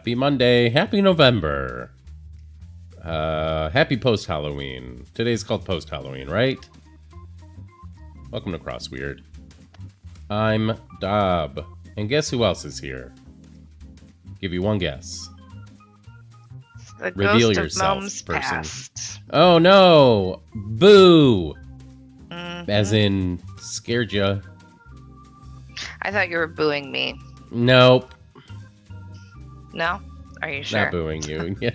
Happy Monday. Happy November. Happy post-Halloween. Today's called post-Halloween, right? Welcome to Crossweird. I'm Dob. And guess who else is here? Give you one guess. The Reveal ghost yourself, of Mom's person. past. Oh no! Boo! Mhm. As in, scared ya. I thought you were booing me. Nope. No? Are you sure? Not booing you. Yeah.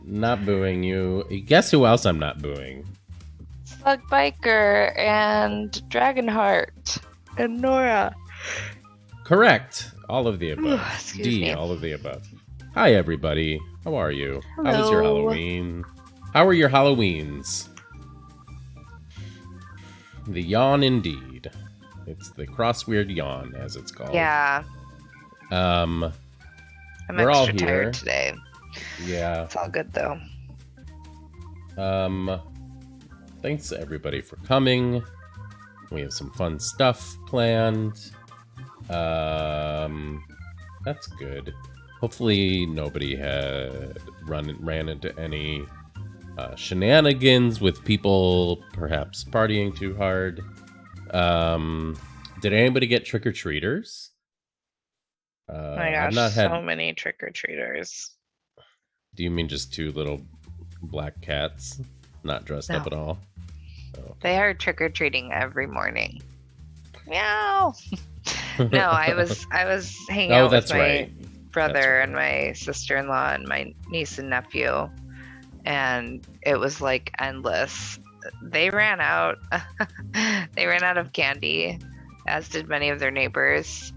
Not booing you. Guess who else I'm not booing? Slug Biker and Dragonheart and Nora. Correct. All of the above. Excuse D, me. all of the above. Hi, everybody. How are you? Hello. How was your Halloween? How were your Halloweens? The yawn indeed. It's the Crossweird yawn, as it's called. Yeah, I'm We're all extra here. tired today. Yeah. It's all good though. Thanks everybody for coming. We have some fun stuff planned. That's good. Hopefully nobody had ran into any shenanigans with people perhaps partying too hard. Did anybody get trick-or-treaters? Oh my gosh, I've not had. so many trick-or-treaters. Do you mean just two little black cats, not dressed up No. at all? Oh. They are trick-or-treating every morning. Meow. No, I was hanging out with my brother and my sister-in-law and my niece and nephew, and it was like endless. They ran out. They ran out of candy, as did many of their neighbors.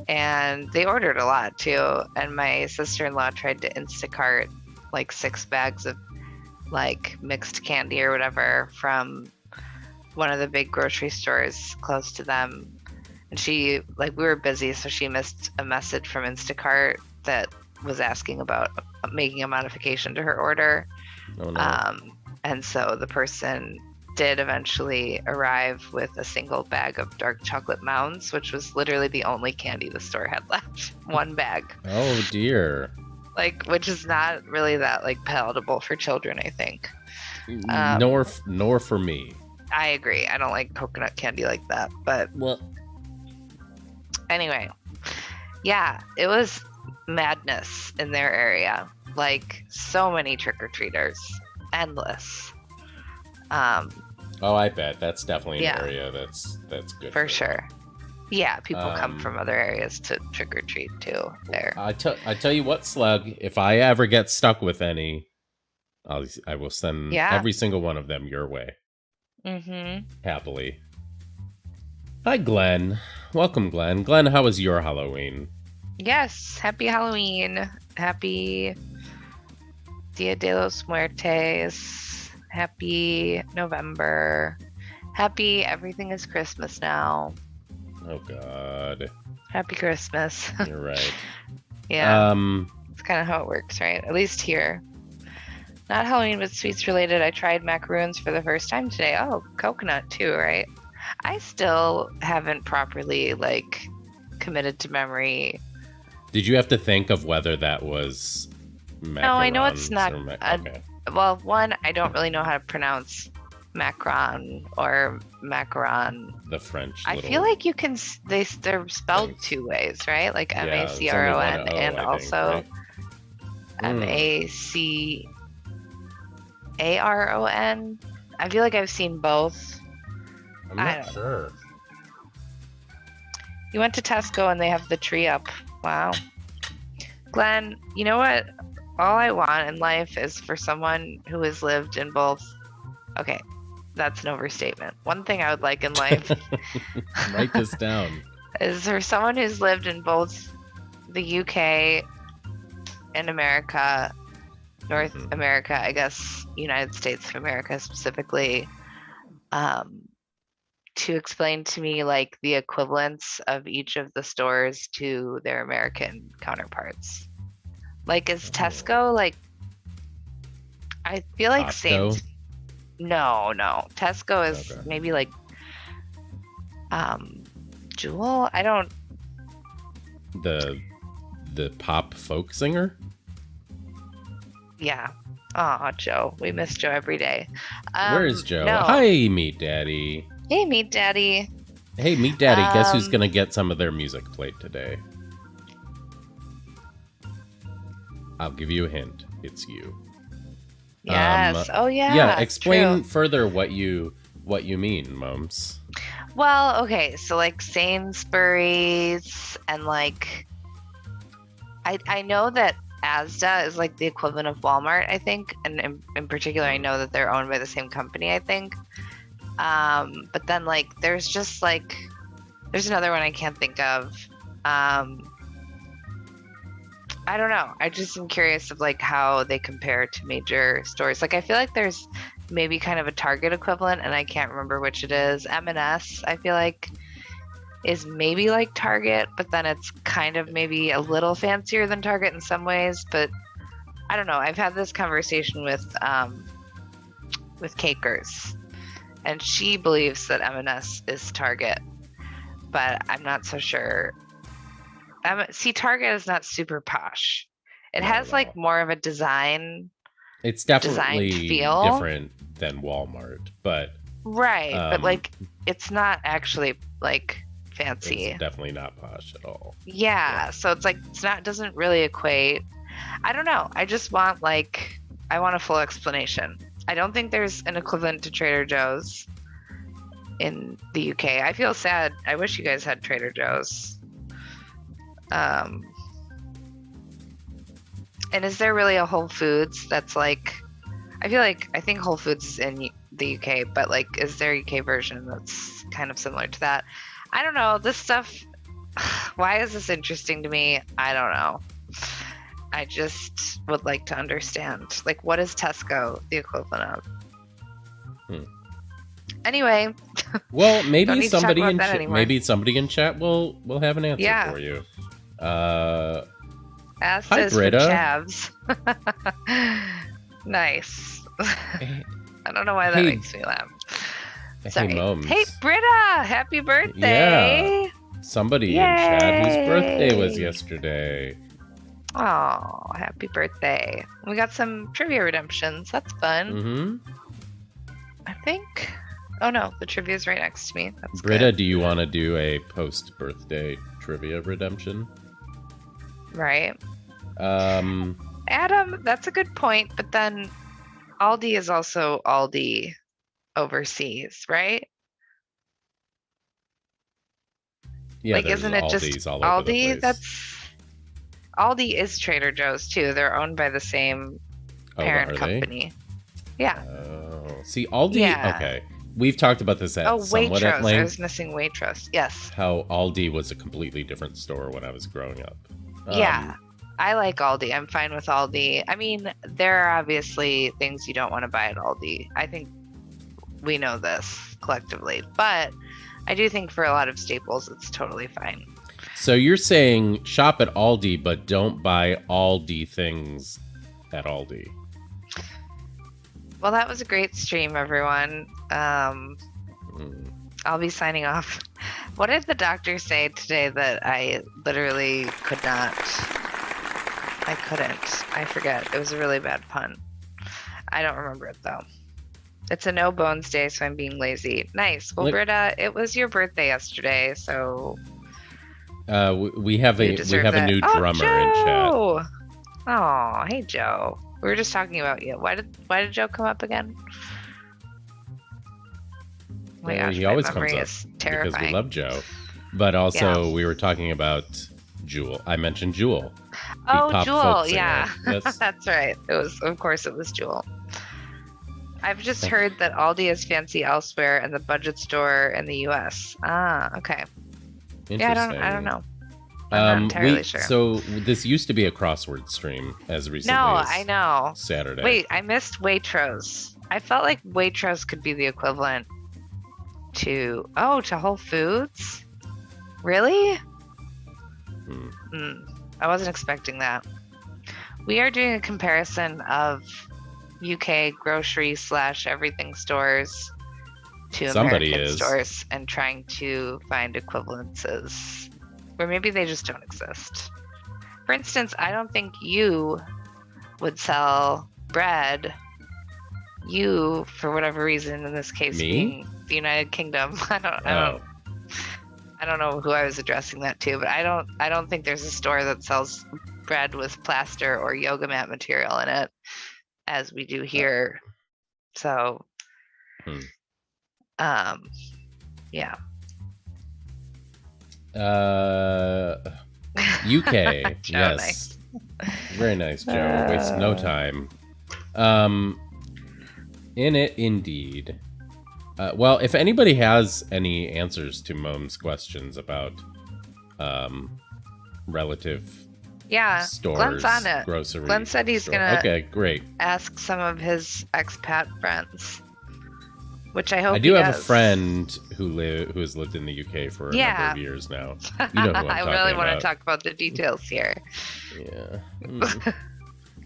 And they ordered a lot too. And my sister-in-law tried to Instacart like 6 bags of like mixed candy or whatever from one of the big grocery stores close to them. And she, like, we were busy, so she missed a message from Instacart that was asking about making a modification to her order. Oh, no. And so the person did eventually arrive with a single bag of dark chocolate mounds, which was literally the only candy the store had left. One bag. Oh dear. Like, which is not really that like palatable for children, I think. Nor for me. I agree. I don't like coconut candy like that. But Well, anyway, yeah, it was madness in their area. Like, so many trick-or-treaters. Endless. oh, I bet that's definitely an Yeah. area that's good For sure. Yeah, people come Um, from other areas to trick-or-treat too there. I tell you what, Slug. If I ever get stuck with any, I will send Yeah. every single one of them your way Mm-hmm. happily. Hi, Glenn. Welcome, Glenn. Glenn, how was your Halloween? Yes, happy Halloween. Happy Dia de los Muertes. Happy November. Happy everything is Christmas now. Oh God, Happy Christmas. you're right. Yeah, it's kind of how it works, right? At least here. Not Halloween, but sweets related. I tried macaroons for the first time today. Oh, coconut too, right? I still haven't properly like committed to memory. Did you have to think of whether that was macarons? No, I know it's not. Okay. Well, one, I don't really know how to pronounce macaron or macaron. The French. I little- feel like you can. They're spelled two ways, right? Like Yeah, Macron there's only one O, and I think, also right? Macaron. I feel like I've seen both. I'm I not don't- sure. You went to Tesco and they have the tree up. Wow. Glenn, you know what? All I want in life is for someone who has lived in both. Okay, that's an overstatement. One thing I would like in life Write this down. is for someone who's lived in both the UK and America, North Mhm. America, I guess, United States of America specifically, to explain to me like the equivalents of each of the stores to their American counterparts. Like, is Tesco like? I feel like Costco? No. Tesco is Okay. maybe like Jewel. I don't. the pop folk singer. Yeah. Oh, Joe. We miss Joe every day. Where is Joe? No. Hi, Meat Daddy. Hey, Meat Daddy. Hey, Meat Daddy. Guess who's gonna get some of their music played today? I'll give you a hint. It's you. Yes. Oh, yeah. Yeah. Explain true. further what you mean, Mums. Well, okay. So, like, Sainsbury's and, like, I know that Asda is, like, the equivalent of Walmart, I think. And in particular, I know that they're owned by the same company, I think. But then, like, there's just, like, there's another one I can't think of. I don't know. I just am curious of, like, how they compare to major stores. Like, I feel like there's maybe kind of a Target equivalent, and I can't remember which it is. M&S, I feel like, is maybe like Target, but then it's kind of maybe a little fancier than Target in some ways. But I don't know. I've had this conversation with Cakers, and she believes that M&S is Target, but I'm not so sure. See, Target is not super posh. It has like more of a design. It's definitely feel. different than Walmart, but right. But like, it's not actually like fancy. It's definitely not posh at all. Yeah. So it's like doesn't really equate. I don't know. I just want I want a full explanation. I don't think there's an equivalent to Trader Joe's in the UK. I feel sad. I wish you guys had Trader Joe's. And is there really a Whole Foods that's like, I think Whole Foods is in the UK, but like, is there a UK version that's kind of similar to that? I don't know. This stuff, why is this interesting to me? I don't know. I just would like to understand, like, what is Tesco the equivalent of? Anyway. Well, maybe somebody in chat will have an answer for you. Hi, Britta. Chavs. Nice. I don't know why that makes me laugh. Sorry. Hey, Mums. Hey, Britta! Happy birthday! Yeah. Somebody in chat whose birthday was yesterday. Oh, happy birthday. We got some trivia redemptions. That's fun. Mm-hmm. I think. Oh, no. The trivia is right next to me. That's Britta, good. do you want to do a post-birthday trivia redemption? Right. Adam, that's a good point. But then Aldi is also Aldi overseas, right? Yeah, like, isn't it Aldi's just all over the Aldi? place. Aldi is Trader Joe's too. They're owned by the same parent company. Yeah. Oh, see, Aldi. Yeah. Okay, we've talked about this somewhat Waitrose. at length. I was missing Waitrose. Yes. How Aldi was a completely different store when I was growing up. Yeah. I like Aldi. I'm fine with Aldi. I mean, there are obviously things you don't want to buy at Aldi. I think we know this collectively. But I do think for a lot of staples, it's totally fine. So you're saying shop at Aldi, but don't buy Aldi things at Aldi. Well, that was a great stream, everyone. I'll be signing off. What did the doctor say today that I literally could not? I couldn't. I forget. It was a really bad pun. I don't remember it, though. It's a no bones day, so I'm being lazy. Nice. Well, Britta, it was your birthday yesterday, so... we have a new drummer in chat. Oh, hey, Joe. We were just talking about you. Why did Joe come up again? Oh my gosh, he always comes up because we love Joe. But also, we were talking about Jewel. I mentioned Jewel. Oh, Jewel, yeah. Yes. That's right. Of course it was Jewel. I've just heard that Aldi is fancy elsewhere and the budget store in the US. Ah, okay. Yeah, I don't know. I'm not entirely sure. So this used to be a crossword stream as recently as I know. Saturday. Wait, I missed Waitrose. I felt like Waitrose could be the equivalent to Whole Foods? Really? I wasn't expecting that. We are doing a comparison of UK grocery / everything stores to American stores and trying to find equivalences. Or maybe they just don't exist. For instance, I don't think you would sell bread. You, for whatever reason, in this case, Me? being the United Kingdom. I don't know who I was addressing that to, but I don't think there's a store that sells bread with plaster or yoga mat material in it, as we do here. So, yeah. UK, Joe, yes. nice. Very nice, Joe. Waste no time. In it, indeed. Well, if anybody has any answers to Mom's questions about relative stores, Glenn's on it. grocery. Glenn said he's gonna great. ask some of his expat friends, which I hope I do he have does. a friend who has lived in the UK for a number of years now. You know who I'm I talking really want about. to talk about the details here. Yeah.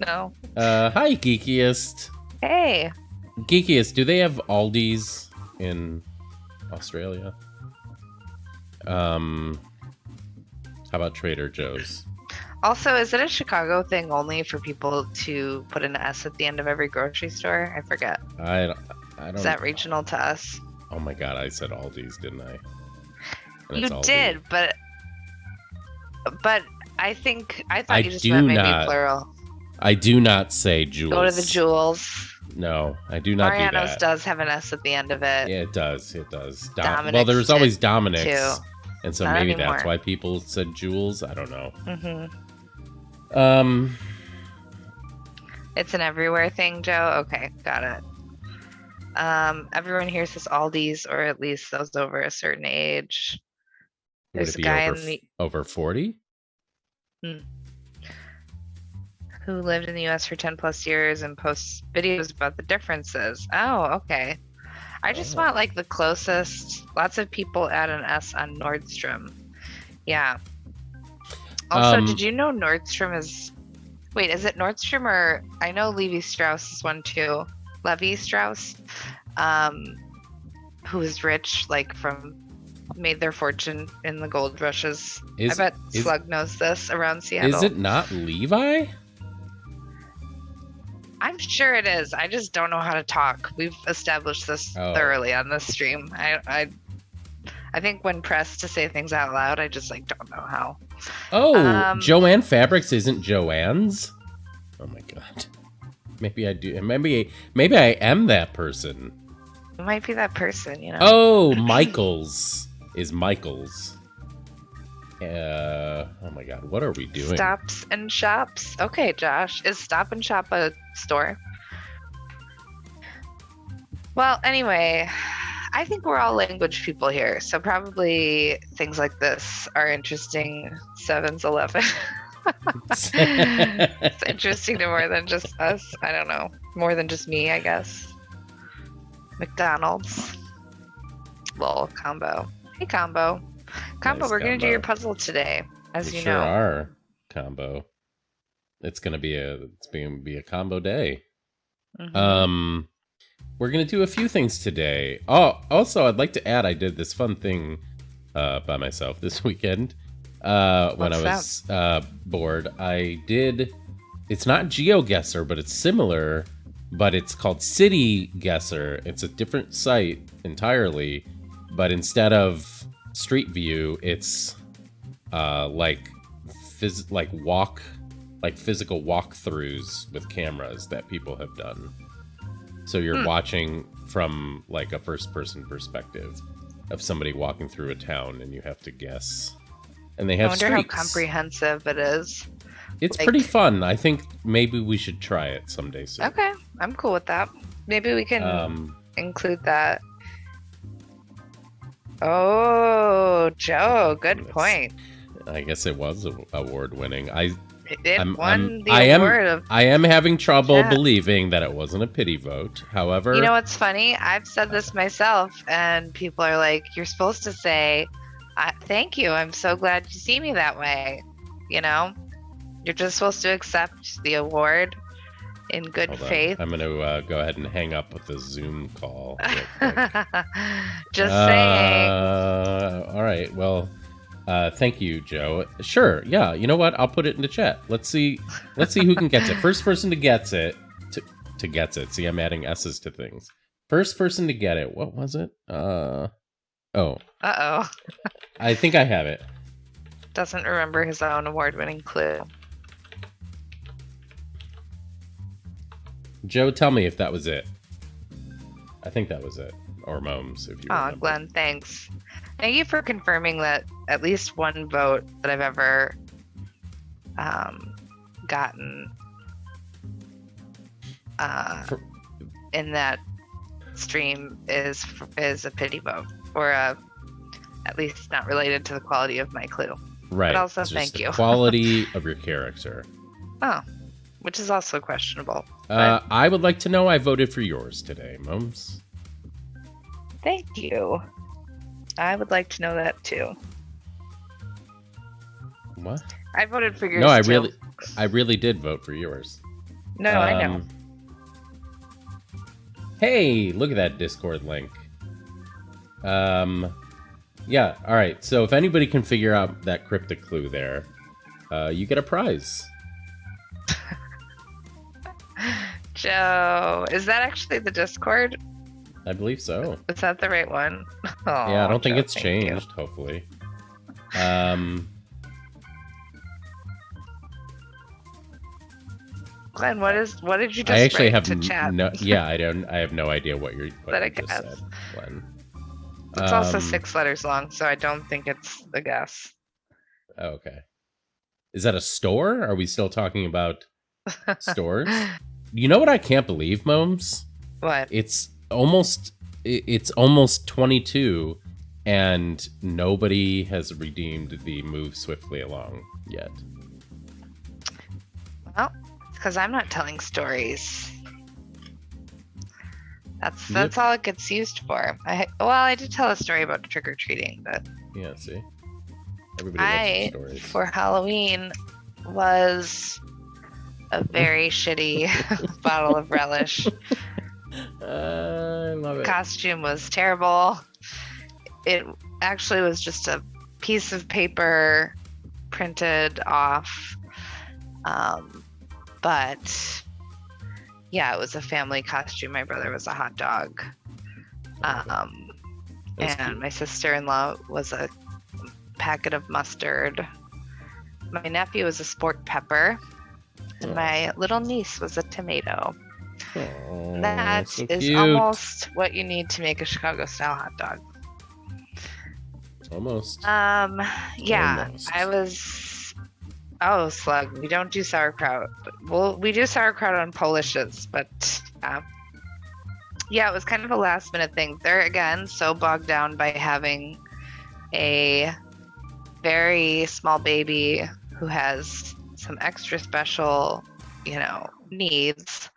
No. Hi, Geekiest. Hey. Geekiest, do they have Aldi's in Australia? How about Trader Joe's? Also, is it a Chicago thing only for people to put an S at the end of every grocery store? I forget. I don't. Is that regional to us? Oh my god, I said Aldi's, didn't I? And You it's Aldi. did, but I thought I you just do meant maybe not. plural. I do not say Jules. Go to the Jewels. No, I do not do Mariano's that. does have an S at the end of it. Yeah, it does. It does. Dominic's well, there was always did Dominic's, too. and so Not maybe anymore. that's why people said Jules. I don't know. Mm-hmm. It's an everywhere thing, Joe. Okay, got it. Everyone here says Aldi's, or at least those over a certain age. Would There's it a be guy over 40? who lived in the US for 10 plus years and posts videos about the differences. Oh, okay. I just want like the closest. Lots of people add an S on Nordstrom. Yeah. Also, did you know Nordstrom is... Wait, is it Nordstrom or... I know Levi Strauss is one too. Levi Strauss, who is rich, like made their fortune in the gold rushes. I bet Slug knows this around Seattle. Is it not Levi? I'm sure it is. I just don't know how to talk. We've established this thoroughly on this stream. I think when pressed to say things out loud, I just like don't know how. Oh, Joanne Fabrics isn't Joanne's? Oh my god. Maybe I do. Maybe I am that person. It might be that person, you know. Oh, Michael's is Michael's. Oh my god, what are we doing? Stops and Shops. Okay, Josh. Is Stop and Shop a store? Well, anyway, I think we're all language people here, so probably things like this are interesting. 7-Eleven. It's interesting to more than just us. I don't know. More than just me, I guess. McDonald's. Lol, Combo. Hey, Combo. Combo, Nice we're going to do Combo. your puzzle today, as We you sure know. are, Combo. It's gonna be a combo day. Mhm. We're gonna do a few things today. Oh, also, I'd like to add, I did this fun thing by myself this weekend. When I was bored, I did. It's not GeoGuessr, but it's similar. But it's called City Guesser. It's a different site entirely, but instead of Street View, it's physical walkthroughs with cameras that people have done. So you're watching from like a first-person perspective of somebody walking through a town, and you have to guess. And they have I wonder streets. how comprehensive it is. It's pretty fun. I think maybe we should try it someday soon. Okay, I'm cool with that. Maybe we can include that. Oh, Joe, good point. I guess it was award-winning. It won the award of... I am having trouble Yeah. believing that it wasn't a pity vote. However, You know what's funny? I've said this myself, and people are like, you're supposed to say, thank you, I'm so glad you see me that way. You know? You're just supposed to accept the award in good hold on. faith. I'm going to go ahead and hang up with the Zoom call. real quick. Just saying. All right. Well, Thank you, Joe. Sure, yeah. You know what? I'll put it in the chat. Let's see who can get it. First person to gets it to gets it. See, I'm adding S's to things. First person to get it. What was it? Oh. Uh-oh. I think I have it. Doesn't remember his own award-winning clue. Joe, tell me if that was it. I think that was it. Or Momes, if you remember. Glenn, thanks. Thank you for confirming that at least one vote that I've ever gotten in that stream is a pity vote, or at least not related to the quality of my clue. Right. But also, it's just thank you. The quality of your character. Oh, which is also questionable. I would like to know I voted for yours today, Momes. Thank you. I would like to know that too. What? I voted for yours. No, too. I really did vote for yours. No, I know. Hey, look at that Discord link. Yeah, all right. So if anybody can figure out that cryptic clue there, you get a prize. Joe, is that actually the Discord? I believe so. Is that the right one? Oh, Yeah, I don't think Joe, it's thank changed, you. hopefully. Glenn, what did you just I actually write have to chat? I have no idea what you just guess. said, Glenn. It's also 6 letters long, so I don't think it's a guess. Okay. Is that a store? Are we still talking about stores? You know what I can't believe, Momes? What? It's almost 22 and nobody has redeemed the move swiftly along yet. Well, it's because I'm not telling stories. That's all it gets used for. I did tell a story about trick-or-treating, but yeah, see? Everybody loves stories. For Halloween, was a very shitty bottle of relish. I love it. Costume was terrible. It actually was just a piece of paper printed off. But yeah, it was a family costume. My brother was a hot dog. And cute. My sister-in-law was a packet of mustard. My nephew was a sport pepper. And my little niece was a tomato. Oh, that so is cute. Almost what you need to make a Chicago-style hot dog. Almost. Yeah, Almost. I was. Oh, Slug, we don't do sauerkraut. Well, we do sauerkraut on Polishes, but yeah, it was kind of a last-minute thing. They're again so bogged down by having a very small baby who has some extra special, needs,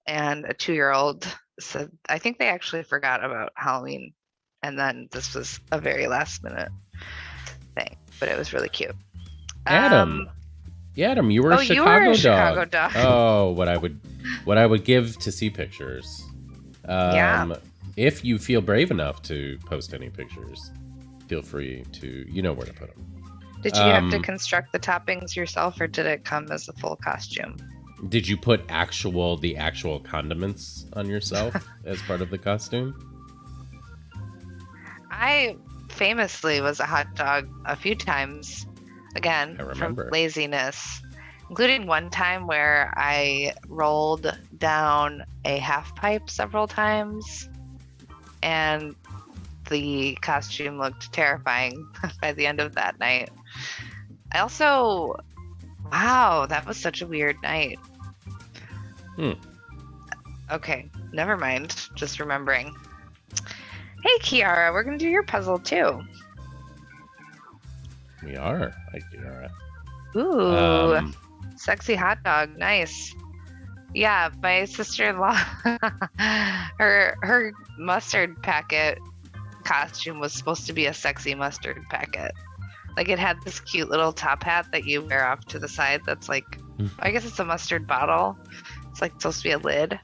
and a 2-year-old. So I think they actually forgot about Halloween, and then this was a very last-minute thing, but it was really cute. Adam, you were a Chicago dog. Oh, what I would give to see pictures. Yeah. If you feel brave enough to post any pictures, feel free to. You know where to put them. Did you have to construct the toppings yourself, or did it come as a full costume? Did you put the actual condiments on yourself as part of the costume? I famously was a hot dog a few times, again, from laziness, including one time where I rolled down a half pipe several times, and the costume looked terrifying by the end of that night. I also, wow, that was such a weird night. Okay, never mind. Just remembering. Hey, Quiara, we're going to do your puzzle too. We are. Hi, Quiara. Ooh, sexy hot dog. Nice. Yeah, my sister-in-law, her mustard packet costume was supposed to be a sexy mustard packet. Like, it had this cute little top hat that you wear off to the side that's like, I guess it's a mustard bottle. It's like supposed to be a lid.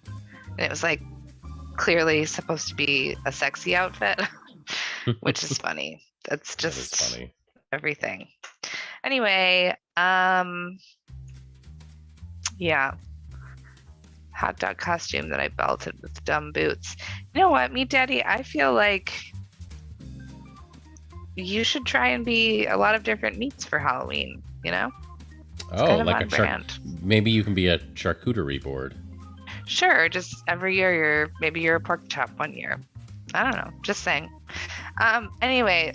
And it was like clearly supposed to be a sexy outfit, which is funny. That's just that is funny. everything. Anyway, yeah. Hot dog costume that I belted with dumb boots. You know what, Meat Daddy? I feel like you should try and be a lot of different meats for Halloween, you know? It's kind of like on brand. Maybe you can be a charcuterie board. Sure, just every year you're a pork chop one year. I don't know, just saying. Anyway,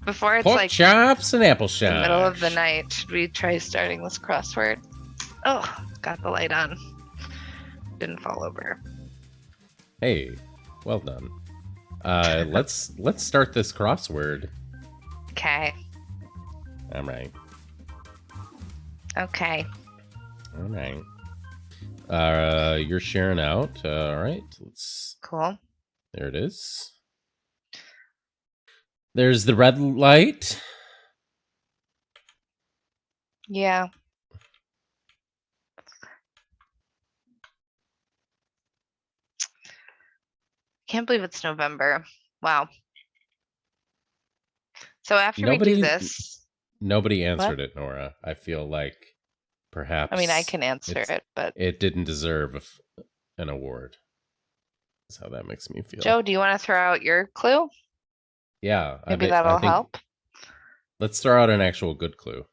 before it's pork like chops and apple the middle of the shots. night, should we try starting this crossword? Oh, got the light on. Didn't fall over. Hey, well done. Let's start this crossword. Okay. All right. Okay. All right. You're sharing out. All right. Let's. Cool. There it is. There's the red light. Yeah. Can't believe it's November. Wow. So after we do this, nobody answered it, Nora. I feel like perhaps. I mean, I can answer it, but it didn't deserve an award. That's how that makes me feel. Joe, do you want to throw out your clue? Yeah, maybe that'll help. Let's throw out an actual good clue.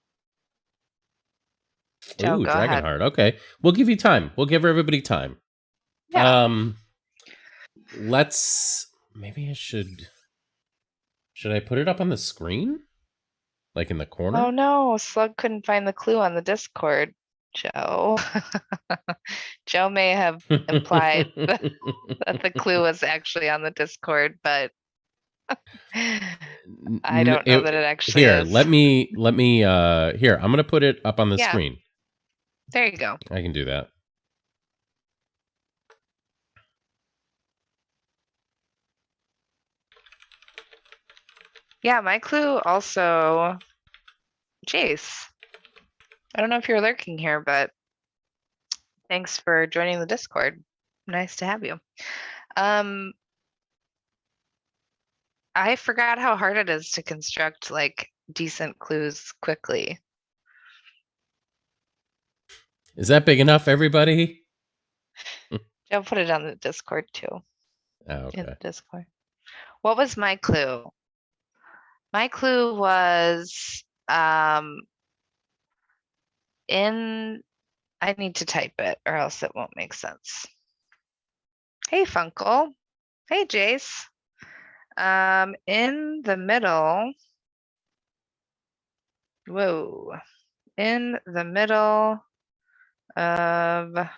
Joe, Ooh, go Dragon ahead. Heart. Okay, we'll give you time. We'll give everybody time. Yeah. Let's. Maybe I should. Should I put it up on the screen? Like in the corner? Oh no, Slug couldn't find the clue on the Discord, Joe. Joe may have implied that the clue was actually on the Discord, but I don't know that it actually is. Let me here, I'm gonna put it up on the screen. There you go. I can do that. Yeah, my clue also, Jace. I don't know if you're lurking here, but thanks for joining the Discord. Nice to have you. I forgot how hard it is to construct like decent clues quickly. Is that big enough, everybody? Joe put it on the Discord too. Oh, okay. In the Discord. What was my clue? My clue was I need to type it or else it won't make sense. Hey Funkle. Hey Jace. In the middle. Whoa. In the middle of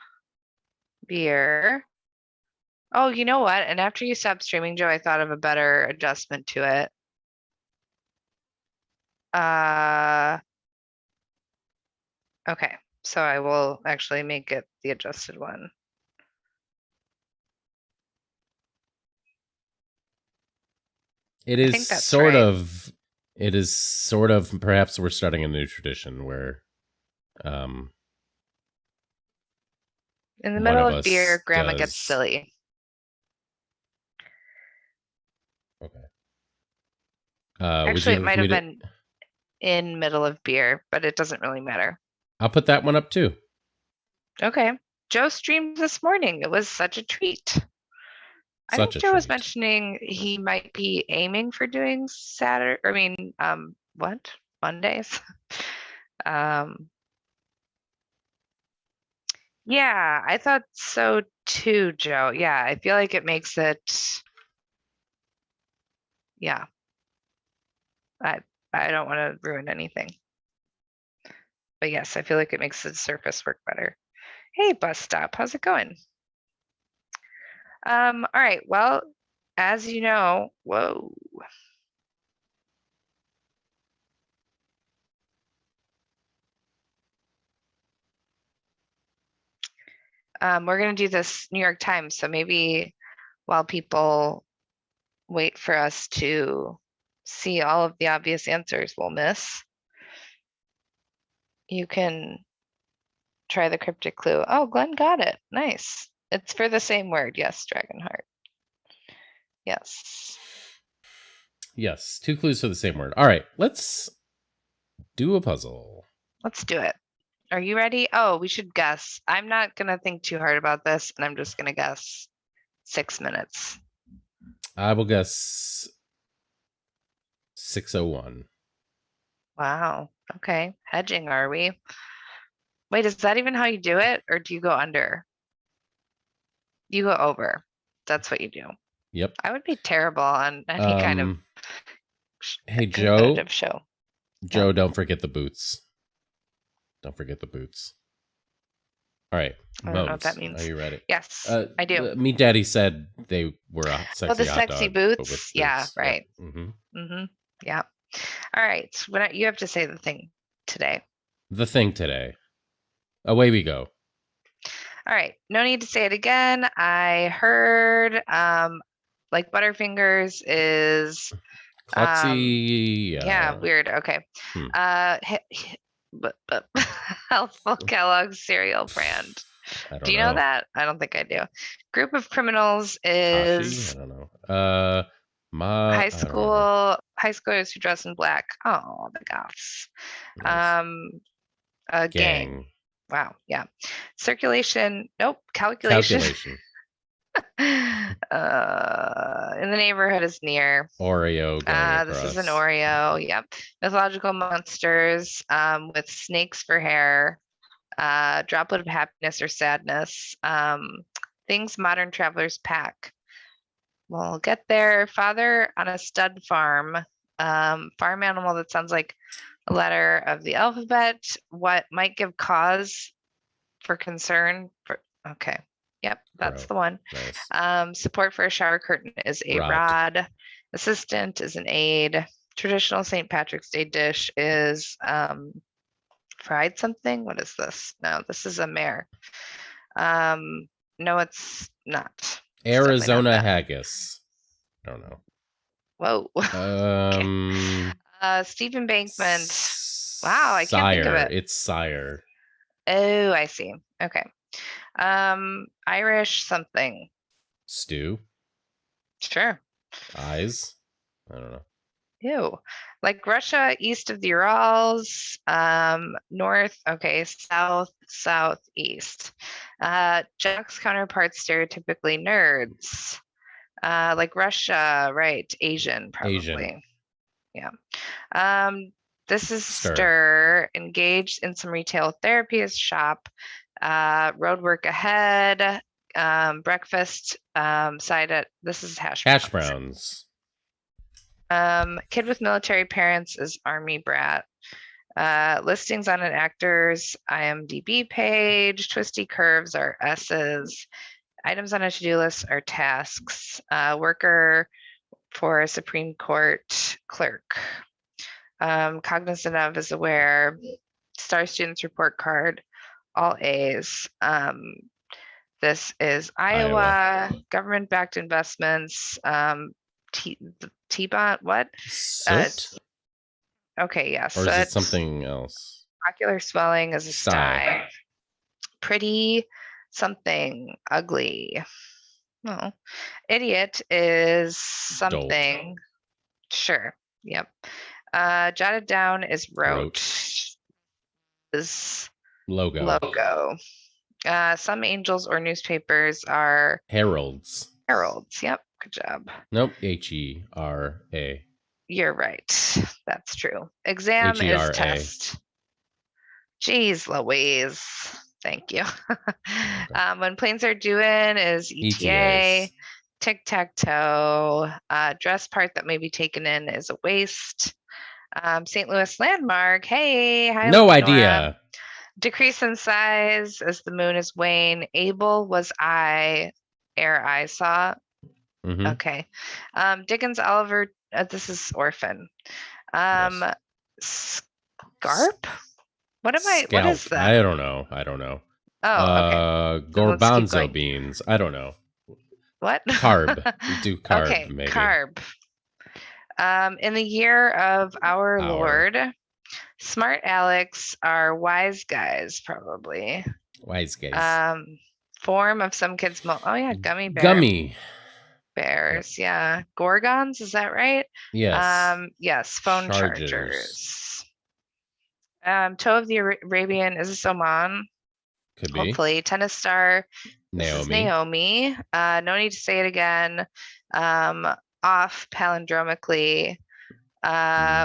beer. Oh, you know what? And after you stopped streaming, Joe, I thought of a better adjustment to it. Okay, so I will actually make it the adjusted one. It is sort of. It is sort of. Perhaps we're starting a new tradition where, in the middle of beer, Grandma gets silly. Okay. Actually, it might have been in middle of beer, but it doesn't really matter. I'll put that one up too. Okay. Joe streamed this morning. It was such a treat. I think Joe was mentioning he might be aiming for doing Saturday. I mean, what? Mondays? Yeah, I thought so too, Joe. Yeah, I feel like it makes it. Yeah. I don't want to ruin anything. But yes, I feel like it makes the surface work better. Hey, Bus Stop, how's it going? All right, well, as you know, whoa. We're gonna do this New York Times, so maybe while people wait for us to see all of the obvious answers we'll miss, you can try the cryptic clue. Oh, Glenn got it. Nice. It's for the same word. Yes, Dragonheart. Yes. Yes, 2 clues for the same word. All right, let's Do a puzzle. Let's do it. Are you ready? Oh, we should guess. I'm not going to think too hard about this, and I'm just going to guess 6 minutes. I will guess 6:01. Wow. Okay. Hedging, are we? Wait, is that even how you do it? Or do you go under? You go over. That's what you do. Yep. I would be terrible on any kind of hey, competitive show. Joe, Yeah. don't forget the boots. Don't forget the boots. All right. I don't know what that means. Are you ready? Yes, I do. Meat Daddy said they were a sexy the hot sexy dog, boots? but with boots. Yeah, right. Yeah. Mm-hmm. Mm-hmm. Yeah. All right. You have to say the thing today. The thing today. Away we go. All right. No need to say it again. I heard like Butterfingers is klutzy. Yeah, weird. Okay. Healthful Kellogg's cereal brand. Do you know that? I don't think I do. Group of criminals is I don't know. high schoolers who dress in black. Oh, the goths. Nice. Gang. Wow. Yeah. Circulation. Nope. Calculation. In the neighborhood is near. Oreo. This is an Oreo. Yep. Mythological monsters with snakes for hair. Droplet of happiness or sadness. Things modern travelers pack. We'll get there. Father on a stud farm. Farm animal that sounds like a letter of the alphabet. What might give cause for concern? Okay. Yep, that's the one. Nice. Support for a shower curtain is a rod. Assistant is an aid. Traditional St. Patrick's Day dish is fried something. What is this? No, this is a mare. No, it's not. Arizona not haggis. I don't know. Whoa. Stephen Bankman. Wow, I can't think of it. It's Sire. Oh, I see. Okay. Irish something. Stew. Sure. Eyes. I don't know. Ew. Like Russia, east of the Urals, north, okay, south, southeast. Jack's counterparts stereotypically nerds. Like Russia, right? Asian, probably. Asian. Yeah. This is Stir. Engaged in some retail therapy is shop. Road work ahead. Breakfast. Side at this is hash browns. Kid with military parents is army brat. Listings on an actor's IMDb page. Twisty curves are S's. Items on a to-do list are tasks. Worker for a Supreme Court clerk. Cognizant of is aware. Star Students report card. All A's. This is Iowa. Government-backed investments. T-bond, what? Okay, yeah. Or is it something else? Ocular swelling is a sty. Pretty something ugly. No. Idiot is something. Dolt. Sure. Yep. Jotted down is wrote. Is logo. Some angels or newspapers are heralds. Yep. Good job. Nope. H-E-R-A. You're right. That's true. Exam H-E-R-A. Is test. Jeez Louise. Thank you. When planes are doing is ETA. Tic-tac-toe. Dress part that may be taken in is a waist. St. Louis landmark. Hey. Hi, no idea. Decrease in size as the moon is wane. Able was I. Ere I saw. Mm-hmm. Okay. Dickens Oliver. This is orphan. Scarp. What am I? What is that? I don't know. Oh, okay. Garbanzo beans. I don't know. What? Carb. Do carb. Okay, maybe. Carb. In the year of our Lord, smart Alex are wise guys, probably. Wise guys. Form of some kids' gummy bear. Gummy bears. Yeah. Gorgons, is that right? Yes. Yes. Phone chargers. Toe of the Arabian, is this Oman? Could be. Hopefully. Tennis star, this is Naomi. Naomi. No need to say it again. Off palindromically.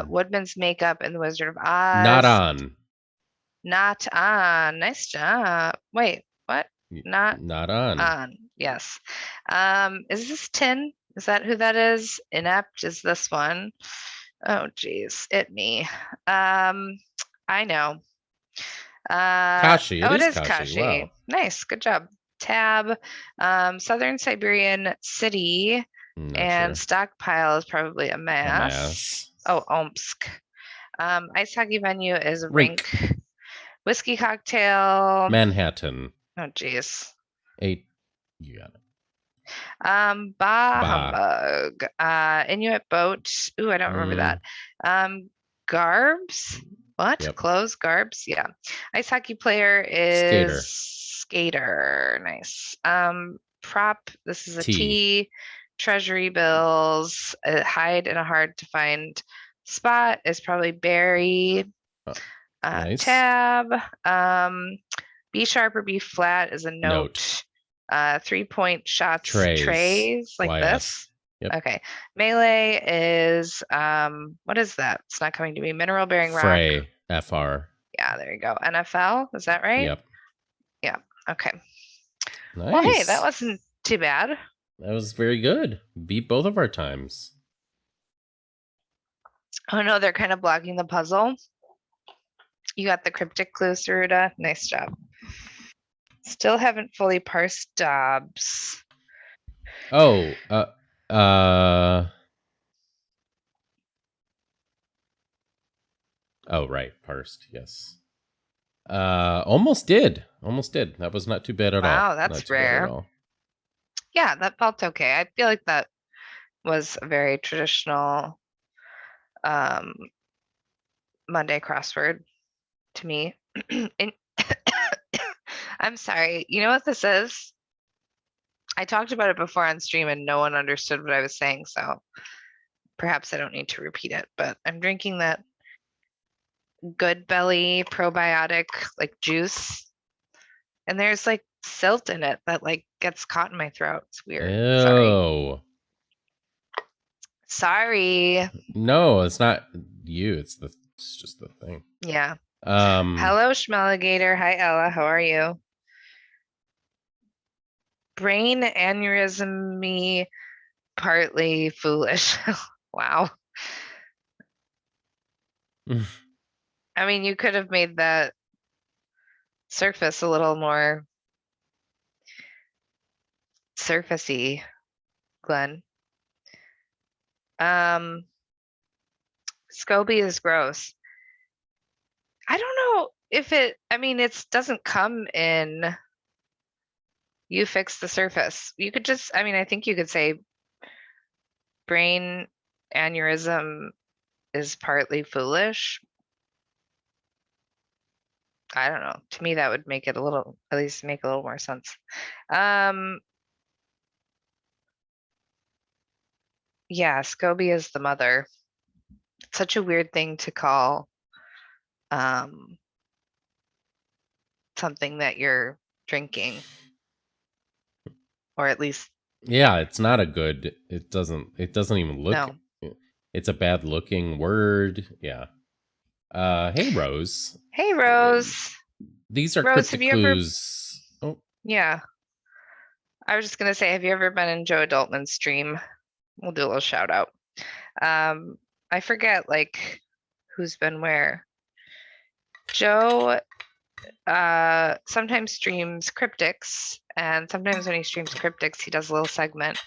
Woodman's Makeup and the Wizard of Oz. Not on. Not on. Nice job. Wait, what? Not on. on. Yes. Is this Tin? Is that who that is? Inept is this one. Oh geez, me. I know. Kashi. It is Kashi. Kashi. Wow. Nice, good job. Tab. Southern Siberian City. And stockpile is probably a mass. Oh, Omsk. Ice hockey venue is a rink. Whiskey cocktail. Manhattan. Oh, geez. 8. You got it. Humbug. Inuit boat. Ooh, I don't remember that. Garbs. What? Yep. Clothes, garbs. Yeah. Ice hockey player is skater. Nice. Prop. This is a T. Treasury bills. Hide in a hard to find spot is probably Barry. Nice. Tab. B sharp or B flat is a note. 3-point shots trays like this. Yep. Okay. Melee is what is that? It's not coming to me. Mineral bearing rock. FR. Yeah, there you go. NFL, is that right? Yep. Yeah. Okay. Nice. Well, hey, that wasn't too bad. That was very good. Beat both of our times. Oh no, they're kind of blocking the puzzle. You got the cryptic clue, Saruda. Nice job. Still haven't fully parsed Dobbs. Oh, oh, right. Parsed. Yes. Almost did. That was not too bad at all. Wow, that's rare. Yeah, that felt okay. I feel like that was a very traditional Monday crossword to me. I'm sorry. You know what this is? I talked about it before on stream and no one understood what I was saying, so perhaps I don't need to repeat it, but I'm drinking that Good Belly probiotic like juice, and there's like silt in it that like gets caught in my throat. It's weird. Ew. Sorry. No, it's not you. It's just the thing. Yeah. Hello, Schmelligator. Hi, Ella. How are you? Brain aneurysm me, partly foolish. Wow. I mean, you could have made that surface a little more surfacey, Glenn. Scoby is gross. I don't know if it doesn't come in you fix the surface. You could just, I think you could say brain aneurysm is partly foolish. I don't know. To me, that would make it at least make a little more sense. Yeah, Scoby is the mother. It's such a weird thing to call something that you're drinking. Or at least. Yeah, it's not a good, it doesn't even look. No. It's a bad looking word. Yeah. Hey, Rose. Hey, Rose. These are Rose, cryptic clues. Oh. Yeah. I was just going to say, have you ever been in Joe Adultman's stream? We'll do a little shout out. I forget like who's been where. Joe sometimes streams cryptics, and sometimes when he streams cryptics, he does a little segment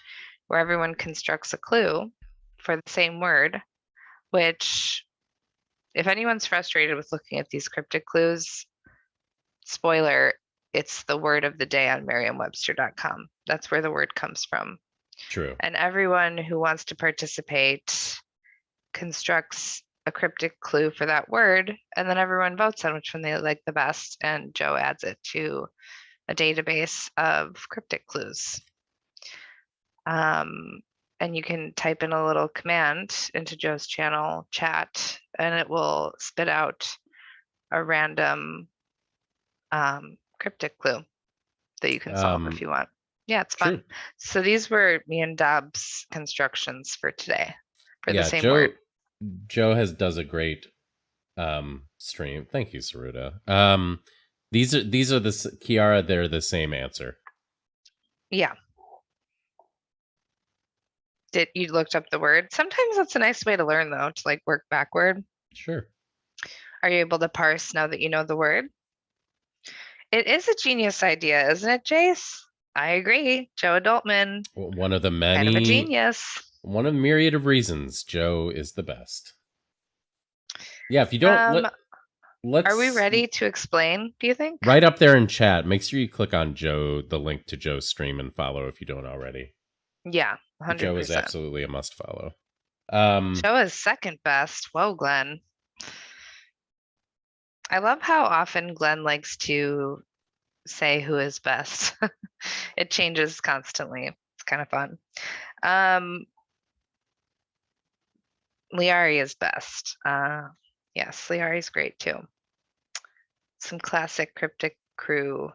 where everyone constructs a clue for the same word, which if anyone's frustrated with looking at these cryptic clues, spoiler, it's the word of the day on merriam-webster.com. That's where the word comes from. True. And everyone who wants to participate constructs a cryptic clue for that word, and then everyone votes on which one they like the best, and Joe adds it to a database of cryptic clues. And you can type in a little command into Joe's channel chat, and it will spit out a random cryptic clue that you can solve if you want. Yeah, it's true. fun. So these were me and Dob's constructions for today for the Yeah, same word. Joe does a great stream. Thank you, Saruta. These are the Quiara, they're the same answer. Yeah. Did you looked up the word? Sometimes that's a nice way to learn though, to like work backward. Sure. Are you able to parse now that you know the word? It is a genius idea, isn't it, Jace? I agree. Joe Adultman, One of the kind of a many, genius. one of the myriad of reasons Joe is the best. Yeah, if you don't let's Are we ready to explain, do you think? right up there in chat, make sure you click on the link to Joe's stream, and follow if you don't already. Yeah, 100%. Joe is absolutely a must follow. Joe is second best. Whoa, Glenn. I love how often Glenn likes to say who is best. It changes constantly. It's kind of fun. Liari is best. Yes, Liari's great too. Some classic Cryptic Crew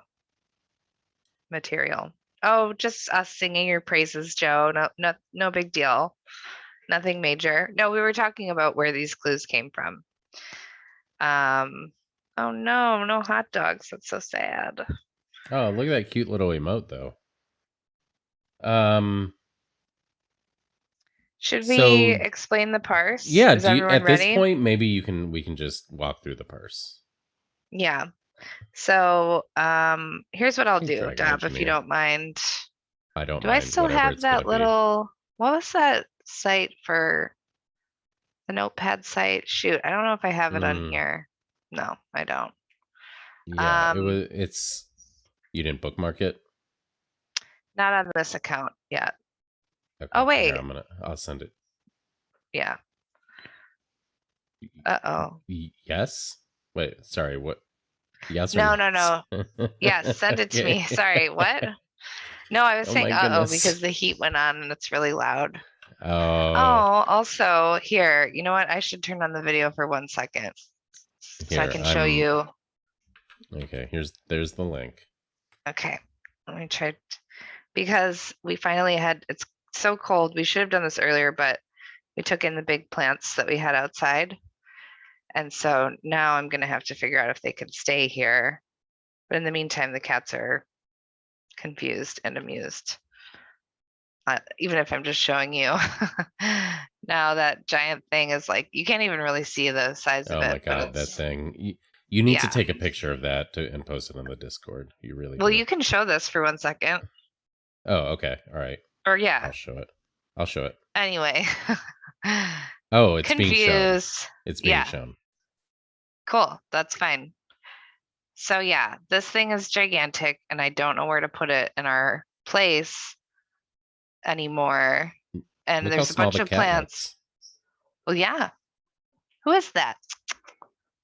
material. Oh, just us singing your praises, Joe. No big deal. Nothing major. No, we were talking about where these clues came from. Oh no hot dogs. That's so sad. Oh, look at that cute little emote though. Should we explain the parse? Yeah, Is everyone at this ready? point maybe we can just walk through the parse. Yeah. So here's what I'll do, Dab, if you Engineer. don't mind. I don't Do mind. I still have that little what was that site for the notepad site? Shoot, I don't know if I have it on here. No, I don't. Yeah, it's you didn't bookmark it? Not on this account yet. Okay. Oh wait. Here, I'll send it. Yeah. Uh-oh. Yes? Wait, sorry, what? Yes or no? Yes, send it to me. Sorry, what? No, I was saying uh-oh because the heat went on and it's really loud. Oh, also here, you know what? I should turn on the video for 1 second so I can show you. Okay, there's the link. Okay, let me try because we finally it's so cold. We should have done this earlier, but we took in the big plants that we had outside. And so now I'm going to have to figure out if they can stay here. But in the meantime, the cats are confused and amused. Even if I'm just showing you. Now that giant thing is like, you can't even really see the size of it. Oh my god, that thing. You need to take a picture of that and post it on the Discord. You really do. You can show this for 1 second. Oh, okay. All right. Or yeah. I'll show it. Anyway. Oh, it's being shown. It's being shown. Cool. That's fine. So yeah, this thing is gigantic and I don't know where to put it in our place anymore. And Look there's a bunch of plants. Well, yeah. Who is that?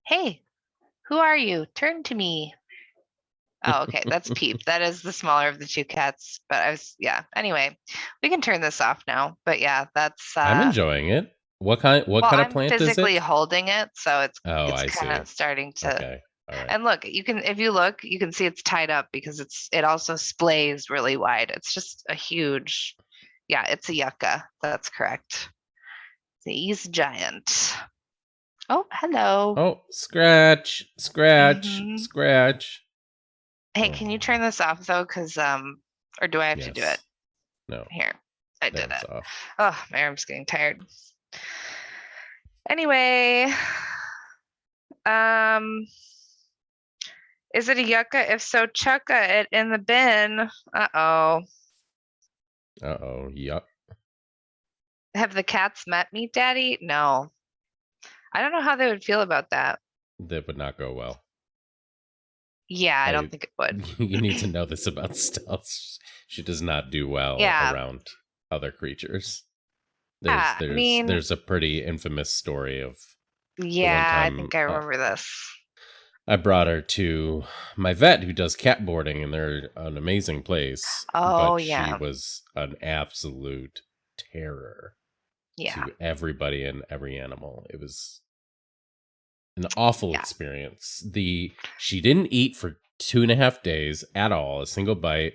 Hey, who are you? Turn to me. Oh, okay. That's Peep. That is the smaller of the two cats. But anyway, we can turn this off now. But yeah, that's I'm enjoying it. What kind of plant is it? I'm physically holding it, so it's kind of starting to. Okay. All right. And look, if you look, you can see it's tied up because it also splays really wide. It's just a huge, it's a yucca. That's correct. He's giant. Oh, hello. Oh, scratch. Hey, can you turn this off though? Because or do I have to do it? No. Here, I did it. Off. Oh, my arm's getting tired. Anyway, is it a yucca? If so, chucka it in the bin. Uh-oh. Yuck. Have the cats met Meat Daddy? No. I don't know how they would feel about that. That would not go well. Yeah, I don't think it would. You need to know this about Stealth. She does not do well around other creatures. There's a pretty infamous story of. Yeah, I think I remember this. I brought her to my vet who does cat boarding, and they're an amazing place. Oh, but she was an absolute terror to everybody and every animal. It was An awful Yeah. experience. She didn't eat for 2.5 days at all, a single bite.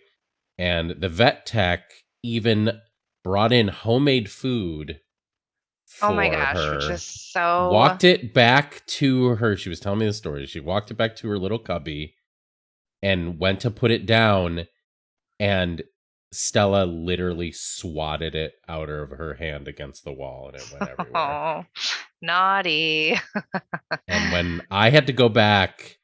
And the vet tech even brought in homemade food Oh my for gosh, which is her, so. walked it back to her. She was telling me the story. She walked it back to her little cubby and went to put it down, and Stella literally swatted it out of her hand against the wall, and it went everywhere. Oh, naughty. And when I had to go back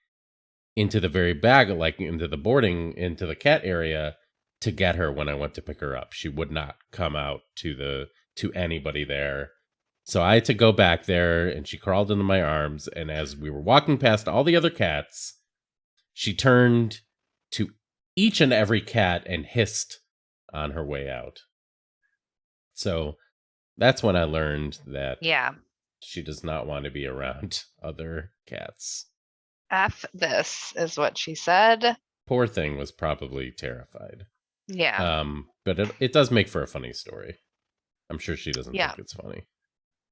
into the very back, like into the cat area to get her when I went to pick her up, she would not come out to anybody there. So I had to go back there, and she crawled into my arms. And as we were walking past all the other cats, she turned to each and every cat and hissed on her way out. So that's when I learned that Yeah. she does not want to be around other cats. F this is what she said. Poor thing was probably terrified. Yeah. But it does make for a funny story. I'm sure she doesn't Yeah. think it's funny.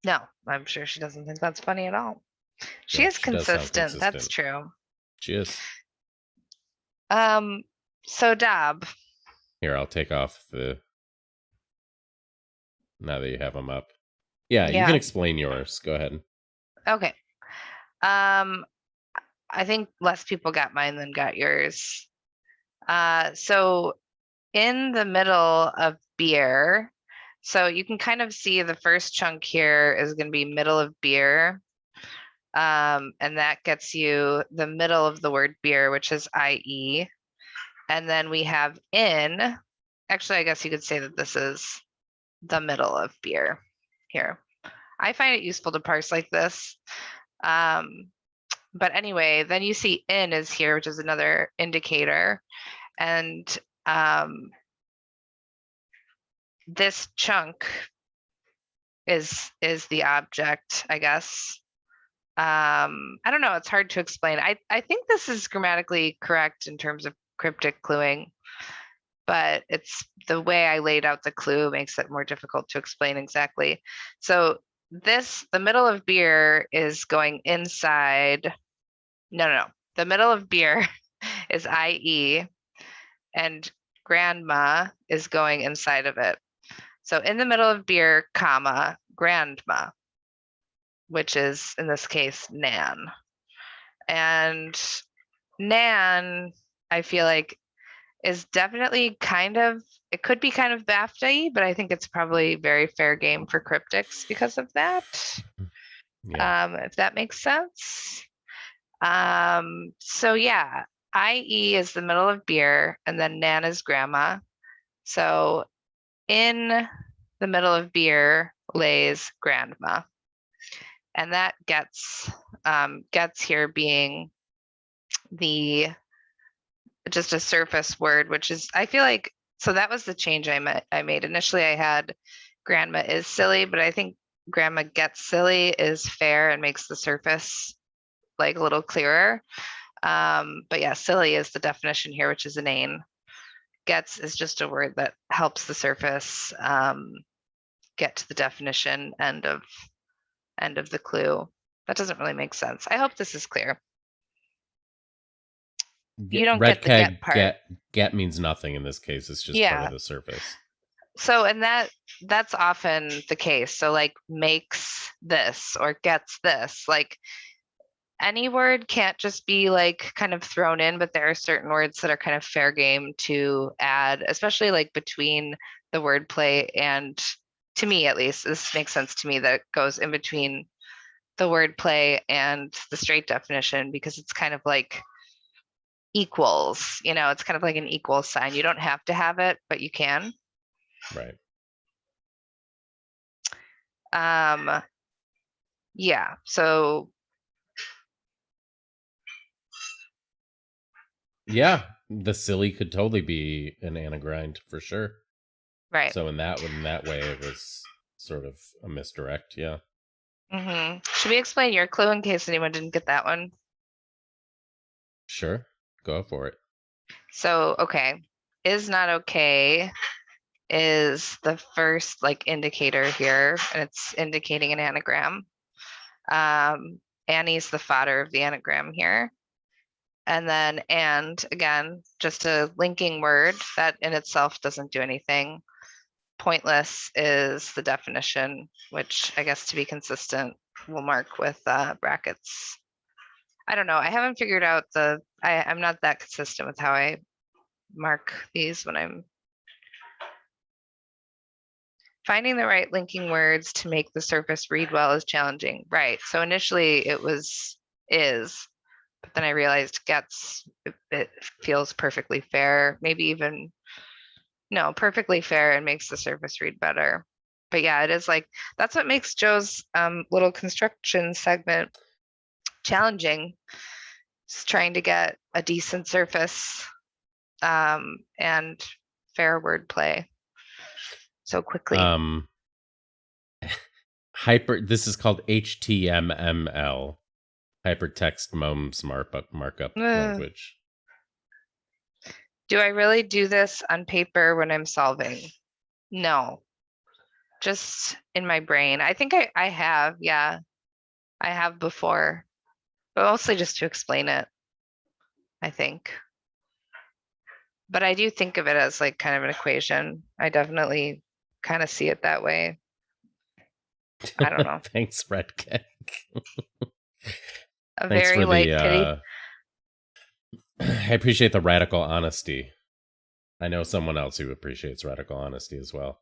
No, I'm sure she doesn't think that's funny at all. She Yeah, is she does sound consistent. That's consistent. true. She is. So Dab. Here, I'll take off the. Now that you have them up. Yeah, you can Yeah. explain yours. Go ahead. Okay. I think less people got mine than got yours. So in the middle of beer, so you can kind of see the first chunk here is going to be middle of beer. And that gets you the middle of the word beer, which is IE. And then we have in. Actually, I guess you could say that this is the middle of beer here. I find it useful to parse like this. But anyway, then you see in is here, which is another indicator. And this chunk is the object, I guess. I don't know, it's hard to explain. I think this is grammatically correct in terms of cryptic cluing, but it's the way I laid out the clue makes it more difficult to explain exactly. So the middle of beer is going inside. No. The middle of beer is IE, and grandma is going inside of it. So in the middle of beer, comma, grandma, which is in this case Nan. And Nan, I feel like, is definitely it could be kind of BAFTA-y, but I think it's probably very fair game for cryptics because of that. Yeah. If that makes sense. So yeah, IE is the middle of beer, and then Nan is grandma. So in the middle of beer lays grandma. And that gets here being just a surface word, which is, I feel like, so that was the change I made. Initially I had grandma is silly, but I think grandma gets silly is fair and makes the surface like a little clearer. But yeah, silly is the definition here, which is inane. Gets is just a word that helps the surface get to the definition end of the clue. That doesn't really make sense. I hope this is clear. You don't Red get the get part. Get means nothing in this case. It's just part of the surface. So, and that's often the case. So like makes this or gets this. Like any word can't just be like kind of thrown in, but there are certain words that are kind of fair game to add, especially like between the wordplay and, to me at least, this makes sense to me that it goes in between the wordplay and the straight definition, because it's kind of like equals, it's kind of like an equal sign. You don't have to have it, but you can. Right. Yeah, so yeah, the silly could totally be an anagrind for sure. right. So in that way, it was sort of a misdirect. Yeah. Mm-hmm. Should we explain your clue in case anyone didn't get that one? Sure, go for it. So, okay, is not okay is the first like indicator here, and it's indicating an anagram. Annie's the fodder of the anagram here. And then and, again, just a linking word that in itself doesn't do anything. Pointless is the definition, which I guess to be consistent, we'll mark with brackets. I don't know. I haven't figured out I'm not that consistent with how I mark these when I'm finding the right linking words to make the surface read well is challenging. Right. So initially it was is, but then I realized gets, it feels perfectly fair, maybe even, no, perfectly fair and makes the surface read better. But yeah, it is like, that's what makes Joe's little construction segment challenging. Just trying to get a decent surface and fair wordplay so quickly. This is called HTML, hypertext moms markup language. Do I really do this on paper when I'm solving? No, just in my brain. I think I have, yeah, I have before, but mostly just to explain it, I think. But I do think of it as like kind of an equation. I definitely kind of see it that way. I don't know. Thanks, Redcake. A Thanks very light pity. I appreciate the radical honesty. I know someone else who appreciates radical honesty as well.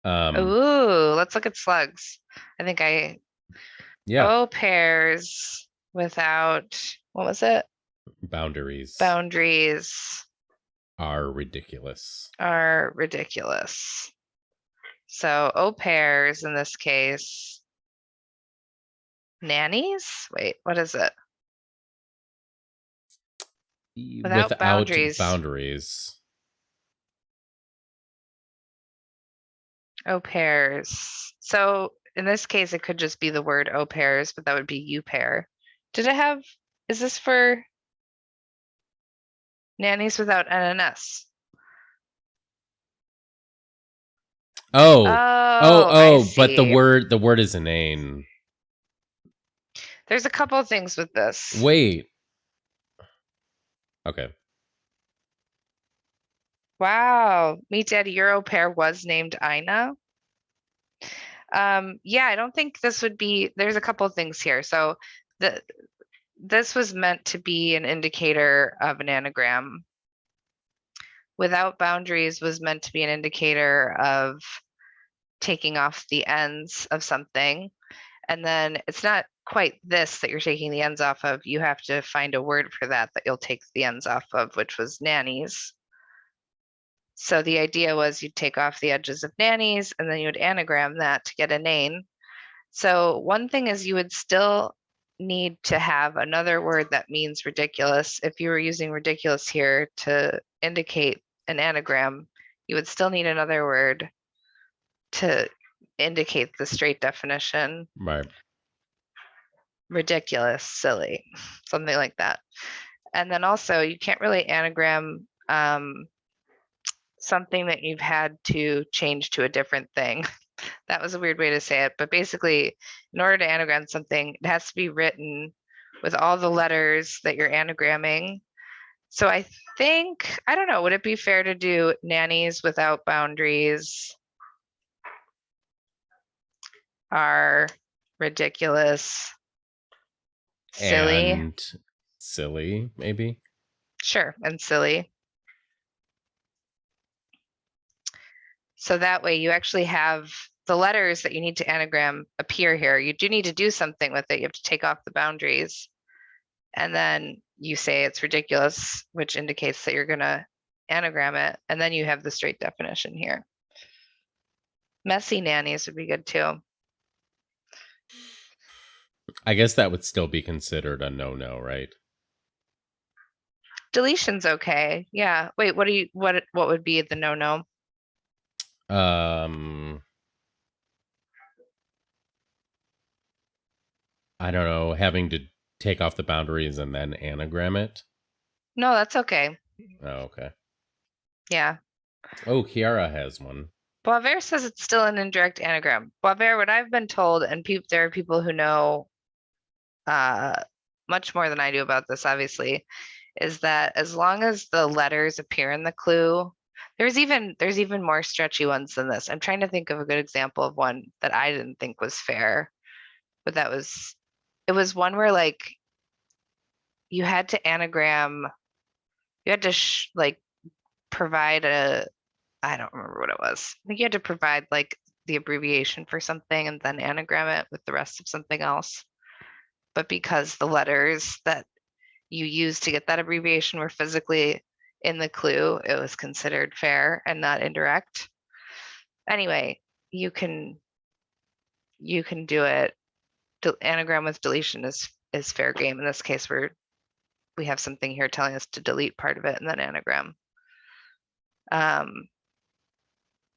Ooh, let's look at slugs. I think yeah. pairs without, what was it? Boundaries. Boundaries are ridiculous. So au pairs in this case. Nannies? Wait, what is it? Without boundaries. Au pairs. So in this case, it could just be the word au pairs, but that would be you pair. Is this for nannies without NNS? But the word is inane. There's a couple of things with this. Wait. Okay. Wow. Meet Daddy, your au pair was named Ina. Yeah, I don't think this would be, there's a couple of things here. So this was meant to be an indicator of an anagram. Without boundaries was meant to be an indicator of taking off the ends of something. And then it's not quite this that you're taking the ends off of. You have to find a word for that you'll take the ends off of, which was nannies. So the idea was you'd take off the edges of nannies and then you would anagram that to get a name. So one thing is you would still need to have another word that means ridiculous. If you were using ridiculous here to indicate an anagram, you would still need another word to indicate the straight definition. Right. Ridiculous, silly, something like that. And then also you can't really anagram something that you've had to change to a different thing. That was a weird way to say it, but basically in order to anagram something, it has to be written with all the letters that you're anagramming. So I think, I don't know, would it be fair to do nannies without boundaries are ridiculous, silly? And silly, maybe? Sure, and silly. So that way you actually have the letters that you need to anagram appear here. You do need to do something with it. You have to take off the boundaries. And then you say it's ridiculous, which indicates that you're going to anagram it. And then you have the straight definition here. Messy nannies would be good too. I guess that would still be considered a no-no, right? Deletion's okay. Yeah. Wait, what would be the no-no? I don't know, having to take off the boundaries and then anagram it. No, that's okay. Oh, okay. Yeah. Oh, Quiara has one. Boisvert says it's still an indirect anagram. Boisvert, what I've been told, and there are people who know much more than I do about this, obviously, is that as long as the letters appear in the clue, there's even more stretchy ones than this. I'm trying to think of a good example of one that I didn't think was fair, but it was one where like you had to anagram, you had to like provide I don't remember what it was. I think you had to provide like the abbreviation for something and then anagram it with the rest of something else. But because the letters that you used to get that abbreviation were physically in the clue, it was considered fair and not indirect. Anyway, you can do it. Anagram with deletion is fair game. In this case, we have something here telling us to delete part of it and then anagram.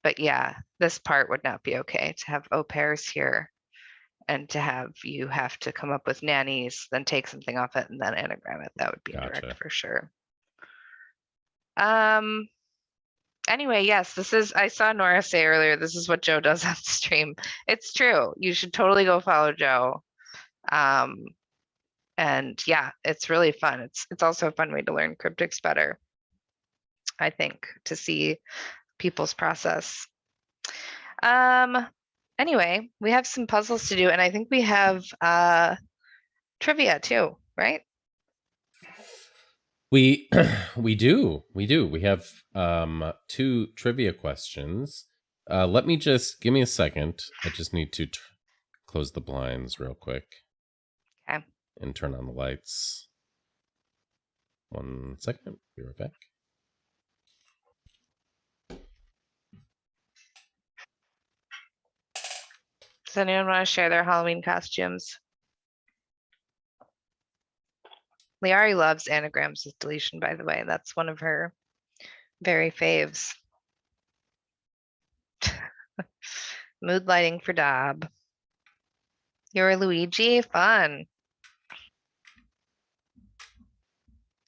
But yeah, this part would not be okay to have au pairs here and to have you have to come up with nannies, then take something off it and then anagram it. That would be indirect for sure. Anyway, yes, I saw Nora say earlier, this is what Joe does on stream. It's true. You should totally go follow Joe. And yeah, it's really fun. It's also a fun way to learn cryptics better, I think, to see people's process. Anyway, we have some puzzles to do, and I think we have trivia too, right? We do. We have 2 trivia questions. Let me just give me a second. I just need to close the blinds real quick. Okay. And turn on the lights. 1 second. Be right back. Does anyone want to share their Halloween costumes? Liari loves anagrams with deletion, by the way. That's one of her very faves. Mood lighting for Dob. You're Luigi? Fun.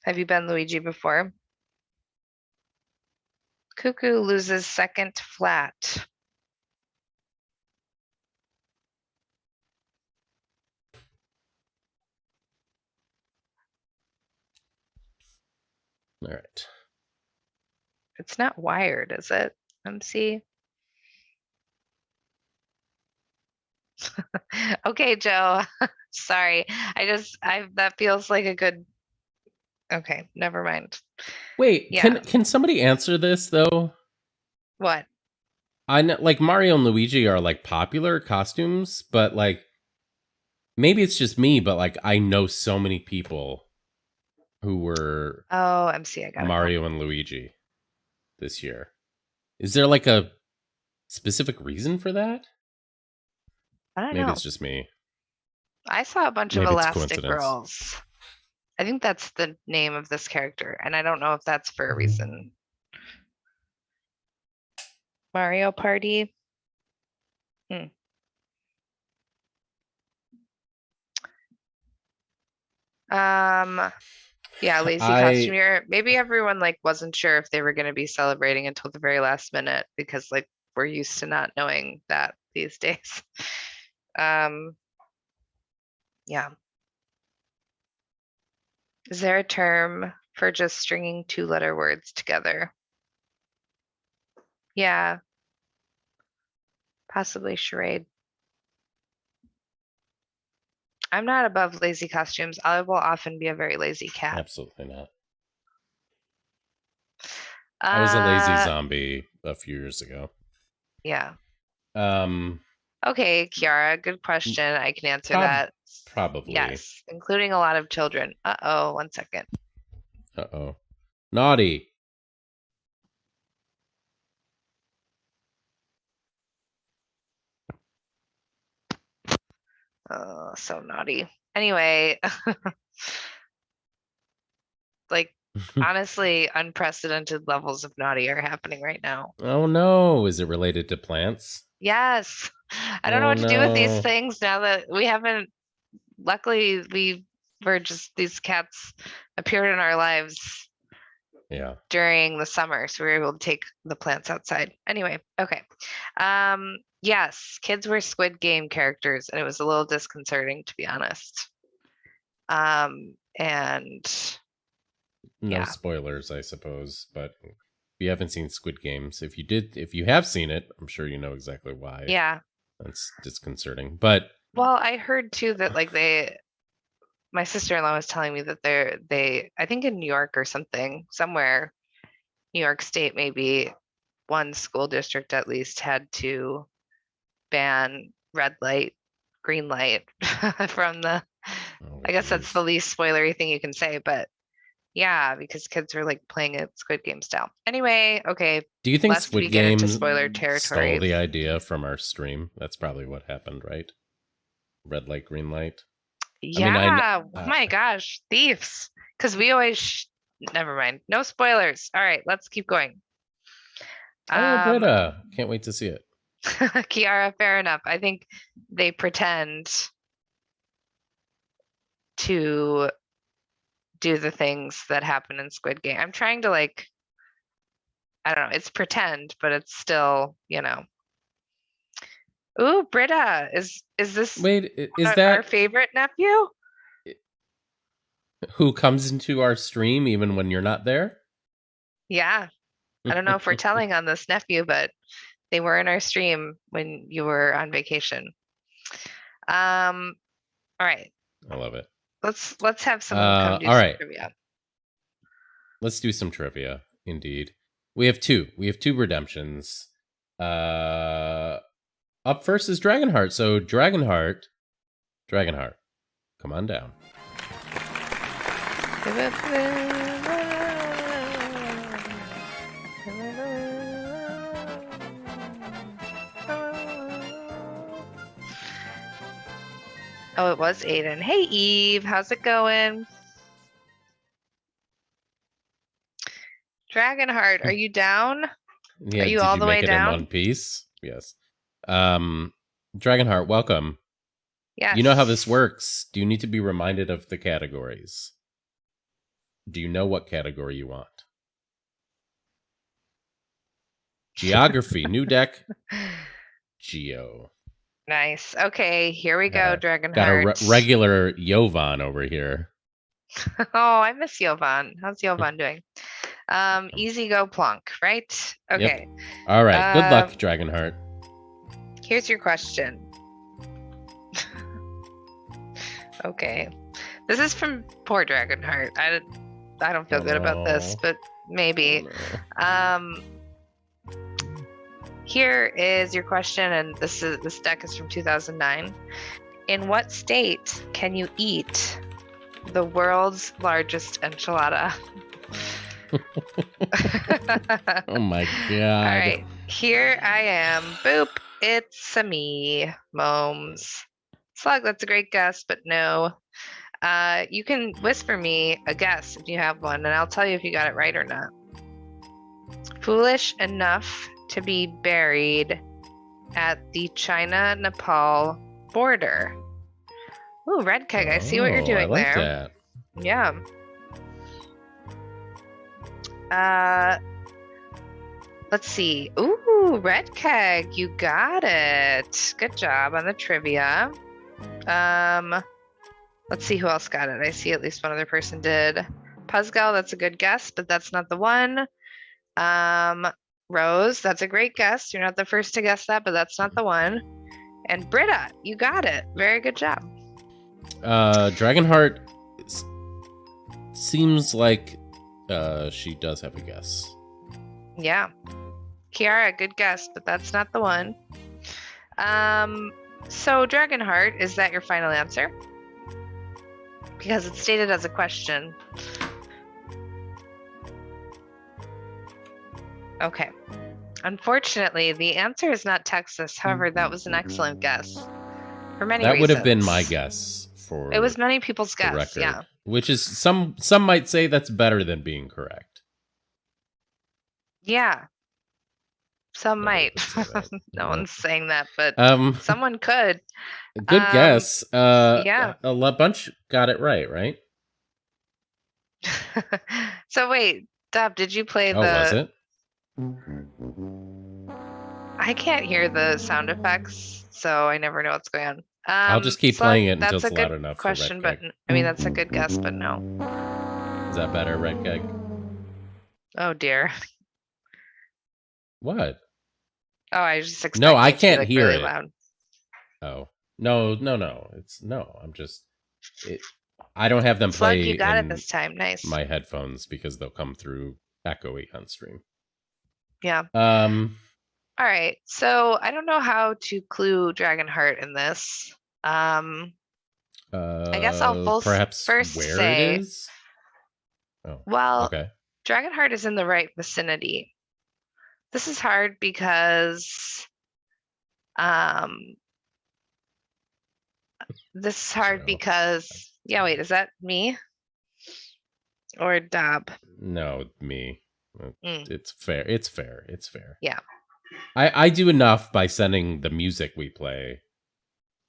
Have you been Luigi before? Cuckoo loses second flat. All right. It's not wired, is it? MC? Okay, Joe. Sorry. That feels like a good. Okay, never mind. Wait, Yeah. can somebody answer this though? What? I know, like Mario and Luigi are like popular costumes, but like maybe it's just me, but like I know so many people who were MC, I got Mario and Luigi this year. Is there like a specific reason for that? I don't Maybe know. it's just me. I saw a bunch of Elastic Girls. I think that's the name of this character, and I don't know if that's for a reason. Mario Party. Yeah, lazy costume year. Maybe everyone like wasn't sure if they were going to be celebrating until the very last minute because like we're used to not knowing that these days. Yeah. Is there a term for just stringing 2-letter words together? Yeah. Possibly charade. I'm not above lazy costumes. I will often be a very lazy cat. Absolutely not. I was a lazy zombie a few years ago. Yeah. Okay, Quiara, good question. I can answer that. Probably. Yes, including a lot of children. Uh-oh, 1 second. Uh-oh. Naughty. Oh, so naughty. Anyway, like honestly, unprecedented levels of naughty are happening right now. Oh no, is it related to plants? Yes. I don't know what to do with these things now that we haven't, luckily these cats appeared in our lives during the summer, so we were able to take the plants outside. Anyway, okay. Yes, kids were Squid Game characters, and it was a little disconcerting, to be honest. And No yeah. spoilers, I suppose, but if you haven't seen Squid Games, if you have seen it, I'm sure you know exactly why. Yeah. That's disconcerting. But Well, I heard too that like my sister-in-law was telling me that I think in New York or somewhere, New York State maybe, one school district at least had to ban red light, green light from the, oh, I guess that's geez. the least spoilery thing you can say, but yeah, because kids were like playing it Squid Game style. Anyway, okay, Do you think lest we Squid get into Game spoiler stole territory. the idea from our stream? That's probably what happened, right? Red light, green light. I mean, Yeah, oh my gosh, thieves. Because we always, never mind, no spoilers. All right, let's keep going. Oh, Um, Britta, can't wait to see it. Kiara, fair enough. I think they pretend to do the things that happen in Squid Game. I'm trying to like, I don't know, it's pretend, but it's still, Ooh, Britta, is this Wait, is our that favorite nephew? who comes into our stream even when you're not there? Yeah, I don't know if we're telling on this nephew, but they were in our stream when you were on vacation. All right, I love it. let's have someone come do All some right. trivia. Let's do some trivia. Indeed. We have two. We have two redemptions. Up first is Dragonheart. So Dragonheart, come on down. Oh, it was Aiden. Hey, Eve, how's it going? Dragonheart, are you down? Yeah, Are you did all you the way make it in down? one piece? Yes. Dragonheart, welcome. Yes. You know how this works. Do you need to be reminded of the categories? Do you know what category you want? Geography, new deck, Geo. Nice. Okay, here we go, Got a Dragonheart. regular Jovan over here. Oh, I miss Jovan. How's Jovan doing? Easy go plonk, right? Okay. Yep. All right. Good luck, Dragonheart. Here's your question. Okay. This is from poor Dragonheart. I don't feel good about this, but maybe. Here is your question, and this deck is from 2009. In what state can you eat the world's largest enchilada? Oh my god. All right, here I am. Boop. It's a me, Momes. Slug, that's a great guess, but no. You can whisper me a guess if you have one, and I'll tell you if you got it right or not. Foolish enough to be buried at the China-Nepal border. Ooh, Red Keg, I see what you're doing I like there. That. Yeah. Let's see. Ooh, Red Keg, you got it. Good job on the trivia. Let's see who else got it. I see at least one other person did. Puzzgal, that's a good guess, but that's not the one. Rose, that's a great guess. You're not the first to guess that, but that's not the one. And Britta, you got it. Very good job. Dragonheart seems like she does have a guess. Yeah. Quiara, good guess, but that's not the one. So Dragonheart, is that your final answer? Because it's stated as a question. Okay. Unfortunately, the answer is not Texas. However, that was an excellent guess for many reasons. That would have been my guess for it was many people's guess, record, yeah. Which is some might say that's better than being correct. Yeah. Some Nobody might. No one's saying that, but someone could. Good guess. Yeah. A bunch got it right? So wait, Dub, did you play the... was it? I can't hear the sound effects, so I never know what's going on. I'll just keep Slug, playing it until that's a it's loud good enough for Red question, but Keg. I mean that's a good guess, but no. Is that better, Red Keg? Oh dear. What? Oh, I just expected No, I it to be can't like hear really it. loud. Oh. No. It's no. I'm just it. I don't have them Slug, play you got it in this time. Nice. my headphones because they'll come through echoey on stream. Yeah. All right. So I don't know how to clue Dragonheart in this. I guess I'll perhaps first where say, it is. Oh, well, okay. Dragonheart is in the right vicinity. This is hard because yeah, wait, is that me or Dob? No, me. It's fair. It's fair. It's fair. Yeah. I do enough by sending the music we play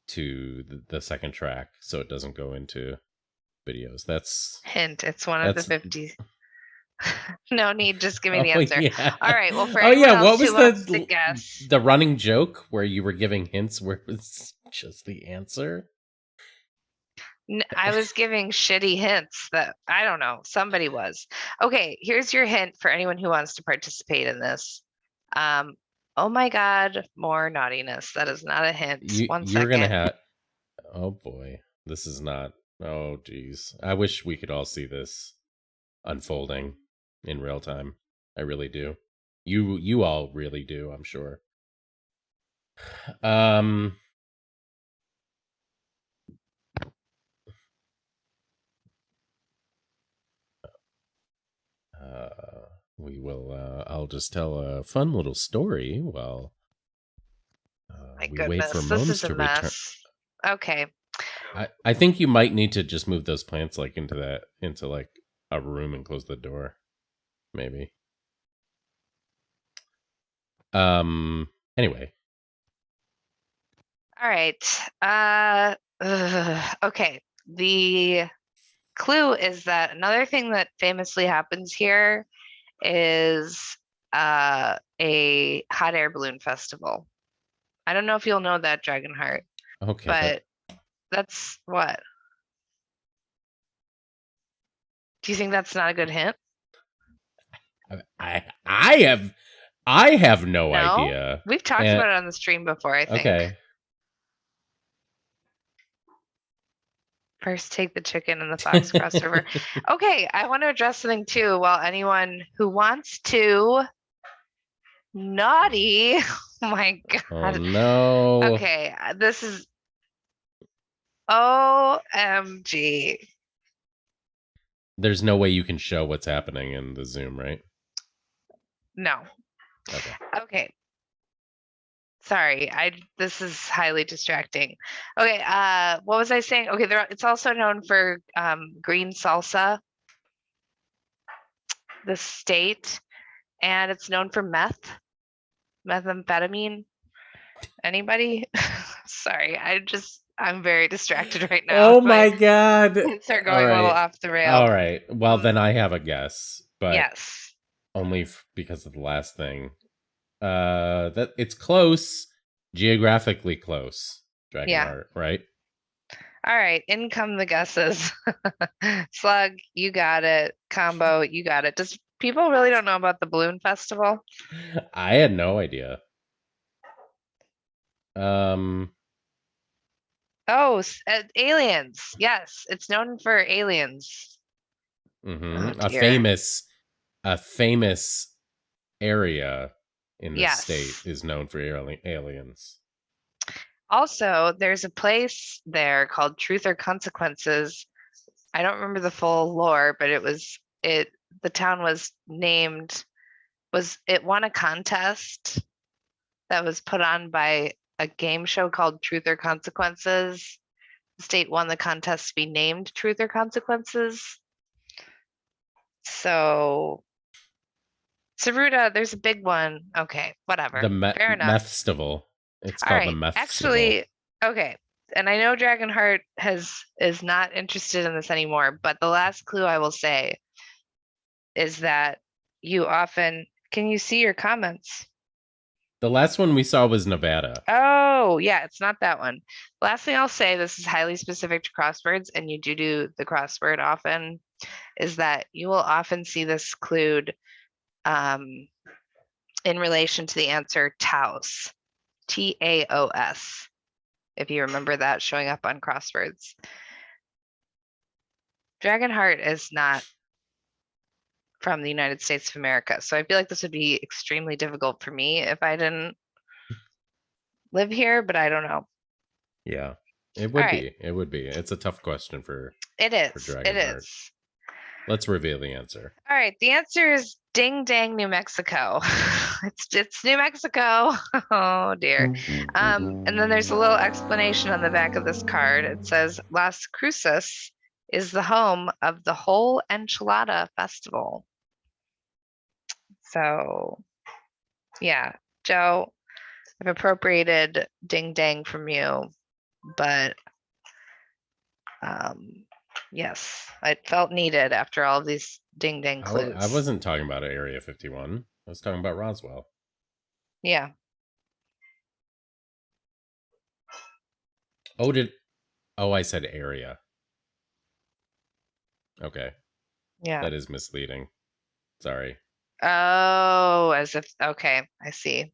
to the second track so it doesn't go into videos. That's hint. It's one of the 50. No need. Just give me the oh, answer. yeah. All right. Well, for anyone else what was who wants to guess, the running joke where you were giving hints where it was just the answer? I was giving shitty hints that I don't know. Somebody was. Okay, here's your hint for anyone who wants to participate in this. Oh my God, more naughtiness. That is not a hint. You're gonna have. Oh boy, this is not. Oh geez, I wish we could all see this unfolding in real time. I really do. You all really do. I'm sure. We will. I'll just tell a fun little story while we wait for Moans to return. Okay. I think you might need to just move those plants like into like a room and close the door, maybe. Anyway. All right. Okay. The clue is that another thing that famously happens here is a hot air balloon festival. I don't know if you'll know that, Dragonheart. Okay. But that's what? Do you think that's not a good hint? I have no idea. We've talked about it on the stream before, I think. Okay. First take the chicken and the fox crossover. Okay, I want to address something too. While anyone who wants to naughty, oh my God. Oh no. Okay, this is OMG. There's no way you can show what's happening in the Zoom, right? No. Okay. Sorry, this is highly distracting. Okay, what was I saying? Okay, it's also known for green salsa, the state, and it's known for methamphetamine. Anybody? Sorry, I'm very distracted right now. Oh my God. Hints are going a little off the rail. All right. Well, then I have a guess, but yes, only because of the last thing. That it's close, geographically close. Dragonheart, right? All right, in come the guesses. Slug, you got it. Combo, you got it. Does people really don't know about the balloon festival? I had no idea. Oh, aliens. Yes, it's known for aliens. Mm-hmm. A famous area in the state is known for aliens. Also, there's a place there called Truth or Consequences. I don't remember the full lore, but the town was named, it won a contest that was put on by a game show called Truth or Consequences. The state won the contest to be named Truth or Consequences. So, Saruta, there's a big one. Okay, whatever. Fair enough. Methstival. It's called the Methstival. Actually, okay. And I know Dragonheart is not interested in this anymore, but the last clue I will say is that you often can you see your comments? The last one we saw was Nevada. Oh, Oh, yeah, it's not that one. Last thing I'll say, this is highly specific to crosswords, and you do the crossword often, is that you will often see this clued in relation to the answer Taos, Taos, if you remember that showing up on crosswords. Dragonheart is not from the United States of America, so I feel like this would be extremely difficult for me if I didn't live here, but I don't know. Yeah, it All would right. be. It would be. It's a tough question for It is. It Dragonheart. is. Let's reveal the answer. All right. The answer is Ding Dang, New Mexico. it's New Mexico. Oh dear. And then there's a little explanation on the back of this card. It says Las Cruces is the home of the whole enchilada festival. So, yeah, Joe, I've appropriated Ding Dang from you, but yes, I felt needed after all of these Ding Dang clues. I wasn't talking about Area 51. I was talking about Roswell. Yeah. Oh, I said area. Okay. Yeah. That is misleading. Sorry. Oh, as if, okay, I see.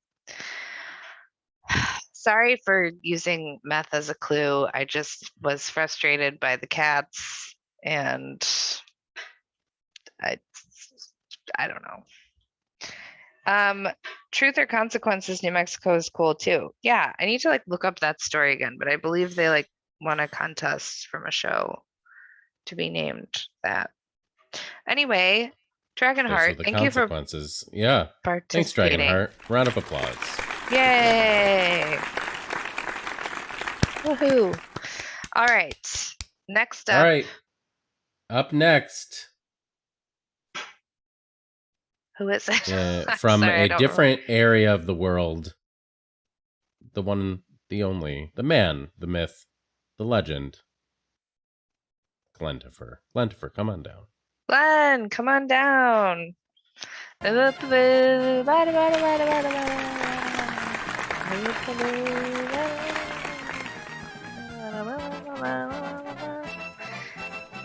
Sorry for using meth as a clue. I just was frustrated by the cats and I don't know. Truth or Consequences, New Mexico is cool too. Yeah, I need to like look up that story again, but I believe they like won a contest from a show to be named that. Anyway, Dragonheart, the thank you for consequences. Yeah. Thanks, participating. Dragonheart. Round of applause. Yay! Woohoo! All right. Next up. All right. Up next. Who is it? From Sorry, a different area of the world. The one, the only, the man, the myth, the legend. Glentifer. Glentifer, come on down. Glenn, come on down.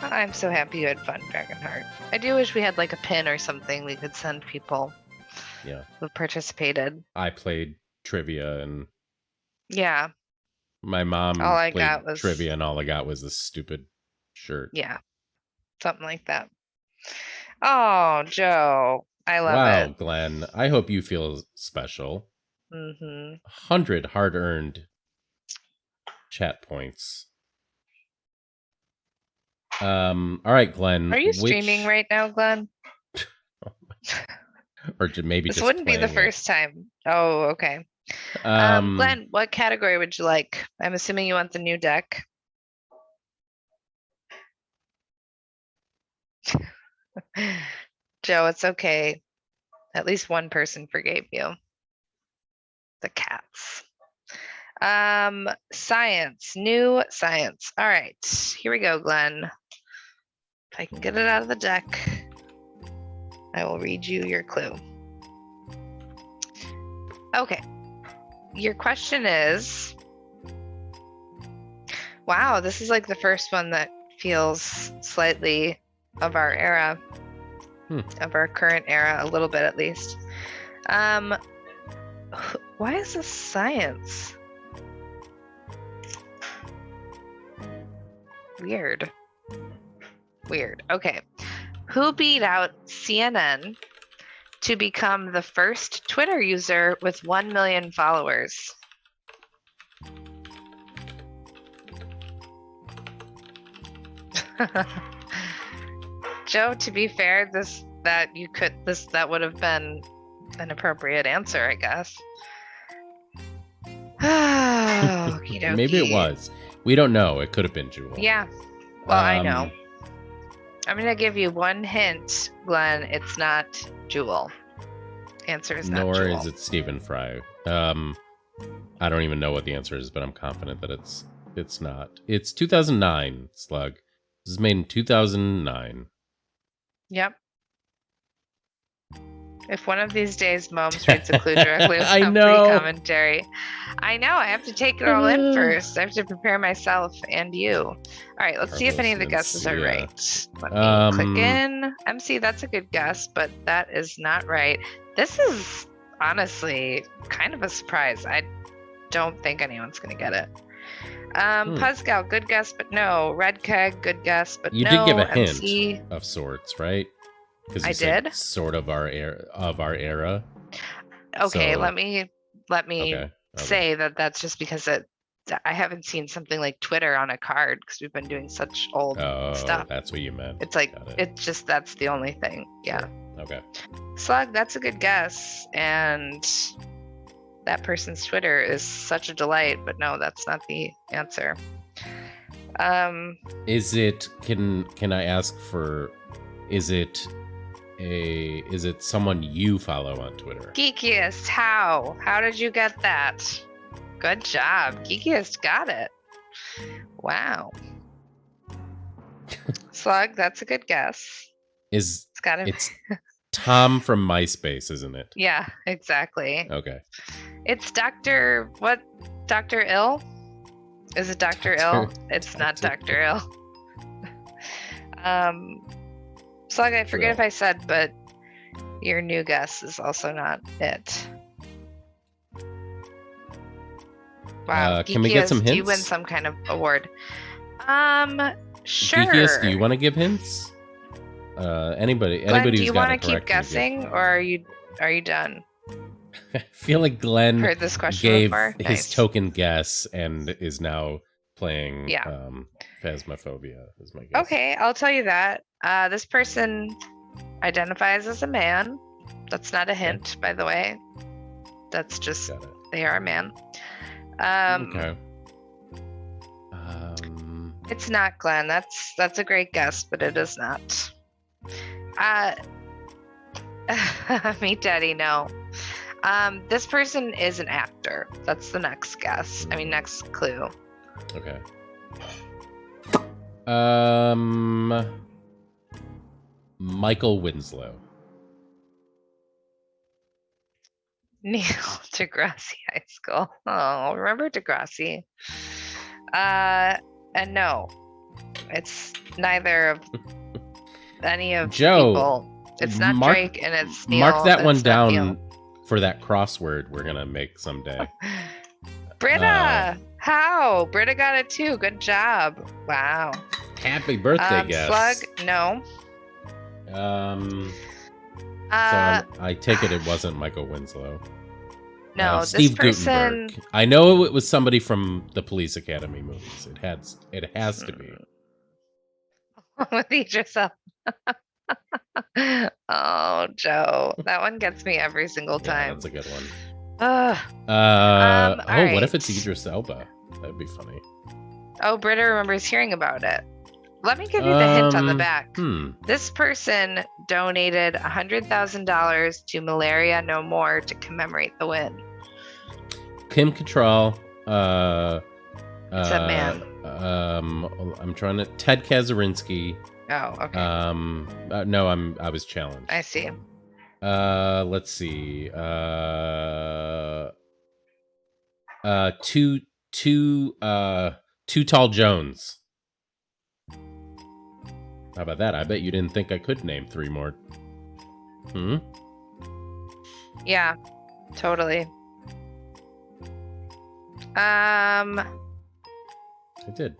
I'm so happy you had fun, Dragonheart. I do wish we had like a pin or something we could send people. Yeah. Who participated. I played trivia and yeah. My mom all I played got was trivia and all I got was this stupid shirt. Yeah. Something like that. Oh, Joe. I love it. Wow, Glenn. I hope you feel special. 100 hard-earned chat points. All right, Glenn. Are you streaming right now, Glenn? Or maybe this just wouldn't be the first time. Oh, okay. Glenn, what category would you like? I'm assuming you want the new deck. Joe, it's okay. At least one person forgave you. The cats. Science, new science. All right, here we go, Glenn. If I can get it out of the deck, I will read you your clue. Okay, your question is, wow, this is like the first one that feels slightly of our era, of our current era, a little bit at least. Why is this science? Weird. Okay. Who beat out CNN to become the first Twitter user with 1 million followers? Joe, to be fair, that would have been an appropriate answer, I guess. Maybe it was. We don't know. It could have been Jewel. Yeah. Well, I know. I'm going to give you one hint, Glenn. It's not Jewel. Answer is not Jewel. Nor is it Stephen Fry. I don't even know what the answer is, but I'm confident that it's not. It's 2009, Slug. This is made in 2009. Yep. If one of these days Moms reads a clue directly I without know. pre-commentary. I know. I have to take it all in first. I have to prepare myself and you. All right, let's see if any of the Carlos guesses are Mencia. right. Let me click in. MC, that's a good guess, but that is not right. This is honestly kind of a surprise. I don't think anyone's going to get it. Puzzgal, good guess, but no. Red Keg, good guess, but You no. did give a MC, hint of sorts, right? Because I did. Sort of our era. Okay, So- let me Okay. say that that's just because I haven't seen something like Twitter on a card because we've been doing such old stuff. That's what you meant. It's like Got it. it's just that's the only thing. Yeah. Sure. Okay. Slug, that's a good guess, and that person's Twitter is such a delight, but no, that's not the answer. Is it? Can I ask for? Is it someone you follow on Twitter? Geekiest, how did you get that? Good job, Geekiest got it. Wow. Slug, that's a good guess. It's gotta. It's Tom from MySpace, isn't it? Yeah, exactly. Okay. It's Dr. What? Dr. Ill? Is it Dr. Ill? It's not Dr. Ill. Slug, I forget if I said, but your new guess is also not it. Wow. Can we get some hints? Do you win some kind of award? Sure. Geekiest, do you want to give hints? Anybody Glenn, who's do you got want to keep guessing, or are you done? I feel like Glenn Heard this question gave before? his Nice. token guess and is now playing Phasmophobia, is my guess. Okay, I'll tell you that. This person identifies as a man. That's not a hint, by the way. That's just Got it. they are a man. Okay. It's not Glenn. That's a great guess, but it is not. Meet Daddy, no. This person is an actor. That's the next guess. I mean, next clue. Okay. Michael Winslow. Neil deGrasse High School. Oh, remember Degrassi? And no, it's neither of any of Joe, people. It's not Drake, and it's Neil. Mark that and one it's not Neil. down for that crossword we're gonna make someday. Britta, how? Britta got it too. Good job. Wow. Happy birthday, guess. Slug, no. So I take it wasn't Michael Winslow. No, Steve this person. Guttenberg. I know it was somebody from the Police Academy movies. It has to be. With Idris Elba. Oh, Joe, that one gets me every single Yeah, time. that's a good one. Ugh. What if right. it's Idris Elba? That'd be funny. Oh, Britta remembers hearing about it. Let me give you the hint on the back. This person donated $100,000 to Malaria No More to commemorate the win. Kim Cattrall. It's a man. I'm trying to. Ted Kaczynski. Oh, okay. No, I was challenged. I see. Let's see. Too Tall Jones. How about that? I bet you didn't think I could name 3 more. Yeah, totally. I did.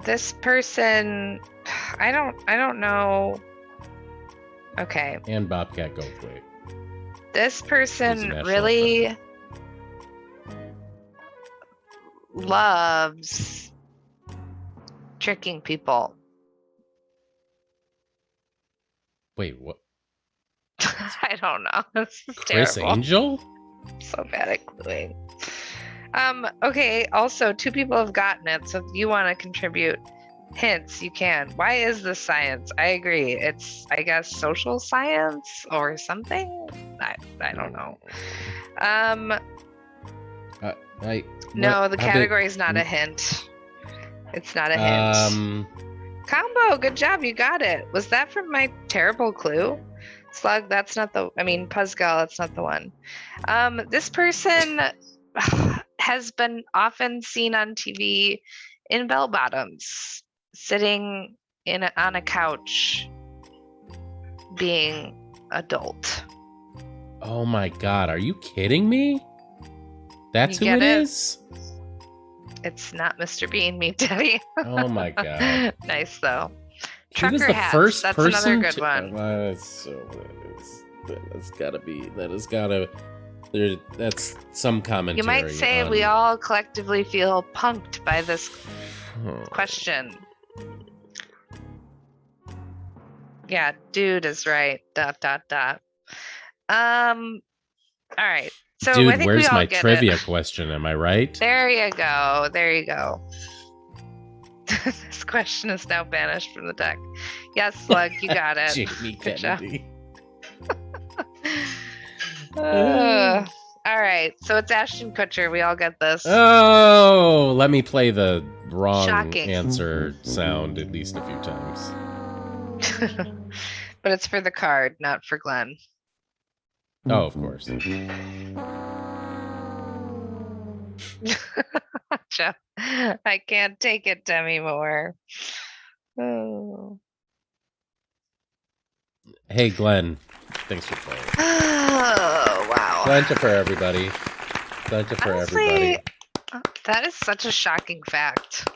This person, I don't know. Okay. And Bobcat Goldthwait. This person National really loves tricking people. Wait, what? I don't know. This is Chris terrible. Angel? I'm so bad at cluing. Okay, also 2 people have gotten it, so if you want to contribute hints, you can. Why is this science? I agree. It's, I guess, social science or something? I don't know. The category is not a hint. It's not a hint. Combo, good job, you got it. Was that from my terrible clue? Slug, that's not the, I mean, Puzzgal, that's not the one. This person has been often seen on TV in bell bottoms, sitting on a couch, being adult. Oh my god, are you kidding me? That's You who get it it? is? It's not Mr. Bean, me Teddy. Oh my god. Nice though. He was Trucker the hats. first That's person another good to, one. that's gotta be, that's some commentary. You might say we all collectively feel punked by this question. Yeah, dude is right. ... All right. So Dude, I think where's we all my get trivia it. question? Am I right? There you go. There you go. This question is now banished from the deck. Yes, Slug, you got it. Jamie Good job. Kennedy. All right. So it's Ashton Kutcher. We all get this. Oh, let me play the wrong Shocking. answer sound at least a few times. But it's for the card, not for Glenn. Oh, of course. Joe, I can't take it anymore. Oh. Hey, Glenn. Thanks for playing. Oh, wow. Glenta for everybody. Glenta for everybody. That is such a shocking fact.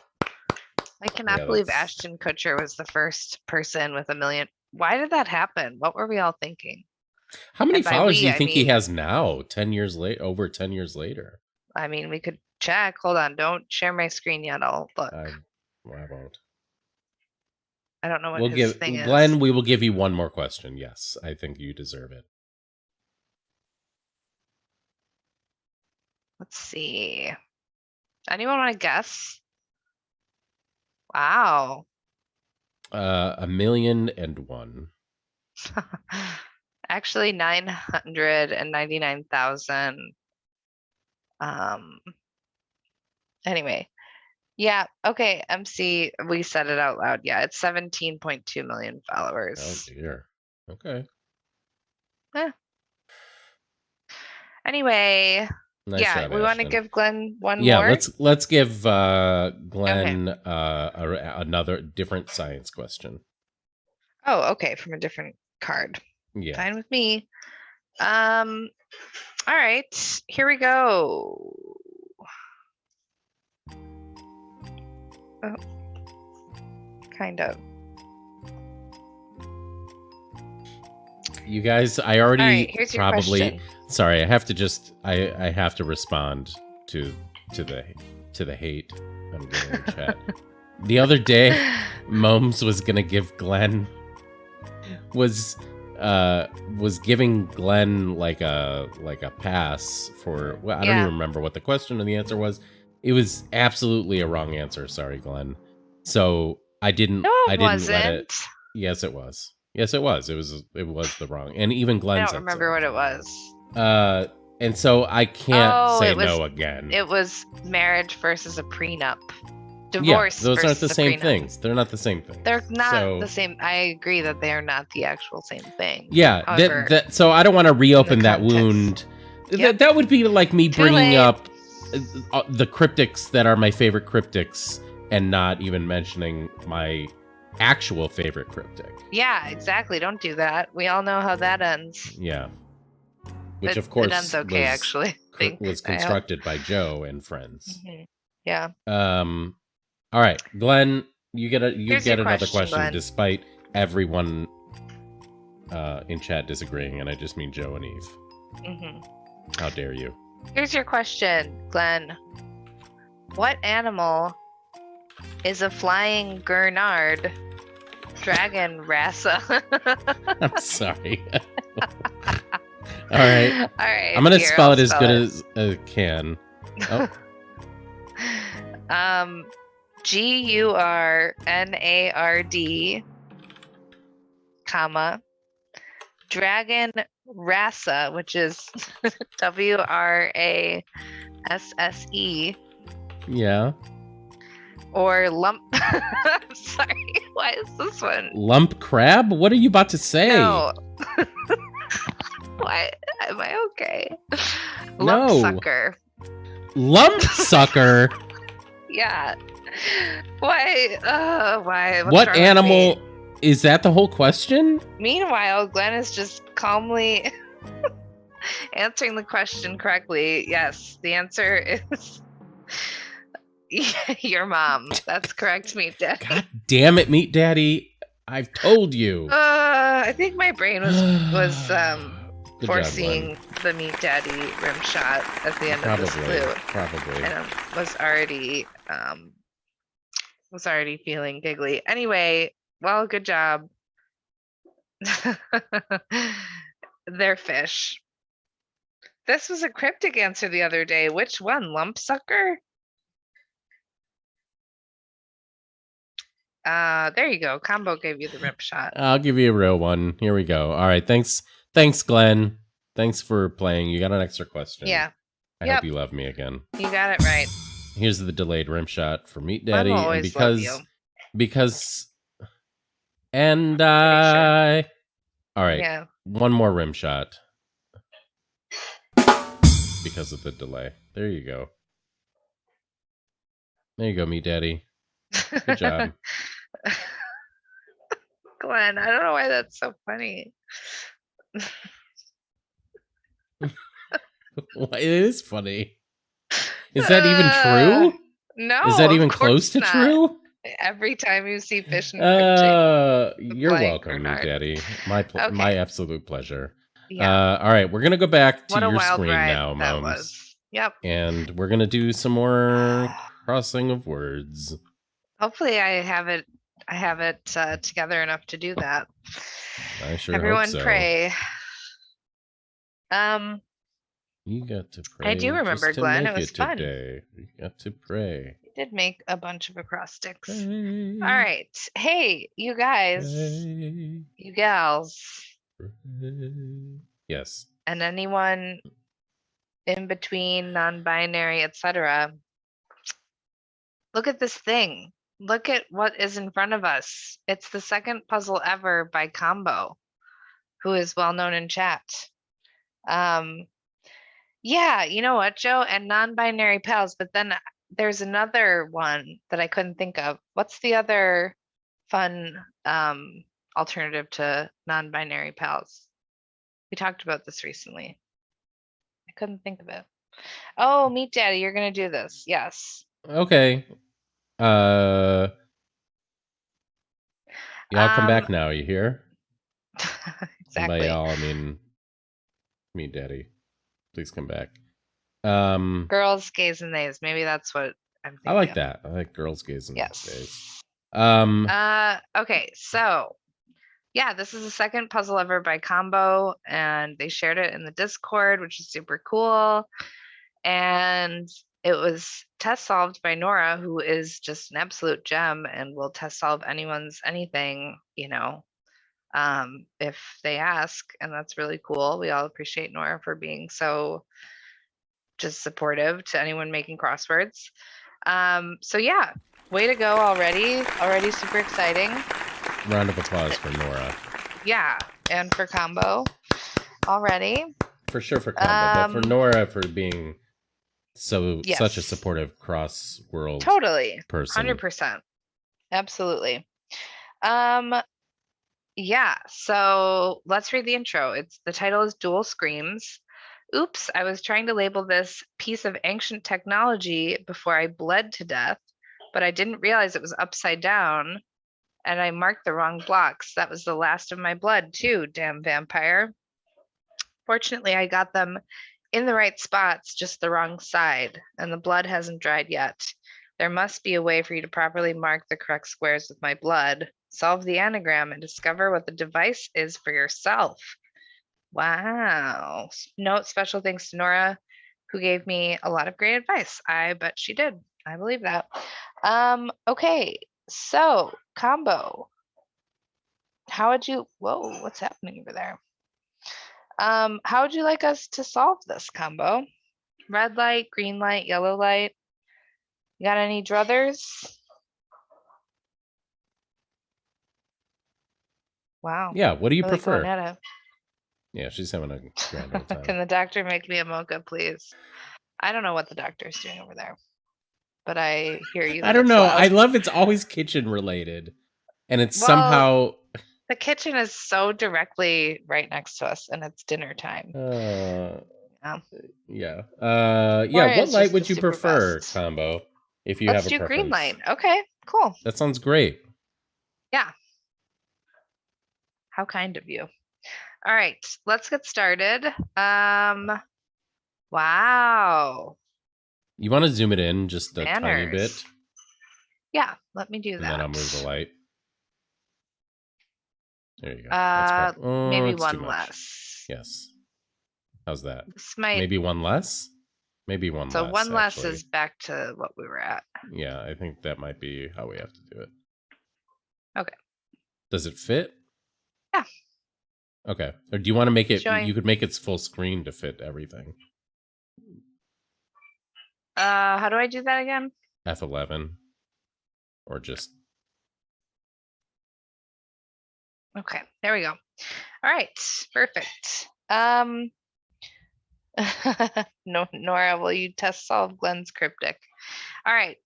I cannot believe Ashton Kutcher was the first person with 1 million. Why did that happen? What were we all thinking? How many followers do you think he has now? 10 years later, over 10 years later. I mean, we could check. Hold on. Don't share my screen yet. I'll look. I won't. I don't know what his thing is. Glenn, we will give you one more question. Yes, I think you deserve it. Let's see. Anyone want to guess? Wow. 1,000,001. Actually, 999,000. Anyway, yeah. Okay, MC. We said it out loud. Yeah, it's 17.2 million followers. Oh dear. Okay. Anyway. Nice yeah, job, we want to give Glenn one more. Yeah, let's give Glenn another different science question. Oh, okay, from a different card. Yeah. Fine with me. All right, here we go. Oh, kind of. You guys, I already here's your probably question. Sorry, I have to just I have to respond to the hate I'm getting in chat. The other day, Momes was gonna give Glenn was giving Glenn like a pass for, well, I don't even remember what the question or the answer was. It was absolutely a wrong answer. Sorry, Glenn. So I didn't let it. Yes, it was. Yes, it was. It was the wrong. And even Glenn said I don't remember what it was. And so I can't say no again. It was marriage versus a prenup. Divorce. Yeah, those aren't the same prenup. things. They're not the same thing. They're not the same. I agree that they are not the actual same thing. Yeah. However, so I don't want to reopen that wound. Yep. That would be like me bringing up the cryptics that are my favorite cryptics and not even mentioning my actual favorite cryptic. Yeah, exactly. Don't do that. We all know how that ends. Yeah. Which of course it ends okay, actually. Was constructed by Joe and friends. Mm-hmm. Yeah. All right, Glenn, you get another question, Glenn. despite everyone in chat disagreeing, and I just mean Joe and Eve. Mm-hmm. How dare you? Here's your question, Glenn. What animal is a flying Gurnard dragon rasa? I'm sorry. All right. All right. I'm gonna spell it as good as I can. Oh. Gurnard, comma, dragon rasa, which is WRASSE. Yeah. or lump. Sorry, why is this one? Lump crab? What are you about to say? No. Why am I okay? No. Lump sucker. Lump sucker? Yeah. Why? Why? What's What wrong with animal? me? Is that the whole question? Meanwhile, Glenn is just calmly answering the question correctly. Yes, the answer is your mom. That's correct, Meat Daddy. God damn it, Meat Daddy. I've told you. I think my brain was Good foreseeing job, the Meat Daddy rim shot at the end of this clue. Probably. And was already feeling giggly. Anyway, well, good job. They're fish. This was a cryptic answer the other day. Which one? Lump sucker? There you go. Combo gave you the rip shot. I'll give you a real one. Here we go. All right. Thanks, Glenn. Thanks for playing. You got an extra question. Yeah. I hope you love me again. You got it right. Here's the delayed rim shot for Meat Daddy. I will always love you. All right. Yeah. One more rim shot. Because of the delay. There you go. There you go, Meat Daddy. Good job. Glenn, I don't know why that's so funny. It is funny. Is that even true? No. Is that even close to true? Every time you see fish and you're welcome, Meat Daddy. My absolute pleasure. Yeah. All right, we're gonna go back to your wild screen ride now, that Mums. was. Yep. And we're gonna do some more crossing of words. Hopefully, I have it together enough to do that. I sure Everyone hope so. Pray. You got to pray. I do remember, Glenn. It was fun. Today. You got to pray. We did make a bunch of acrostics. Pray. All right. Hey, you guys. Pray. You gals. Pray. Yes. And anyone in between, non-binary, etc. Look at this thing. Look at what is in front of us. It's the second puzzle ever by Combo, who is well known in chat. Yeah, you know what, Joe? And non-binary pals, but then there's another one that I couldn't think of. What's the other fun alternative to non-binary pals? We talked about this recently. I couldn't think of it. Oh, Meat Daddy, you're gonna do this. Yes. Okay. Y'all come back now, you hear? Exactly. By y'all, I mean Meat Daddy. Please come back. Girls, gays, and theys. Maybe that's what I'm thinking. I like that. I like girls, gays, and theys. Okay, so yeah, this is the second puzzle ever by Combo, and they shared it in the Discord, which is super cool. And it was test solved by Nora, who is just an absolute gem and will test solve anyone's anything, if they ask. And that's really cool. We all appreciate Nora for being so just supportive to anyone making crosswords. So yeah, way to go already super exciting. Round of applause for Nora. Yeah, and for Combo already. For sure for Combo, but for Nora for being such a supportive cross-world person. 100%. Absolutely. Yeah, so let's read the intro. The title is Dual Screams. Oops, I was trying to label this piece of ancient technology before I bled to death, but I didn't realize it was upside down, and I marked the wrong blocks. That was the last of my blood, too, damn vampire. Fortunately, I got them in the right spots, just the wrong side, and the blood hasn't dried yet. There must be a way for you to properly mark the correct squares with my blood. Solve the anagram and discover what the device is for yourself. Wow. Note special thanks to Nora, who gave me a lot of great advice. I bet she did. I believe that. Okay, so Combo. How would you, whoa, what's happening over there? How would you like us to solve this, Combo? Red light, green light, yellow light. You got any druthers? Wow. Yeah, what do you Really going prefer? at it. Yeah, she's having a grand old time. Can the doctor make me a mocha, please? I don't know what the doctor's doing over there, but I hear you I and don't it's know. I loud. love it's always kitchen related. And it's Well, somehow the kitchen is so directly right next to us, and it's dinner time. Yeah. yeah. Yeah, Or what it's light just the would you super prefer, best. Combo, if you Let's have a do green preference? light. Okay, cool. That sounds great. Yeah. How kind of you. All right, let's get started. Wow. You want to zoom it in just a tiny Banners. bit, Yeah, let me do and then I'll that. move the light. There you go. That's probably Maybe it's too one much. less. Yes. How's that? This might. Maybe one less? Maybe one So less, one less actually. is back to what we were at. Yeah, I think that might be how we have to do it. Okay. Does it fit? Yeah. Okay. Or do you want to make it? Showing. You could make its full screen to fit everything. How do I do that again? F11. Or just. Okay, there we go. All right, perfect. No, Nora, will you test solve Glenn's cryptic? All right,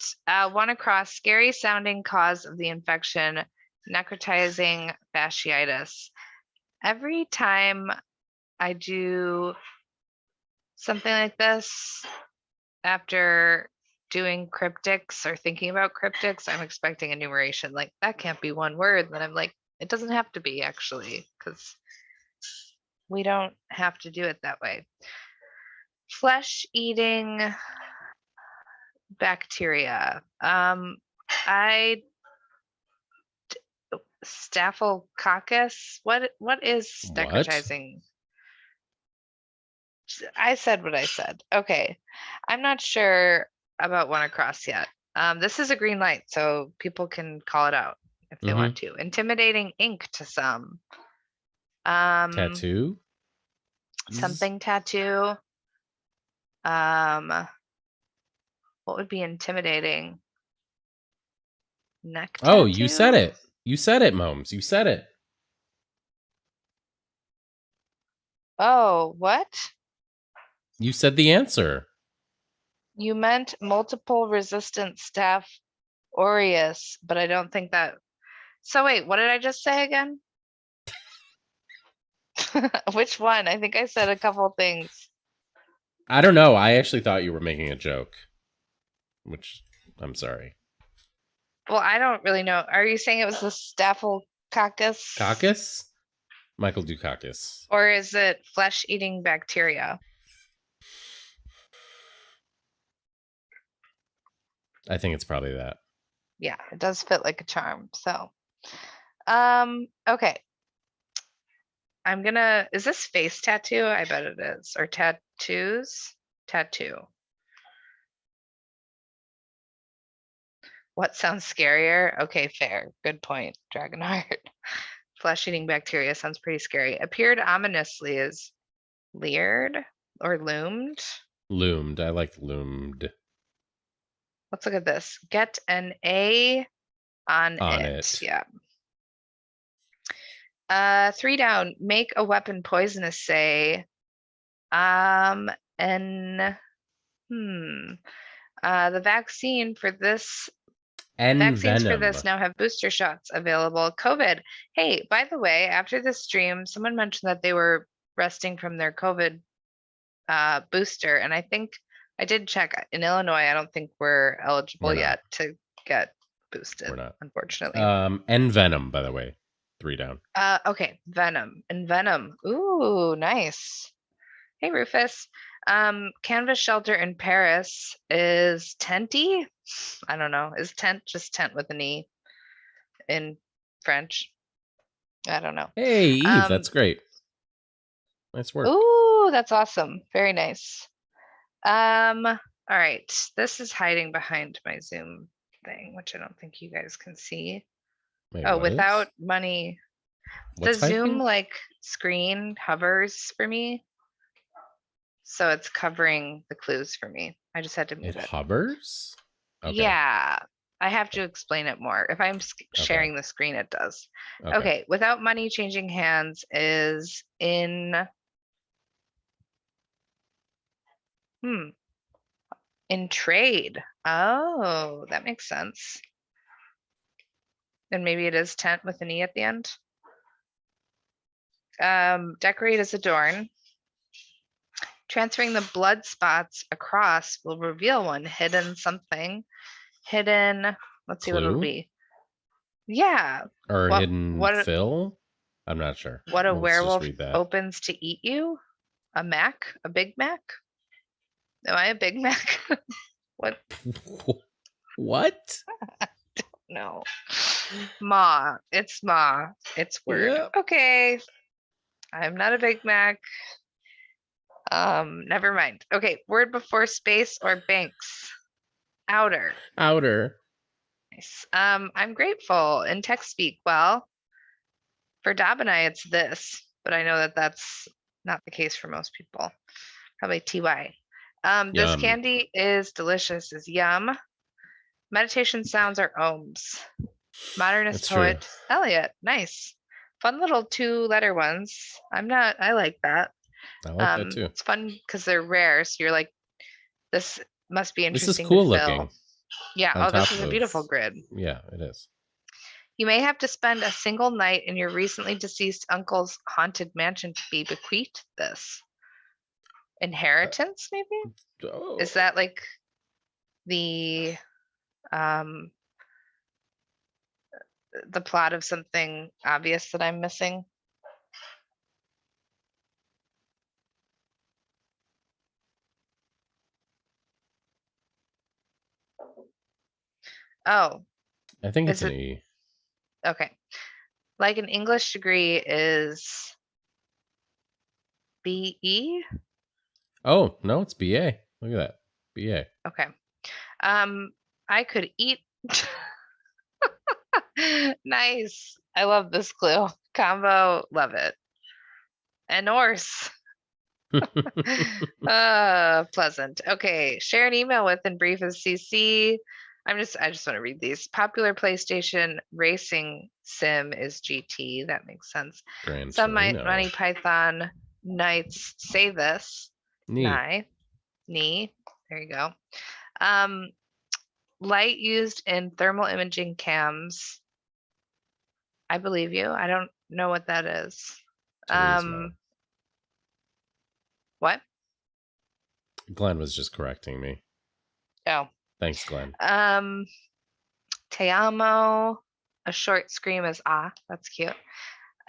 one across, scary sounding cause of the infection, necrotizing fasciitis. Every time I do something like this, after doing cryptics or thinking about cryptics, I'm expecting enumeration. Like, that can't be one word. Then I'm like, it doesn't have to be, actually, because we don't have to do it that way. Flesh-eating bacteria. Staphylococcus. What is What? necrotizing? I said what I said. Okay. I'm not sure about one across yet. This is a green light, so people can call it out if they want to. Intimidating ink to some. Tattoo? Something tattoo. What would be intimidating? Neck tattoo? Oh, you said it. You said it, Momes. You said it. Oh, what? You said the answer. You meant multiple resistant staph aureus, but I don't think that. So wait, what did I just say again? Which one? I think I said a couple things. I don't know. I actually thought you were making a joke. Which, I'm sorry. Well, I don't really know. Are you saying it was the staphylococcus? Coccus? Michael Dukakis. Or is it flesh-eating bacteria? I think it's probably that. Yeah, it does fit like a charm. So, okay. Is this face tattoo? I bet it is. Or tattoos? Tattoo. What sounds scarier? Okay, fair. Good point, Dragonheart. Flesh-eating bacteria sounds pretty scary. Appeared ominously as leered or loomed. Loomed. I like loomed. Let's look at this. Get an A on it. Yeah. 3 down. Make a weapon poisonous, say. And the vaccine for this vaccines for this now have booster shots available. COVID. Hey, by the way, after this stream, someone mentioned that they were resting from their COVID booster, and I think I did check in Illinois. I don't think we're eligible yet to get boosted. We're not, unfortunately. And Venom, by the way, 3 down. Okay, Venom and Venom. Ooh, nice. Hey, Rufus. Canvas shelter in Paris is tenty. I don't know. Is tent just tent with an E in French? I don't know. Hey, Eve, that's great. Nice work. Ooh, that's awesome. Very nice. All right. This is hiding behind my Zoom thing, which I don't think you guys can see. Wait, without money. What's the Zoom like screen hovers for me. So it's covering the clues for me. I just had to move it. It hovers? Okay. Yeah. I have to explain it more. If I'm sharing the screen, it does. Okay. Without money changing hands is in. In trade. Oh, that makes sense. And maybe it is tent with an E at the end. Decorate as adorn. Transferring the blood spots across will reveal one hidden something. Hidden. Let's see what it'll be. Yeah. Or hidden fill? I'm not sure. What a werewolf opens to eat you? A Mac? A Big Mac? Am I a Big Mac? What? What? No. Ma. It's Ma. It's word. Yep. Okay. I'm not a Big Mac. Never mind. Okay. Word before space or banks. Outer. Nice. I'm grateful in text speak. Well, for Dab and I, it's this, but I know that that's not the case for most people. Probably TY. This candy is delicious. Is yum. Meditation sounds are ohms. Modernist that's poet true. Elliot. Nice. Fun little 2-letter ones. I like that. I like that too. It's fun because they're rare. So you're like, this must be interesting. This is cool looking. Yeah. Oh, this is a beautiful grid. Yeah, it is. You may have to spend a single night in your recently deceased uncle's haunted mansion to be bequeathed this. Inheritance, maybe? Oh. Is that like the plot of something obvious that I'm missing? Oh. I think it's an E. Okay. Like an English degree is BE? Oh, no, it's BA. Look at that. BA. Okay. I could eat. Nice. I love this clue. Combo, love it. And Norse. Pleasant. Okay. Share an email with and brief as CC. I just want to read these. Popular PlayStation racing sim is GT. That makes sense. Some Monty Python Knights say this. Knee. There you go. Light used in thermal imaging cams. I believe you. I don't know what that is. What? Glenn was just correcting me. Oh. Thanks, Glenn. Te amo. A short scream is ah. That's cute.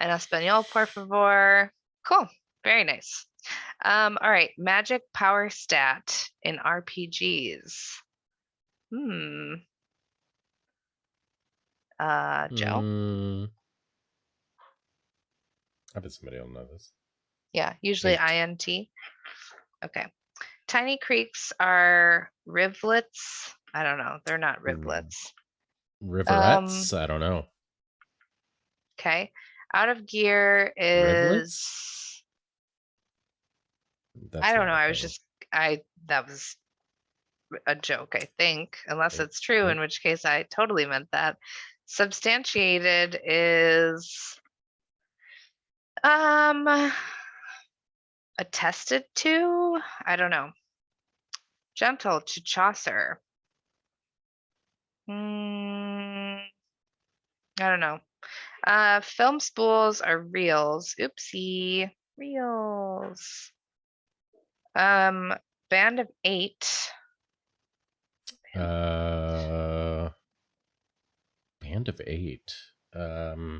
En español, por favor. Cool. Very nice. All right. Magic power stat in RPGs. Joe? I bet somebody will know this. Yeah, usually INT. Okay. Tiny creeks are rivulets. I don't know. They're not rivulets. Riverets? I don't know. Okay. Out of gear is... Rivulets? I don't know. That was a joke, I think, unless it's true, in which case I totally meant that. Substantiated is attested to. I don't know. Gentle to Chaucer. I don't know. Film spools are reels. Oopsie. Reels. Band of 8. Band of 8.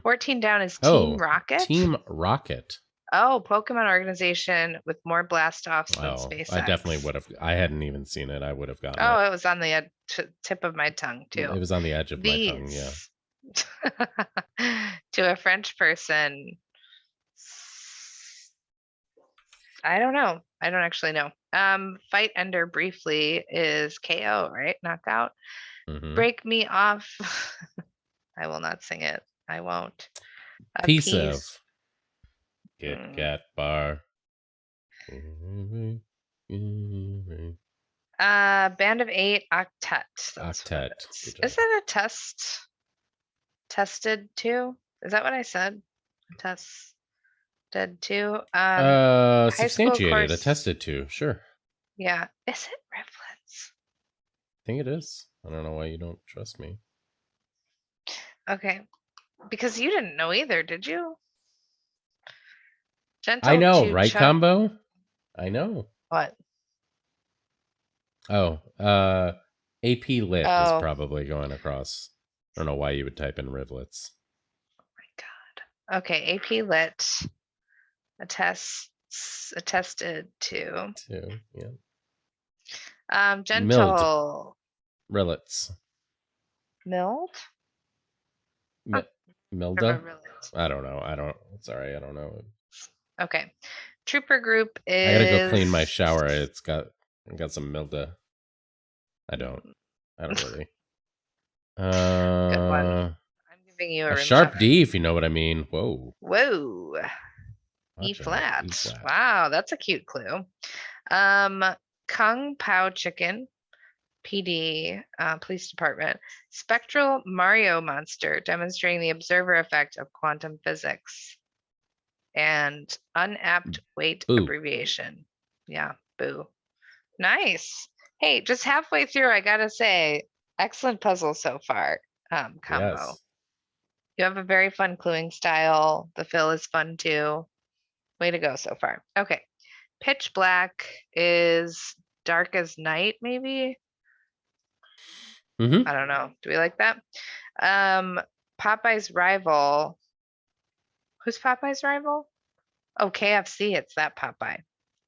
14 down is Team Rocket. Team Rocket. Oh, Pokemon organization with more blast-offs than SpaceX. I definitely would have. I hadn't even seen it. I would have gotten it. It was on the tip of my tongue, too. It was on the edge of my tongue, yeah. To a French person. I don't know. I don't actually know. Fight Ender briefly is KO, right? Knockout. Break me off. I will not sing it. I won't. Piece of Kit Kat bar. Band of 8, octet. That's what it Octet. is. Good Is job. it a test? Tested 2? Is that what I said? Tested 2. High school Substantiated, course. attested to. Sure. Yeah. Is it Rivlets? I think it is. I don't know why you don't trust me. Okay. Because you didn't know either, did you? Gentle I know, to right, chug. Combo? I know. What? Oh, AP Lit is Oh probably going across. I don't know why you would type in rivulets. my God. Okay. AP Lit. Attested to. Too, yeah. Milled. Gentle. Rillets. Milled? Huh. Milda? I don't know. Sorry, I don't know. Okay. Trooper group I gotta go is. clean my shower. I got some Milda. I don't really. Good one. I'm giving you a A room sharp shower. D, if you know what I mean. Whoa. Whoa. E Watch out. flat. E flat. Wow, that's a cute clue. Kung Pao Chicken, PD, Police Department. Spectral Mario monster demonstrating the observer effect of quantum physics. And unapt weight Boo. abbreviation. Yeah, boo. Nice. Hey, just halfway through, I gotta say, excellent puzzle so far, Combo. Yes. You have a very fun cluing style. The fill is fun too. Way to go so far. Okay. Pitch black is dark as night, maybe? Mm-hmm. I don't know. Do we like that? Popeye's rival. Who's Popeye's rival? Oh, KFC. It's that Popeye.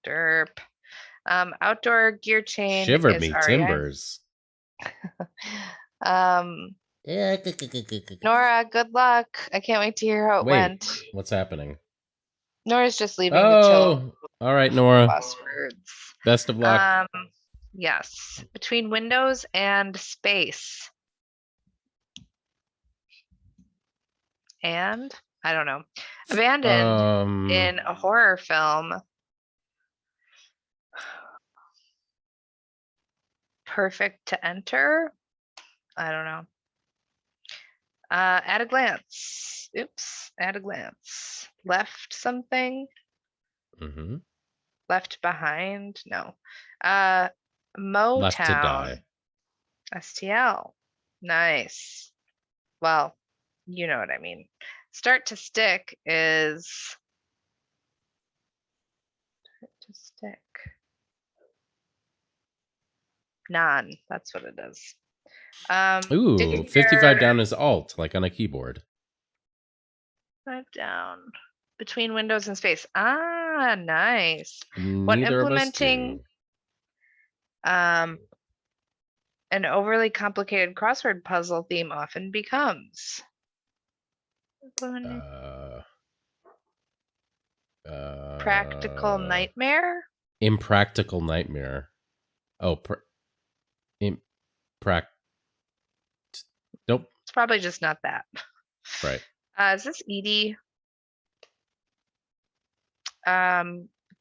Derp. Outdoor gear chain Shiver is me REI. timbers. Yeah. Nora, good luck. I can't wait to hear how it went. What's happening? Nora's just leaving to chill. All right, Nora. Lost words. Best of luck. Yes. Between windows and space. And I don't know. Abandoned in a horror film. Perfect to enter. I don't know. At a glance. Oops. At a glance. Left something. Mm-hmm. Left behind. No. Motown. Left to die. STL. Nice. Well, you know what I mean. Start to stick is. Start to stick. Non. That's what it is. Ooh, 55 down is Alt, like on a keyboard. 5 down. Between windows and space. Ah, nice. Neither When implementing of us do. an overly complicated crossword puzzle theme often becomes. Practical nightmare? Impractical nightmare. Oh, nope. It's probably just not that. Right. Is this Edie?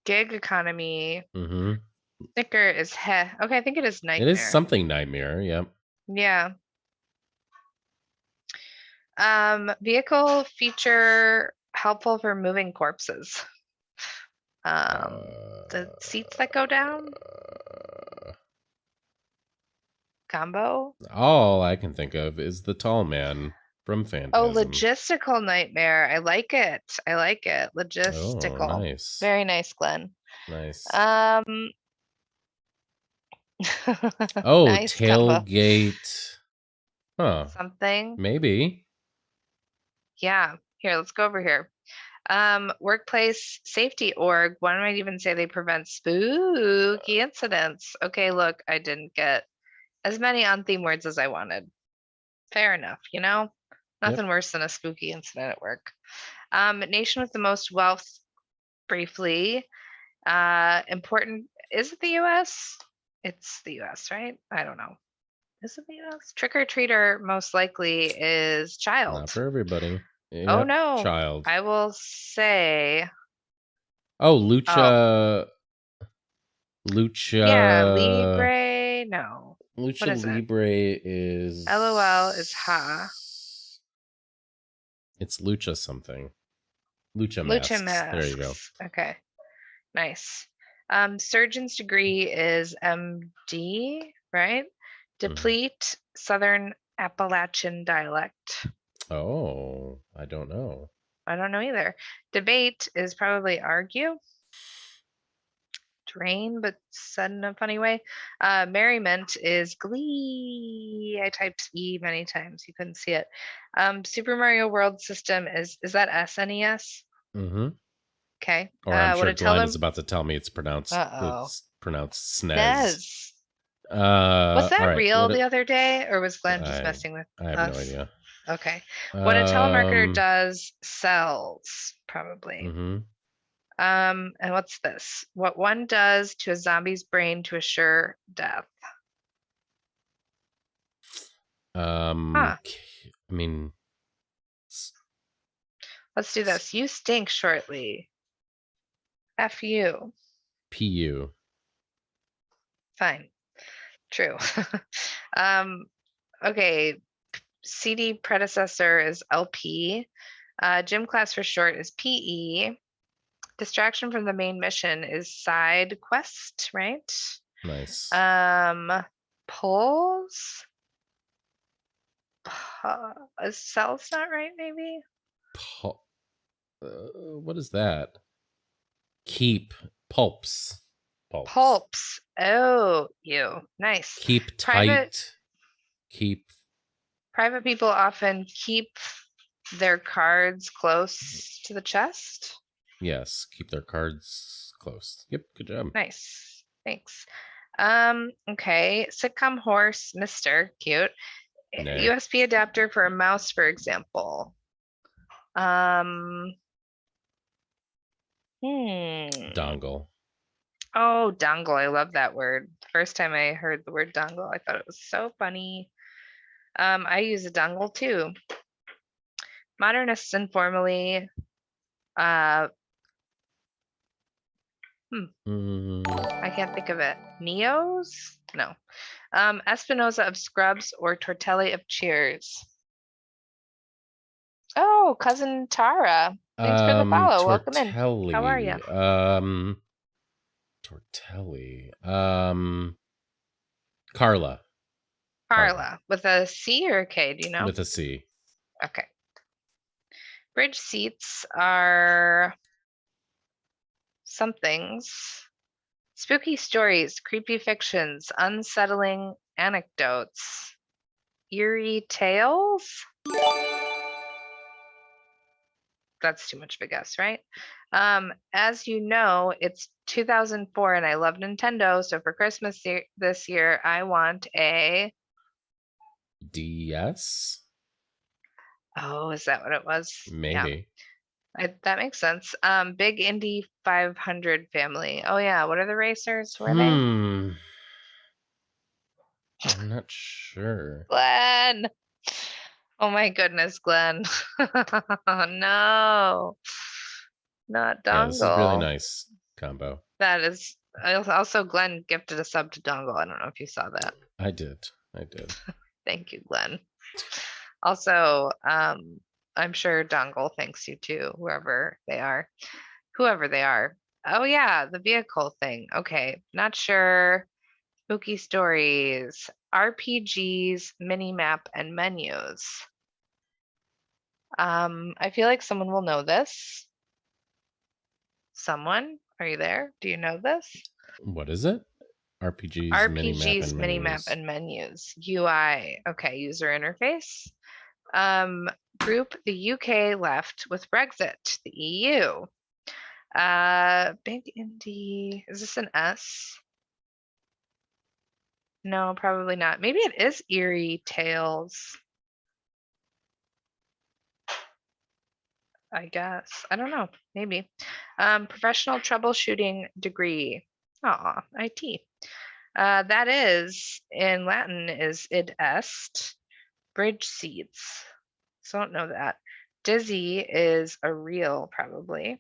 Gig economy. Mm-hmm. Sticker is heh. Okay, I think it is nightmare. It is something nightmare, yep. Yeah. Vehicle feature helpful for moving corpses. The seats that go down. Combo. All I can think of is the tall man from Phantasm. Oh, logistical nightmare. I like it. Logistical. Oh, nice. Very nice, Glenn. Nice. Oh, nice tailgate. Huh. Something. Maybe. Yeah. Here, let's go over here. Workplace safety org. One might even say they prevent spooky incidents. Okay, look, I didn't get as many on-theme words as I wanted. Fair enough, you know? Nothing worse than a spooky incident at work. Nation with the most wealth, briefly. Important, is it the US? It's the US, right? I don't know. Is it the US? Trick-or-treater most likely is child. Not for everybody. Yep, oh no. Child. I will say. Oh, Lucha. Lucha. Yeah, Libre. No. Lucha What is it? Libre is. LOL is ha. It's Lucha something. Lucha Lucha masks. There you go. masks. Okay. Nice. Surgeon's degree is MD, right? Deplete Southern Appalachian dialect. Oh, I don't know. I don't know either. Debate is probably argue. Drain, but said in a funny way. Merriment is glee. I typed E many times. You couldn't see it. Super Mario World system is that SNES? Mm-hmm. Okay. Or I'm sure Would it Glenn tell is him? about to tell me it's pronounced. Uh-oh. It's pronounced SNES. Nez. All Was that right. real the other day, or was Glenn just messing with I have us? no idea. Okay. What a telemarketer does sells, probably. Mm-hmm. And what's this? What one does to a zombie's brain to assure death. I mean, let's do this. You stink shortly. F you. PU. Fine. True. Okay. CD predecessor is LP. Gym class for short is PE. Distraction from the main mission is side quest, right? Nice. Pulls. Cells not right, maybe? What is that? Keep. Pulps. Pulps. Oh, you. Nice. Keep tight. Private people often keep their cards close to the chest. Yes, keep their cards close. Yep, good job. Nice. Thanks. Okay. Sitcom horse, Mr. Cute. Nay. USB adapter for a mouse, for example. Dongle. Oh, dongle. I love that word. First time I heard the word dongle, I thought it was so funny. I use a dongle too. Modernists informally. I can't think of it. Neos? No. Espinosa of Scrubs or Tortelli of Cheers. Oh, cousin Tara. Thanks for the follow. Welcome in. How are you? Tortelli. Carla. Carla. With a C or a K, do you know? With a C. Okay. Bridge seats are somethings. Spooky stories, creepy fictions, unsettling anecdotes, eerie tales. That's too much of a guess, right? As you know, it's 2004 and I love Nintendo. So for Christmas this year, I want a DS. Oh, is that what it was? Maybe. Yeah. That makes sense. Big Indy 500 family. Oh yeah, what are the racers? Who are they? I'm not sure. Glenn. Oh my goodness, Glenn. No. Not Dongle. Yeah, this is really nice combo. That is also Glenn gifted a sub to Dongle. I don't know if you saw that. I did. Thank you, Glenn. Also, I'm sure Dongle thanks you too, whoever they are. Oh yeah, the vehicle thing. Okay, not sure. Spooky stories, RPGs, minimap, and menus. I feel like someone will know this. Someone? Are you there? Do you know this? What is it? RPGs, minimap, and menus. UI. Okay, user interface. Group the UK left with Brexit, the EU. Big Indy. Is this an S? No, probably not. Maybe it is Eerie Tales. I guess. I don't know. Maybe. Professional troubleshooting degree. Aw, IT. That is, in Latin, is id est. Bridge seats. So I don't know that. Dizzy is a real, probably.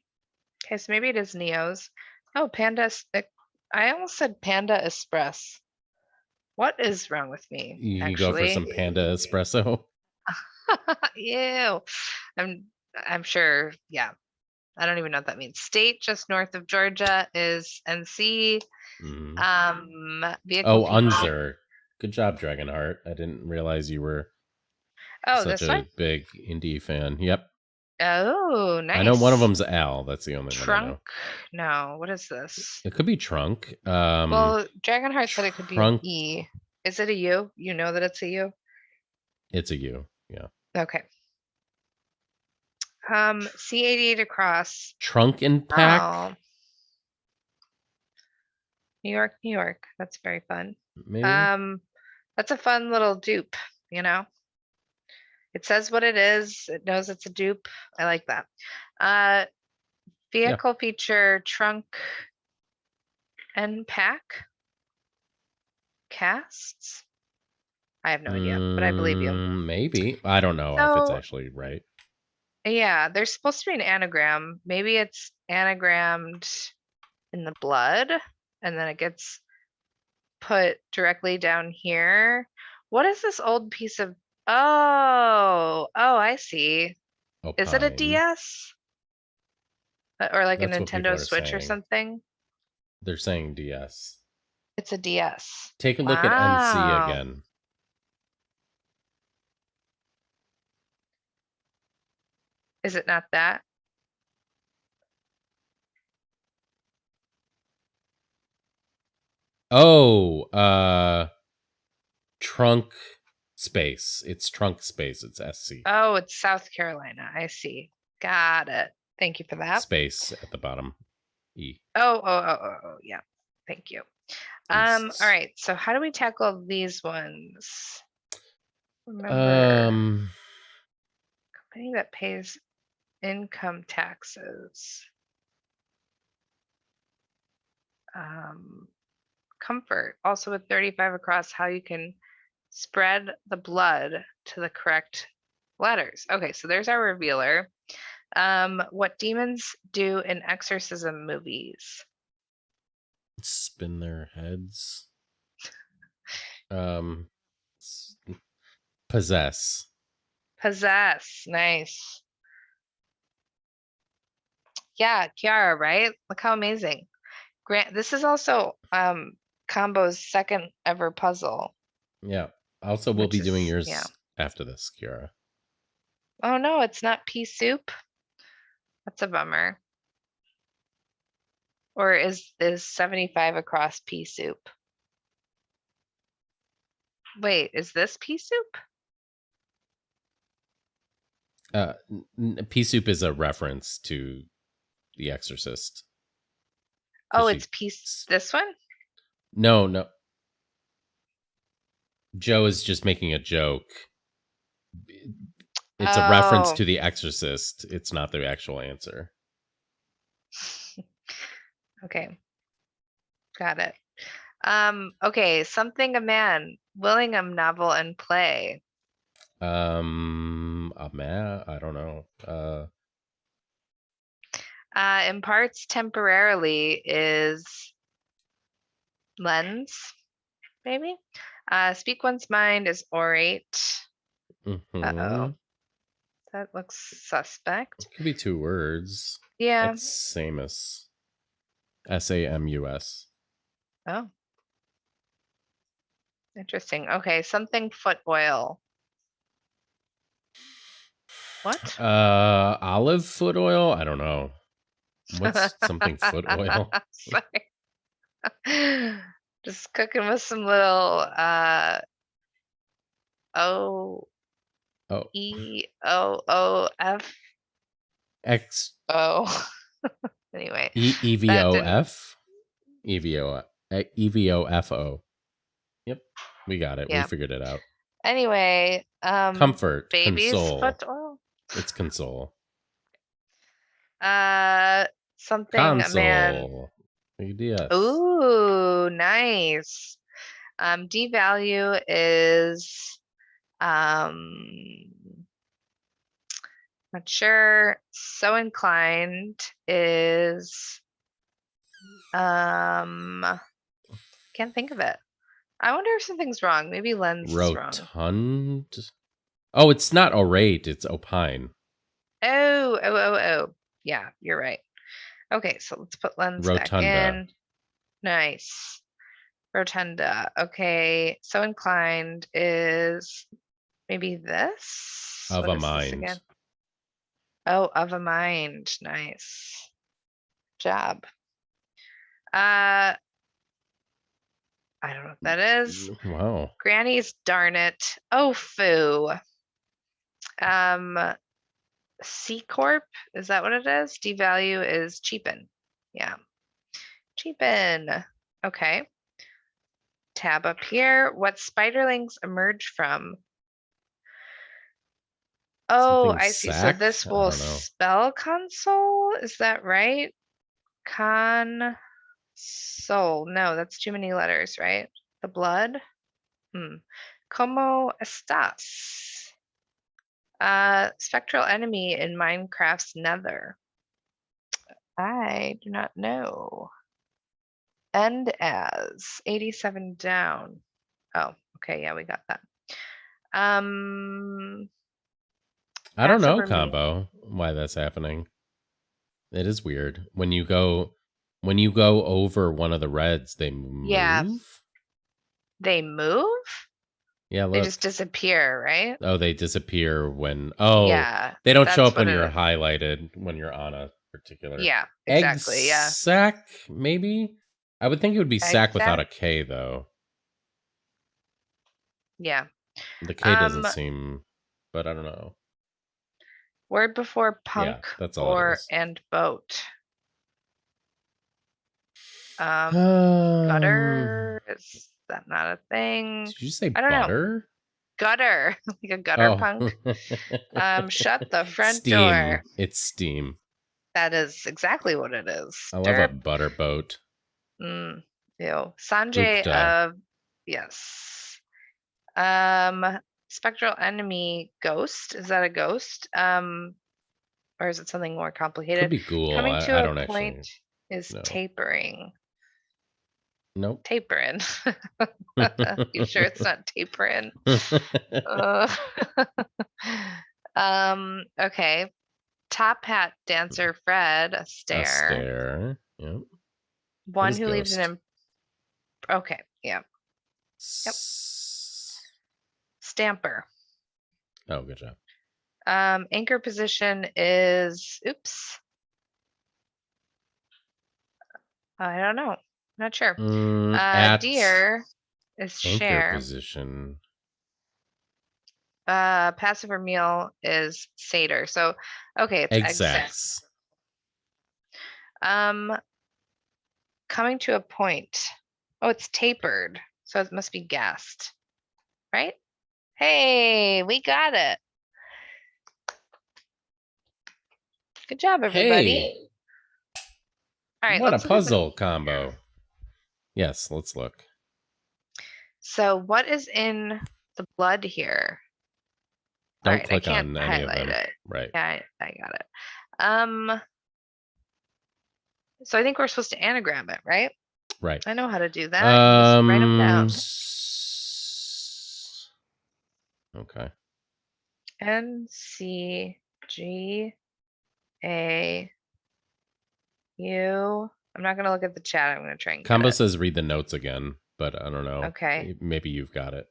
Okay, so maybe it is Neo's. Oh, Panda. I almost said Panda Express. What is wrong with me? You can go for Actually, some Panda espresso. ew. I'm sure. Yeah, I don't even know what that means. State just north of Georgia is NC. Vehicle Oh, feature. Unzer. Good job, Dragonheart. I didn't realize you were Oh, such this a one. big indie fan. Yep. Oh, I know one of nice. them's Al. That's the only one I Trunk? know. No, what is this? It could be Trunk. Well, Dragonheart said it could be an Trunk. E. Is it a U? You know that it's a U? It's a U. Yeah. Okay. C88 across. Trunk and Pack. Oh, New York, New York. That's very fun. Maybe. That's a fun little dupe, you know? It says what it is. It knows it's a dupe. I like that. Yeah. Vehicle feature, trunk and pack casts. I have no idea, but I believe you. Maybe. I don't know if it's So, actually right. yeah, there's supposed to be an anagram. Maybe it's anagrammed in the blood and then it gets put directly down here. What is this old piece of? Oh, I see. Is it a Opine. DS? Or like a That's what people Nintendo are Switch or saying. something? They're saying DS. It's a DS. Take a look at NC Wow. again. Is it not that? Oh, Trunk Space. It's Trunk Space. It's SC. Oh, it's South Carolina. I see. Got it. Thank you for that. Space at the bottom. E. Oh, yeah. Thank you. All East. right. So how do we tackle these ones? Remember, company that pays income taxes. Comfort, also with 35 across, how you can spread the blood to the correct letters. Okay, so there's our revealer. What demons do in exorcism movies? Spin their heads. Possess. Possess. Nice. Yeah, Quiara, right? Look how amazing. Grant, this is also Combo's second ever puzzle. Yeah. Also, we'll Which be doing is, yours yeah. after this, Kiara. Oh no, it's not pea soup. That's a bummer. Or is 75 across pea soup? Wait, is this pea soup? Pea soup is a reference to The Exorcist. Oh, it's this one? No. Joe is just making a joke. It's a reference to The Exorcist. It's not the actual answer. Okay. Got it. Okay, something a man, Willingham novel and play. A man, I don't know. Imparts temporarily is lens, maybe. Speak one's mind is orate. Uh-oh. That looks suspect. It could be two words. Yeah. That's Samus. Samus. Oh. Interesting. Okay, something foot oil. What? Olive foot oil? I don't know. What's something foot oil? Sorry. Just cooking with some little EVOF. X. Oh. Anyway. EVOF? EVOFO. Yep. We got it. Yeah. We figured it out. Anyway, comfort, baby's console. foot oil. It's console. Something console. a man. DS. Ooh, nice. D value is not sure. So inclined is can't think of it. I wonder if something's wrong. Maybe lens is wrong. Rotund. Oh, it's not orate. It's opine. Oh. Yeah, you're right. Okay, so let's put lens back Rotunda. in. Nice. Rotunda. Okay, so inclined is maybe this? Of What a is this mind. again? Oh, of a mind. Nice job. I don't know what that is. Wow. Granny's darn it. Oh, foo. C Corp, is that what it is? Devalue is cheapen. Yeah. Cheapen. Okay. Tab up here. What spiderlings emerge from? Oh, Something I see. So sack? this I will don't know. spell console? Is that right? Console. No, that's too many letters, right? The blood? ¿Cómo estás? Spectral enemy in Minecraft's Nether. I do not know. End as 87 down. Oh, okay, yeah, we got that. I don't Pass know, over me. combo, why that's happening. It is weird. When you go over one of the reds, they Yeah, move? they move? Yeah, They just look. disappear, right? Oh, they disappear when Yeah, they don't show that's up when what you're it is. highlighted when you're on a particular Yeah, egg exactly. Yeah. sac, maybe? I would think it would be sack without a Exact. K though. Yeah. The K doesn't Um, seem, but I don't know. word before Yeah, punk that's all it or is. and boat. Um, Gutter, is that not a thing? did you say I don't know. butter? Gutter, like a gutter Oh, punk. Shut the front steam. door. It's steam. That is exactly what it is. I love a Derp. butter boat. Ew. Sanjay Gupta. of yes. Um, Spectral enemy ghost. Is that a ghost? Or is it something more Could complicated? be ghoul. Coming I to a don't point actually is know. tapering. Nope. Tapering. You sure it's not tapering? Uh, okay. Top hat dancer Fred, a A stare. stare. Yep. What One is who leaves an ghost? okay, yeah. Yep. Stamper. Oh, good job. Anchor position is oops. I don't know. Not sure. At Deer is anchor share. position. Passive or meal is satyr. So okay, it's Egg exact. sacs. Coming to a point. Oh, it's tapered. So it must be gassed. Right? Hey, we got it. Good job, everybody. Hey, All right, what a let's look at the puzzle combo. Yes, let's look. So what is in the blood here? All Don't right, I click can't on any of highlight them. it. Right. Yeah, I got it. So I think we're supposed to anagram it, right? Right. I know how to do that. You just write them down. Okay. NCGAU. I'm not gonna look at the chat. I'm gonna try and get Combo it. says read the notes again, but I don't know. Okay. Maybe you've got it.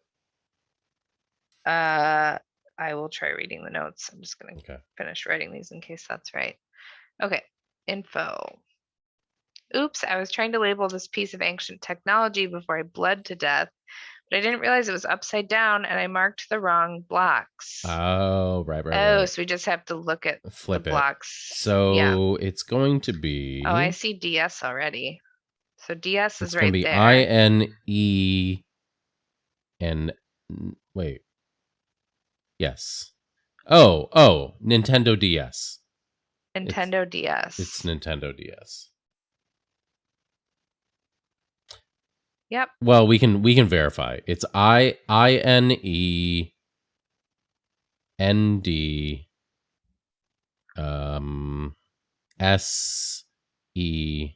I will try reading the notes. I'm just gonna finish writing these in case that's right. Okay. Info. Oops, I was trying to label this piece of ancient technology before I bled to death, but I didn't realize it was upside down and I marked the wrong blocks. Oh, right. Oh, so we just have to look at Flip the it. blocks. So yeah. it's going to be. Oh, I see DS already. So DS is It's going right to be there. INE and wait. Yes. Oh, Nintendo DS. Nintendo DS. It's Nintendo DS. Yep. Well, we can verify. It's INE ND SEO.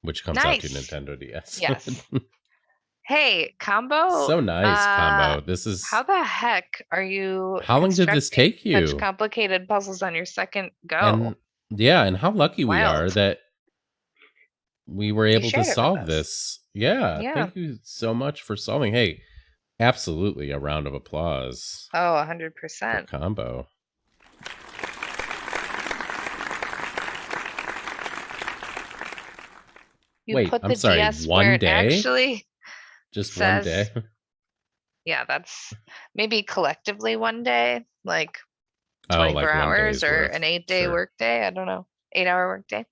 which comes out to Nice. Nintendo DS. Yes. Hey, combo. So nice, combo. This is... How the heck are you How long did this constructing take such you? complicated puzzles on your second go? And yeah, and how lucky we are Wild. that we were You able to shared it with solve us. this. Yeah, Yeah. thank you so much for solving. Hey, absolutely a round of applause Oh, for 100%. combo. You Wait, put I'm the sorry, DS where one it day? actually Just one says. day? Yeah, that's maybe collectively one day, like Oh, 24 like one hours day's or worth. an 8-day Sure. workday. I don't know. 8-hour workday.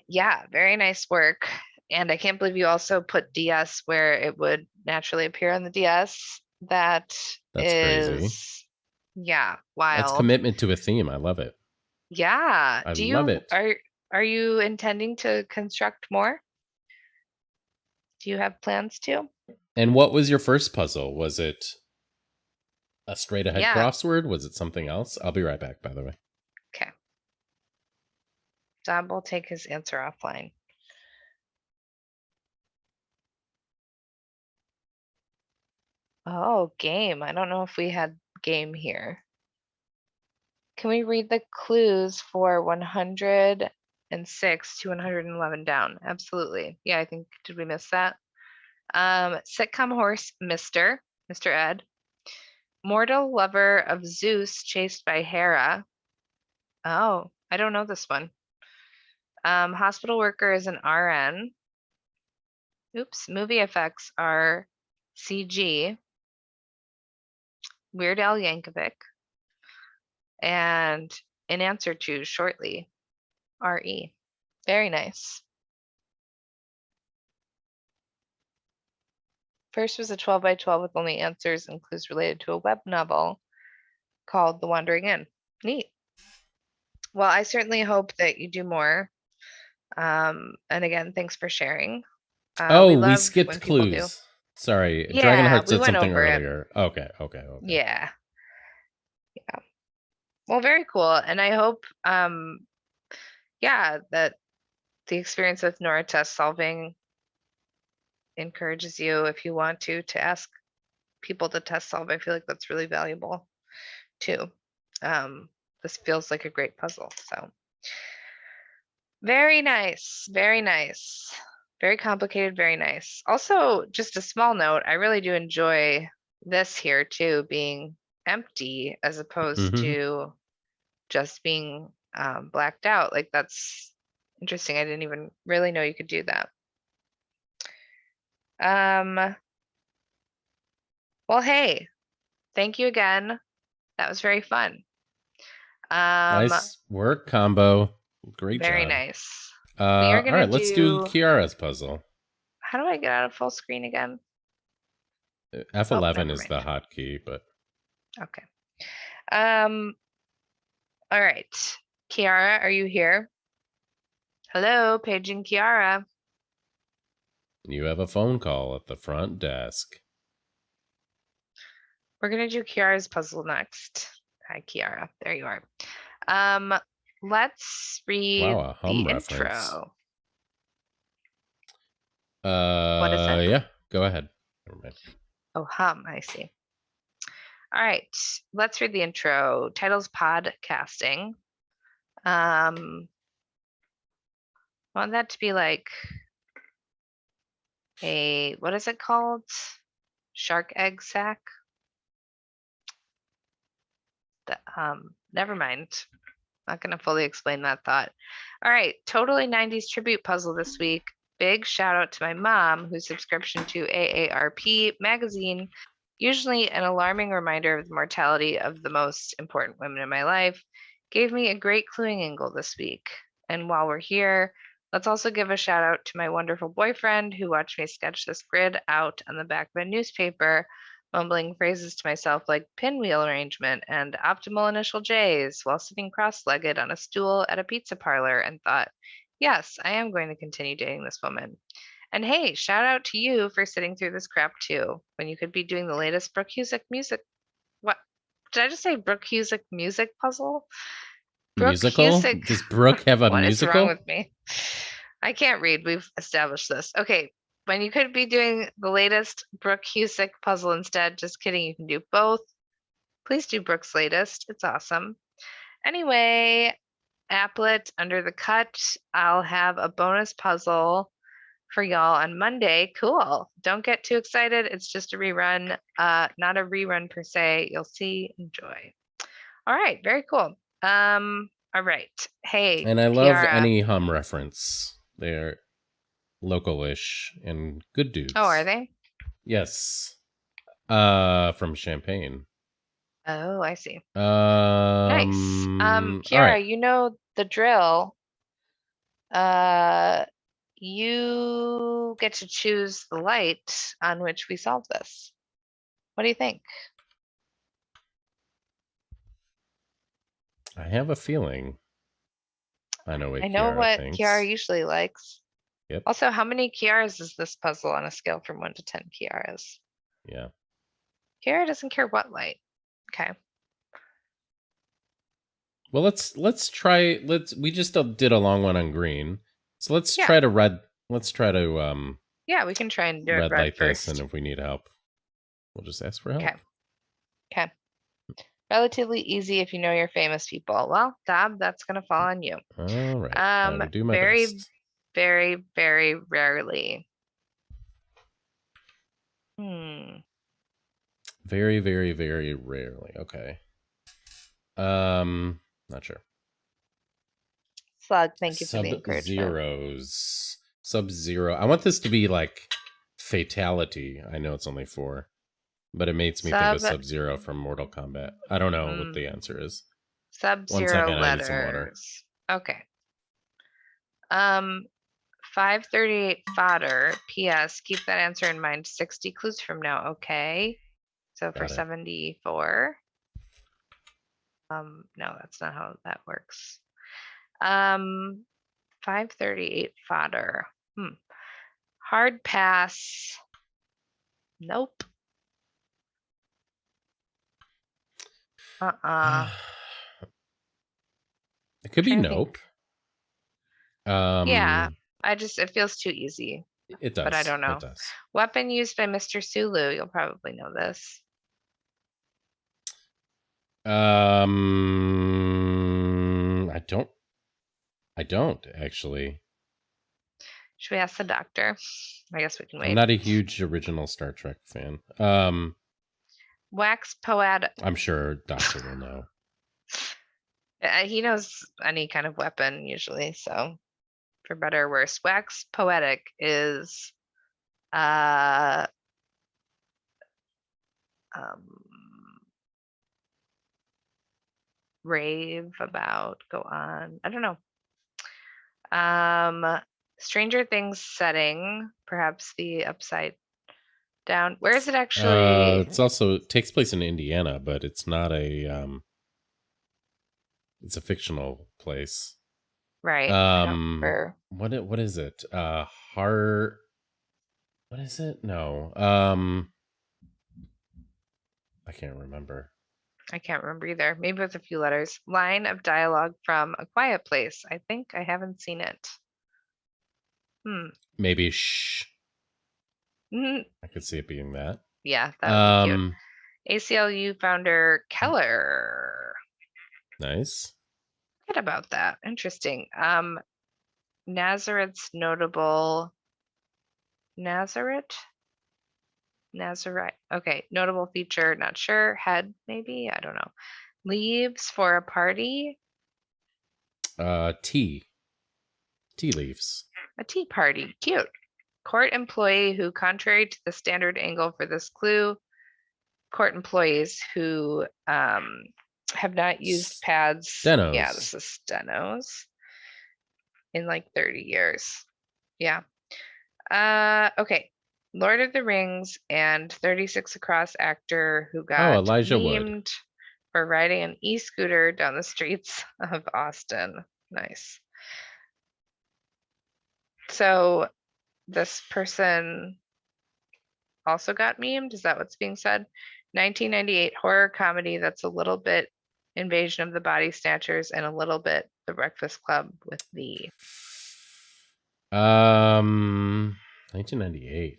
Yeah, very nice work. And I can't believe you also put DS where it would naturally appear on the DS. That's crazy. Yeah, That's wild. commitment to a theme. I love it. Yeah. I love it. Are you intending to construct more? Do you have plans to? And what was your first puzzle? Was it a straight ahead Yeah. crossword? Was it something else? I'll be right back, by the way. Okay. Dob will take his answer offline. Oh, game. I don't know if we had game here. Can we read the clues for 106 to 111 down? Absolutely. Yeah, I think, did we miss that? Sitcom horse, Mr. Ed. Mortal lover of Zeus chased by Hera. Oh, I don't know this one. Hospital worker is an RN. Oops, movie effects are CG. Weird Al Yankovic. And in answer to shortly, RE. Very nice. First was a 12 by 12 with only answers and clues related to a web novel called The Wandering Inn. Neat. Well, I certainly hope that you do more. And again, thanks for sharing. We skipped when people do. clues. Sorry, Yeah, Dragonheart we said went something over it. earlier. Okay. Yeah. Well, very cool. And I hope, yeah, that the experience with Nora test solving encourages you, if you want to ask people to test solve. I feel like that's really valuable too. This feels like a great puzzle. So very nice, very nice, very complicated, very nice. Also, just a small note, I really do enjoy this here too, being empty as opposed to just being blacked out. Like, that's interesting. I didn't even really know you could do that. Well, hey, thank you again. That was very fun. Nice work, combo. Great Very job. nice. We are All gonna right, let's do Quiara's puzzle. How do I get out of full screen again? F11 is the hotkey, but okay. All right. Quiara, are you here? Hello, paging Quiara. You have a phone call at the front desk. We're gonna do Kiara's puzzle next. Hi, Quiara. There you are. Let's read Wow, a hum the reference. intro. What is it? Yeah, go ahead. Never mind. Oh, hum, I see. All right, let's read the intro. Title's podcasting. I want that to be like a, what is it called? Shark egg sack? Never mind. Not going to fully explain that thought. All right, totally 90s tribute puzzle this week. Big shout out to my mom, whose subscription to AARP magazine, usually an alarming reminder of the mortality of the most important women in my life, gave me a great cluing angle this week. And while we're here, let's also give a shout out to my wonderful boyfriend who watched me sketch this grid out on the back of a newspaper, mumbling phrases to myself like pinwheel arrangement and optimal initial J's while sitting cross-legged on a stool at a pizza parlor, and thought, yes, I am going to continue dating this woman. And hey, shout out to you for sitting through this crap too, when you could be doing the latest Brooke Husick music. What? Did I just say Brooke Husick music puzzle? Brooke Musical? Cusick. Does Brooke have a What is wrong musical? with me? I can't read. We've established this. Okay. When you could be doing the latest Brooke Cusick puzzle instead. Just kidding. You can do both. Please do Brooke's latest. It's awesome. Anyway, Applet Under the Cut. I'll have a bonus puzzle for y'all on Monday. Cool. Don't get too excited. It's just a rerun. Not a rerun per se. You'll see. Enjoy. All right. Very cool. All right. Hey, And I love Quiara. any Hum reference. They're local-ish and good dudes. Oh, are they? Yes. From Champaign. Oh, I see. Nice. Quiara, all right. you know the drill. You get to choose the light on which we solve this. What do you think? I have a feeling I know what I know Quiara what thinks. Quiara usually likes. Yep. Also, how many Quiaras is this puzzle on a scale from 1 to 10 Quiaras? Yeah. Quiara doesn't care what light. Okay. Well, let's try. We just did a long one on green, so let's Yeah. try to red. Let's try to Yeah, we can try and do it red red light first. this, and if we need help, we'll just ask for help. Okay. Okay. Relatively easy if you know your famous people. Well, Dob, that's gonna fall on you. All right. I will do my very, best. very, very rarely. Very, very, very rarely. Okay. Not sure. Slug, thank you for the encouragement. Sub-Zeros. Sub-Zero. I want this to be like Fatality. I know it's only 4, but it makes me think of Sub-Zero from Mortal Kombat. I don't know what the answer is. Sub-Zero letters. Okay. 538 fodder. P.S. Keep that answer in mind 60 clues from now. Okay. So for 74. No, that's not how that works. 538 fodder. Hard pass. Nope. It could be nope. Yeah, it feels too easy. It does. But I don't know. It does. Weapon used by Mr. Sulu. You'll probably know this. I don't actually. Should we ask the doctor? I guess we can wait. I'm not a huge original Star Trek fan. Wax poetic. I'm sure Doctor will know. He knows any kind of weapon usually, so for better or worse. Wax poetic is rave about, go on. I don't know. Stranger Things setting, perhaps the upside down. Where is it actually? It's also, it takes place in Indiana, but it's not a it's a fictional place. Right. What is it? What is it? No. I can't remember. I can't remember either. Maybe with a few letters. Line of dialogue from A Quiet Place. I think I haven't seen it. Maybe shh. I could see it being that. Yeah, that would be cute. ACLU founder Keller. Nice. Forget about that. Interesting. Nazareth's notable. Nazareth. Okay, notable feature. Not sure. Head, maybe. I don't know. Leaves for a party. Tea leaves. A tea party. Cute. Court employee who, contrary to the standard angle for this clue, court employees who have not used pads. Stenos. Yeah, this is stenos. In like 30 years. Yeah. Okay. Lord of the Rings and 36 Across actor who got Elijah memed Wood. for riding an e-scooter down the streets of Austin. Nice. So this person also got memed? Is that what's being said? 1998 horror comedy that's a little bit Invasion of the Body Snatchers, and a little bit The Breakfast Club with the. 1998.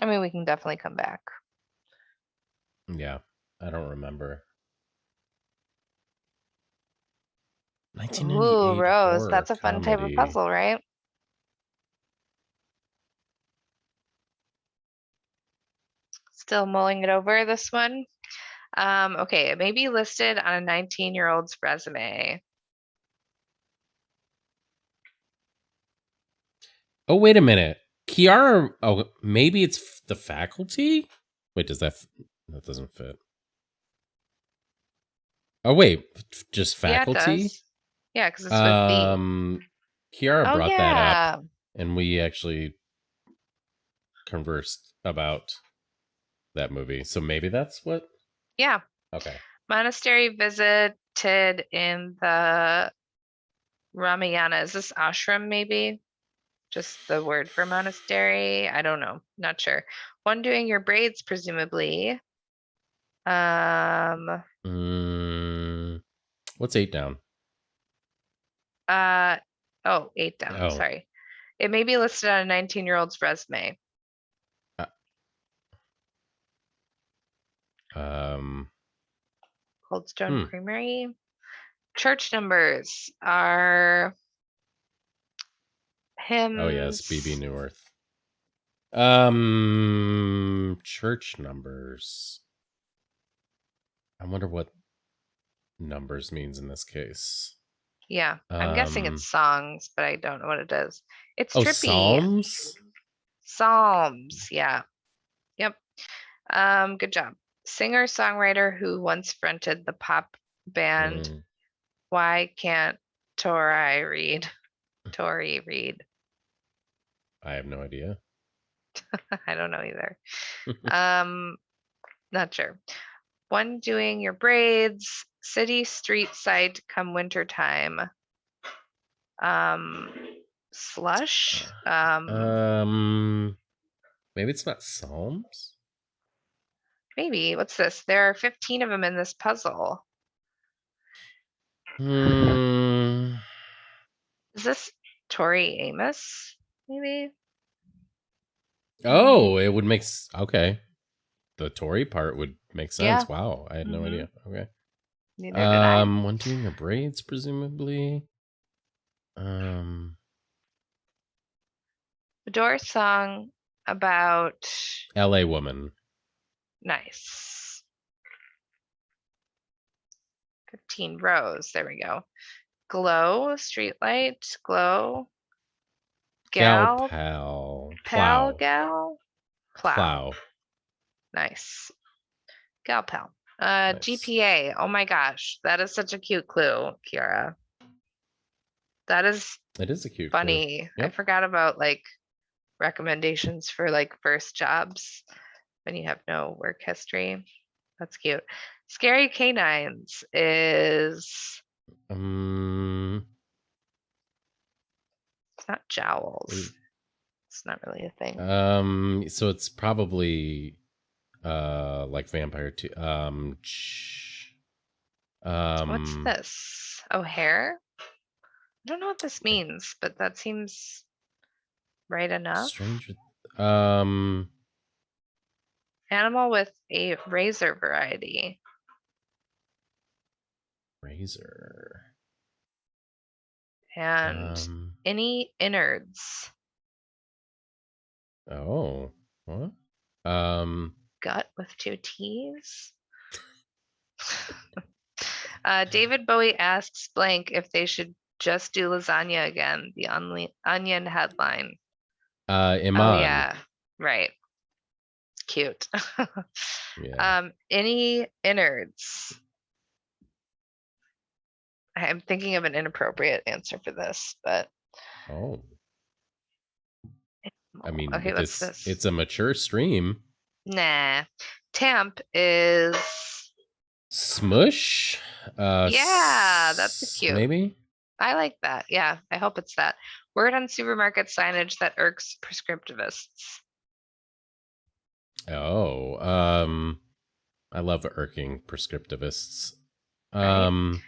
I mean, we can definitely come back. Yeah, I don't remember. 1998 Ooh, Rose, horror that's a fun type of comedy. puzzle, right? Still mulling it over this one. Okay, it may be listed on a 19-year-old's resume. Oh, wait a minute. Quiara. Oh, maybe it's the faculty? Wait, that doesn't fit. Oh, wait. Just Yeah, it faculty? does. Yeah, because it's with the. Quiara Oh, brought that yeah. up, and we actually conversed about that movie. So maybe that's what? Yeah. Okay. Monastery visited in the Ramayana. Is this ashram, maybe? Just the word for monastery? I don't know. Not sure. One doing your braids, presumably. What's 8 down? Oh, 8 down. Oh. Sorry. It may be listed on a 19-year-old's resume. Cold Stone Creamery. Church numbers are hymns. Oh yes, BB Newirth. Church numbers. I wonder what numbers means in this case. Yeah, I'm guessing it's songs, but I don't know what it is. It's trippy. Psalms? Psalms, yeah. Yep. Good job. Singer-songwriter who once fronted the pop band Why Can't Tori Read? Tori Read. I have no idea. I don't know either. Not sure. One doing your braids, city street side come wintertime. Slush. Maybe it's not Psalms? Maybe. What's this? There are 15 of them in this puzzle. Is this Tori Amos? Maybe. Oh, it would make okay. The Tory part would make sense. Yeah. Wow, I had no idea. Okay. Neither did I. One doing your braids, presumably. The Doors song about L.A. Woman. Nice. 15 rows. There we go. Glow, streetlight, glow. Gal, pal, pal, plow, gal, plow. plow. Nice. Gal pal. Nice. GPA. Oh my gosh, that is such a cute clue, Quiara. That is. It is a cute funny. clue. Yep. I forgot about like recommendations for like first jobs when you have no work history. That's cute. Scary Canines is. It's not jowls. It's not really a thing. So it's probably like Vampire 2. What's this? Oh, hair? I don't know what this means, but that seems right enough. Stranger. Animal with a razor variety. Razor. And any innards. Oh, what? Gut with 2 T's. David Bowie asks blank if they should just do lasagna again. The Onion headline. Iman. Oh yeah, right. Cute. Yeah. Any innards? I'm thinking of an inappropriate answer for this, but. Oh. I mean, okay, what's this? It's a mature stream. Nah. Temp is. Smush. Yeah, that's cute. Maybe. I like that. Yeah, I hope it's that. Word on supermarket signage that irks prescriptivists. Oh. I love irking prescriptivists. Right?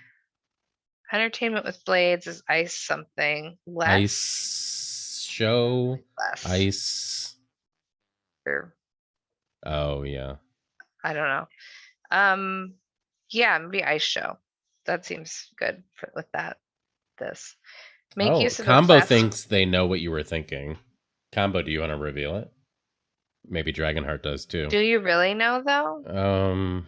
Entertainment with blades is ice something. Less? Ice show. Less. Ice. Or, Oh, yeah. I don't know. Yeah, maybe ice show. That seems good with that. This. Make use of a Combo plastic. thinks they know what you were thinking. Combo, do you want to reveal it? Maybe Dragonheart does too. Do you really know though?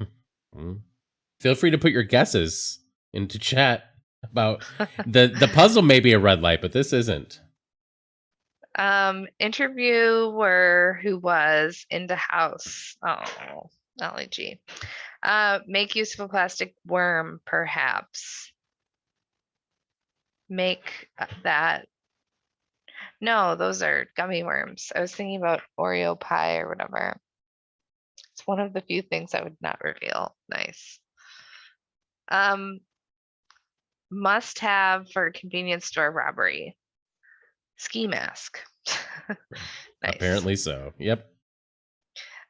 Feel free to put your guesses into chat about the puzzle may be a red light, but this isn't. Interviewer who was into house. Oh, LG. Make use of a plastic worm, perhaps. Make that. No, those are gummy worms. I was thinking about Oreo pie or whatever. It's one of the few things I would not reveal. Nice. Must have for convenience store robbery. Ski mask. Nice. Apparently so. Yep.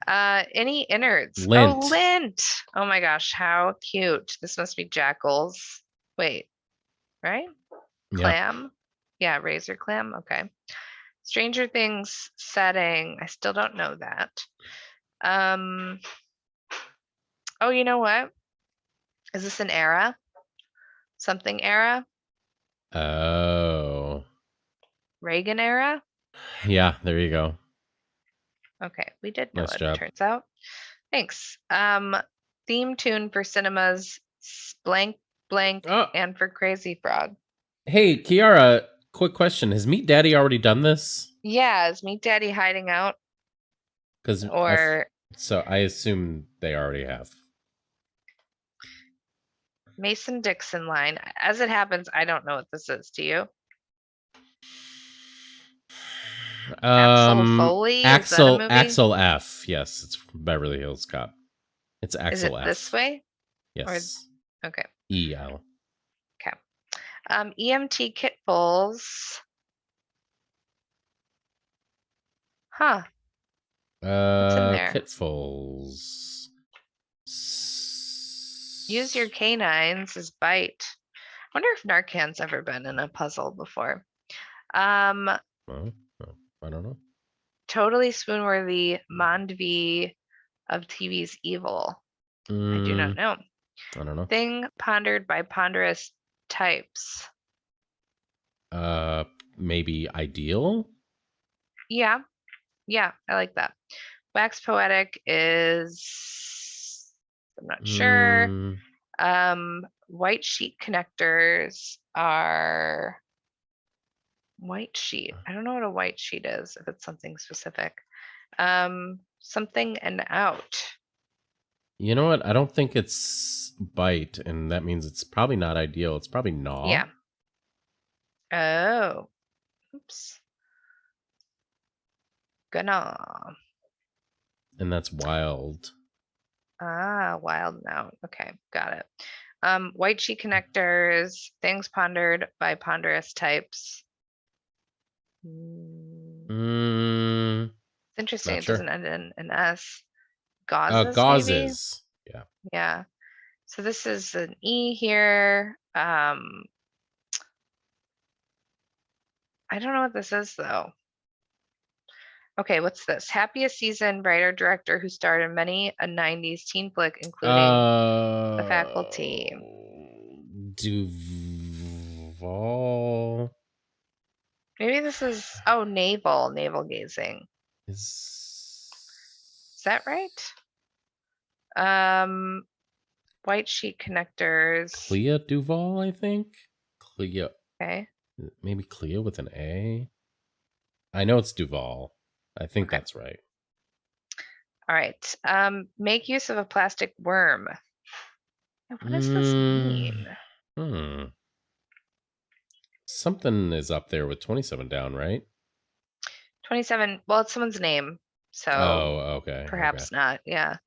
Any innards? Lint. Oh, lint. Oh my gosh, how cute. This must be Jackal's. Wait, right? Clam? Yeah, razor clam. Okay. Stranger Things setting. I still don't know that. Oh, you know what? Is this an era? Something era? Oh. Reagan era? Yeah, there you go. Okay, we did know Nice it, job. it turns out. Thanks. Theme tune for cinemas, blank, and for Crazy Frog. Hey, Quiara, quick question. Has Meat Daddy already done this? Yeah, is Meat Daddy hiding out? So I assume they already have. Mason Dixon line. As it happens, I don't know what this is. Do you? Axel Foley? Axel F. Yes, it's Beverly Hills Cop. It's Axel F. Is it this way? Yes. Okay. EL. Okay. EMT Kitfuls. Huh. What's in there? Kitfuls. Use your canines as bite. I wonder if Narcan's ever been in a puzzle before. Well, I don't know. Totally Swoonworthy Mondvi of TV's Evil. I do not know. I don't know. Thing pondered by ponderous types. Maybe Ideal? Yeah. Yeah, I like that. Wax Poetic is, I'm not sure. White sheet connectors are white sheet. I don't know what a white sheet is, if it's something specific. Something and out. You know what? I don't think it's bite, and that means it's probably not ideal. It's probably gnaw. Yeah. Oh. Oops. Gnaw. And that's wild. Ah, wild and out. Okay, got it. White sheet connectors, things pondered by ponderous types. It's interesting. It doesn't end in an S. Gauzes, gauzes. Maybe? Yeah. So this is an E here. I don't know what this is though. Okay, what's this? Happiest season writer director who starred in many a 90s teen flick, including The Faculty. Duval. Maybe this is navel gazing. Is that right? White sheet connectors. Clea Duval, I think. Clea. Okay. Maybe Clea with an A. I know it's Duval. I think that's right. All right. Make use of a plastic worm. What does this mean? Something is up there with 27 down, right? 27. Well, it's someone's name. So okay. Perhaps not. Yeah.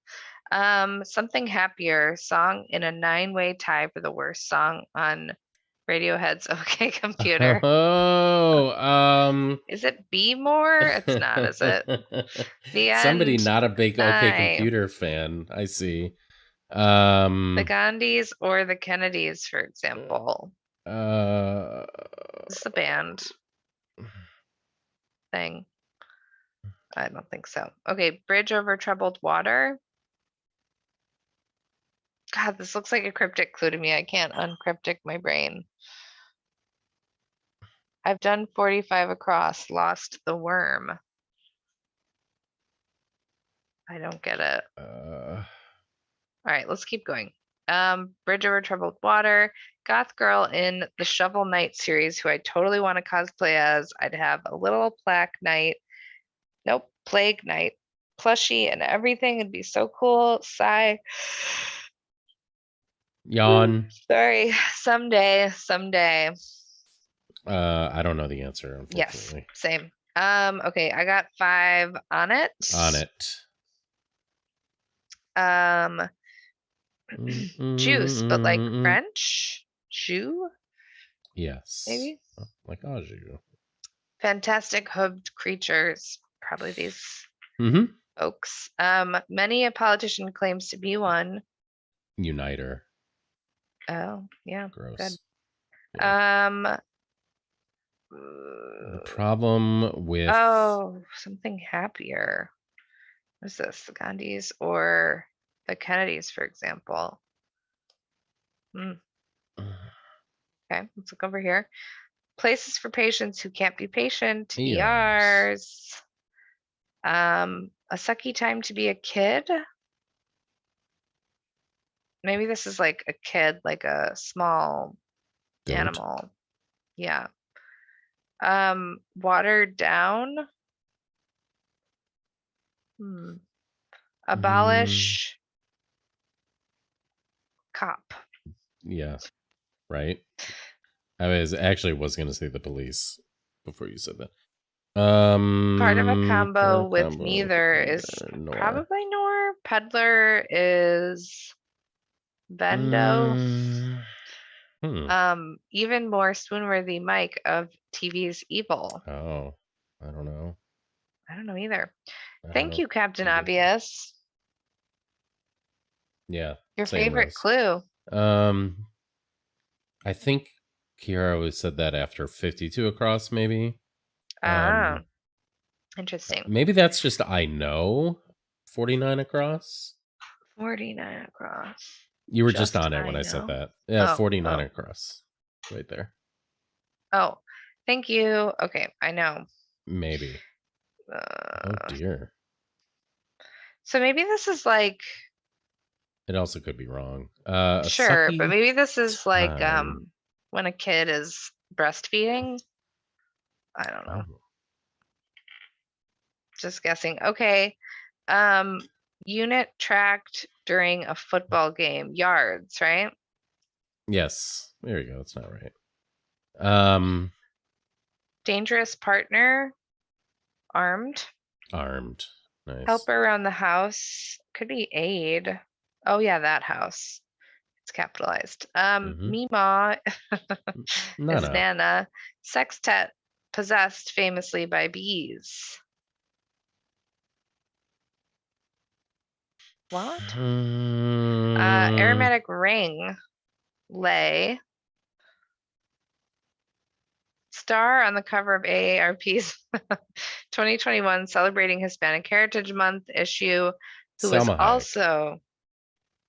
Something happier. Song in a 9-way tie for the worst song on Radiohead's OK Computer. Is it Be More? It's not, is it? The end. Somebody not a big OK Computer fan. I see. The Gandhis or the Kennedys, for example. Is this a band thing? I don't think so. Okay, bridge over troubled water. God, this looks like a cryptic clue to me. I can't uncryptic my brain. I've done 45 across, lost the worm. I don't get it. All right, let's keep going. Bridge over troubled water. Goth girl in the Shovel Knight series, who I totally want to cosplay as. I'd have a little plaque knight. Nope, plague knight. Plushie and everything. It'd be so cool. Sigh. Yawn. Sorry. Someday. I don't know the answer, unfortunately. Yes, same. Okay, I got 5 on it. On it. Juice, but like French? Jus? Yes. Maybe? Like au jus. Fantastic hooved creatures. Probably these Mm-hmm. folks. Many a politician claims to be one. Uniter. Oh, yeah. Gross. Good. Yeah. The problem with something happier. What is this? The Gandhis or the Kennedys, for example? Okay, let's look over here. Places for patients who can't be patient. ERs. A sucky time to be a kid. Maybe this is like a kid, like a small Goat. animal. Yeah. Watered down. Abolish. Cop. Yeah. Right. I was going to say the police before you said that. Part of a combo with neither is nor. probably nor. Peddler is Vendo. Even more swoon-worthy Mike of TV's Evil. Oh, I don't know. I don't know either. Thank you, Captain Obvious. Yeah. Your favorite clue. I think Quiara said that after 52 across, maybe. Interesting. Maybe that's just I know 49 across. 49 across. You were just on it when I said that. Yeah, 49 across. Right there. Oh, thank you. Okay, I know. Maybe. Oh dear. So maybe this is like. It also could be wrong. Sure, but maybe this is like when a kid is breastfeeding. I don't know. Just guessing. Okay. Unit tracked during a football game. Yards, right? Yes. There you go. That's not right. Dangerous partner. Armed. Nice. Helper around the house. Could be aid. Oh yeah, that house. It's capitalized. Mima is Nana. Sextet possessed famously by bees. What? Aromatic ring. Lay. Star on the cover of AARP's 2021 Celebrating Hispanic Heritage Month issue, who was also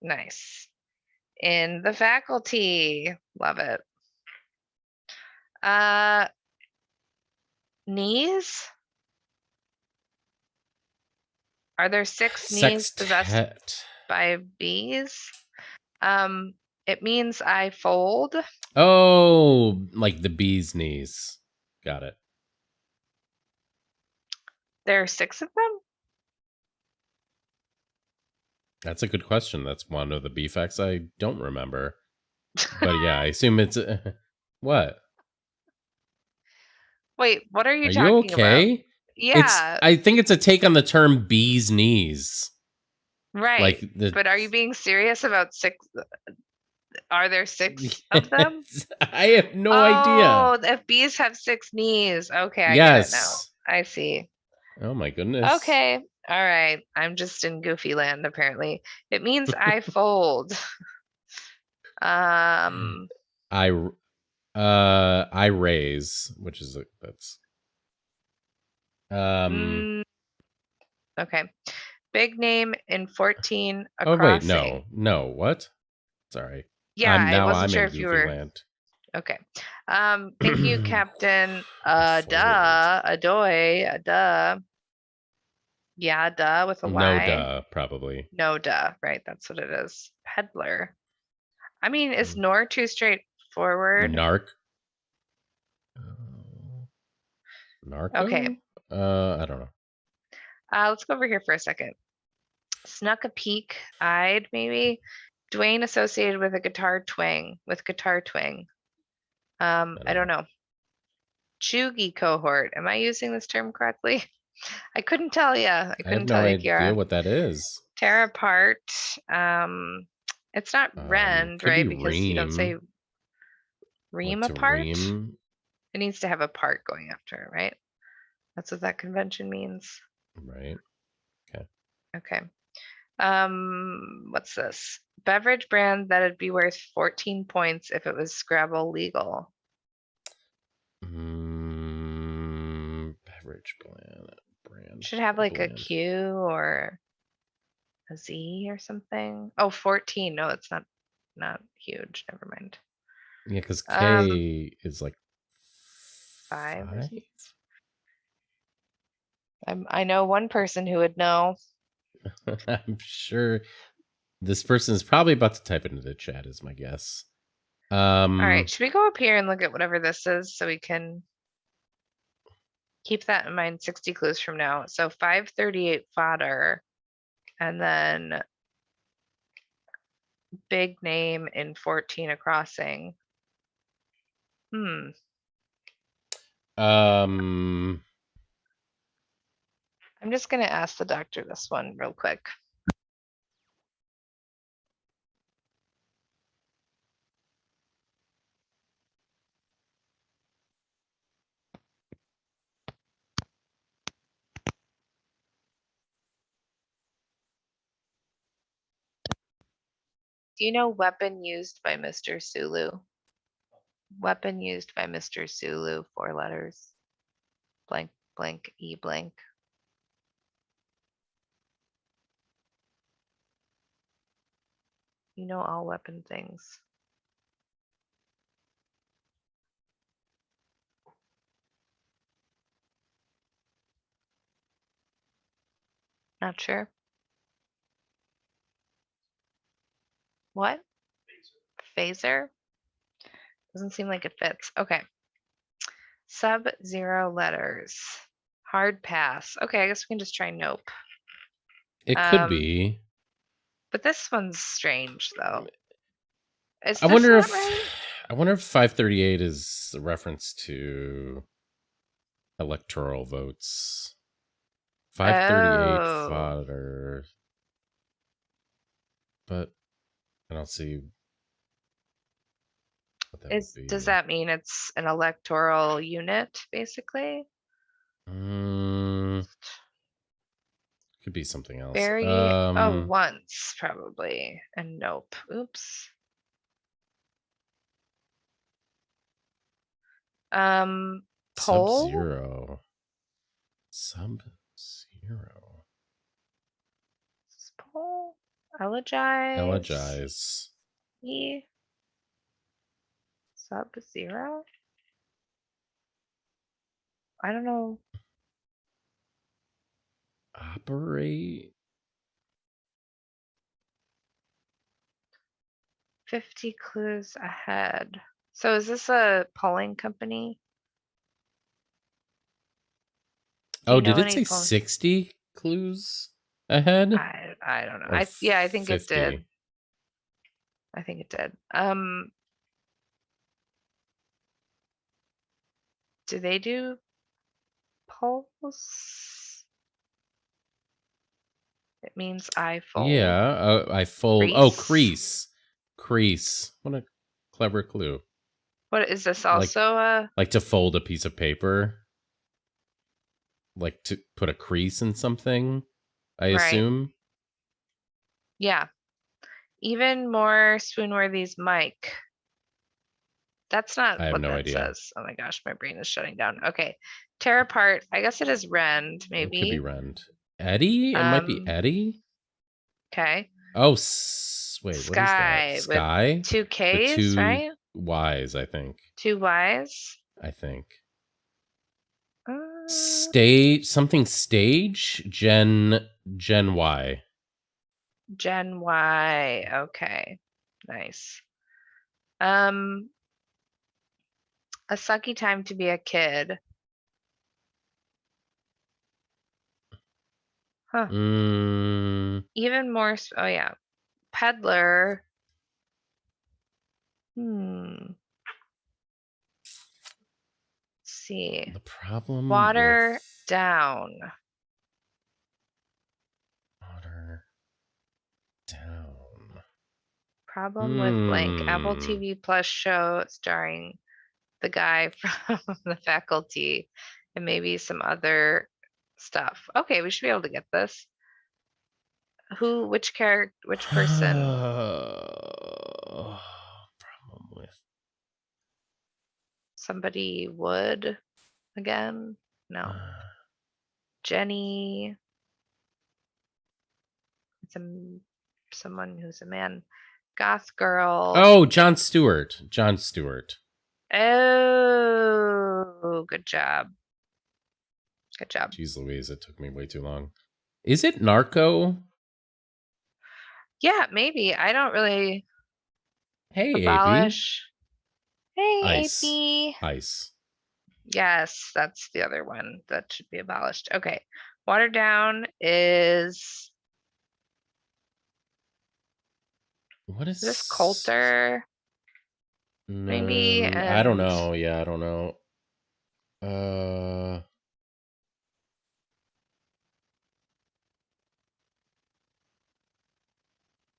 nice in the faculty. Love it. Knees. Are there 6 knees possessed by bees? It means I fold. Oh, like the bee's knees. Got it. There are 6 of them? That's a good question. That's one of the bee facts I don't remember. But yeah, I assume it's what? Wait, what are you talking okay? about? Yeah. I think it's a take on the term bee's knees. Right. But are you being serious about 6? Are there 6 of them? I have no idea. Oh, if bees have 6 knees. Okay, I get it now. I see. Oh my goodness. Okay. All right. I'm just in goofy land, apparently. It means I fold. Um, I raise, which is that's mm, okay. Big name in 14, a oh wait, crossing. no, what? Sorry. Yeah, I wasn't I'm sure in if you Goofy were. Land. Okay. Thank you, Captain. I fold. Adoy, duh. Yeah, duh, with a No Y. duh, probably. No, duh. Right, that's what it is. Peddler. I mean, is nor too straightforward? Narc. Uh, Okay. Narco? I don't know. Let's go over here for a second. Snuck a peek, eyed, maybe. Dwayne associated with a guitar twang, with guitar twang. I don't know. Chuggy cohort. Am I using this term correctly? I couldn't tell you. I I have couldn't no tell you, idea Kiara. what that is. Tear apart. It's not rend, Could be right? Because you don't say ream. Like ream to apart. ream. It needs to have a part going after it, right? That's what that convention means. Right. Okay. Okay. What's this? Beverage brand that'd be worth 14 points if it was Scrabble legal. Beverage brand. Should have like a Blend. Q or a Z or something. Oh, 14. No, it's not huge. Never mind. Yeah, because Um, K is like 5 or 5. something. I know one person who would know. I'm sure this person is probably about to type it into the chat, is my guess. All right, should we go up here and look at whatever this is so we can keep that in mind 60 clues from now? So 538 fodder, and then big name in 14 a crossing. Um, I'm just gonna ask the doctor this one real quick. Do you know weapon used by Mr. Sulu? Weapon used by Mr. Sulu, 4 letters. Blank, blank, E blank. You know all weapon things. Not sure. What? Phaser? Doesn't seem like it fits. Okay. Sub-zero letters. Hard pass. Okay, I guess we can just try nope. it could be. But this one's strange though. Is I this wonder not if right? I wonder if 538 is a reference to electoral votes. 538 Oh. fodder. But I don't see what that would be. Does that mean it's an electoral unit, basically? Could be something else. Very once probably. And nope. Oops. Pole? Sub-zero. Sub-zero. Pole? Elegize? Elegize. E? Sub-zero? I don't know. Operate? 50 clues ahead. So is this a polling company? Oh, did it say 60 clues ahead? I don't know. Or Yeah, I think 50? it did. I think it did. Do they do polls? It means I fold. Yeah, I fold. Oh, crease. What a clever clue. What is this also like to fold a piece of paper? Like to put a crease in something? I Right. assume. Yeah. Even more Spoonworthy's Mike. That's not I have what no that idea. says. Oh my gosh, my brain is shutting down. Okay. Tear apart. I guess it is Rend, It could be maybe. Rend. Eddie? It might be Eddie. Okay. Oh, wait, what is that? Sky with Sky? two The Ks, two right? Ys, I think. Two Ys. I think. Uh, Something stage? Gen Y. Gen Y. Okay. Nice. A sucky time to be a kid. Huh. Even more. Oh yeah. Peddler. Let's see. The problem Water with down. water down. Problem with blank. Apple Hmm. TV Plus show starring the guy from the faculty and maybe some other stuff. Okay, we should be able to get this. Who, which character, which person? Problem with Somebody would again? No. Jenny. It's someone who's a man. Goth girl. Oh, Jon Stewart. Jon Stewart. Oh, good job. Good job. Jeez Louise, it took me way too long. Is it Narco? Yeah, maybe. I don't really Hey, abolish. Hey, Ice. AP. Ice. Yes, that's the other one that should be abolished. Okay. Watered down is What is this Coulter? Maybe. I don't know. Yeah, I don't know.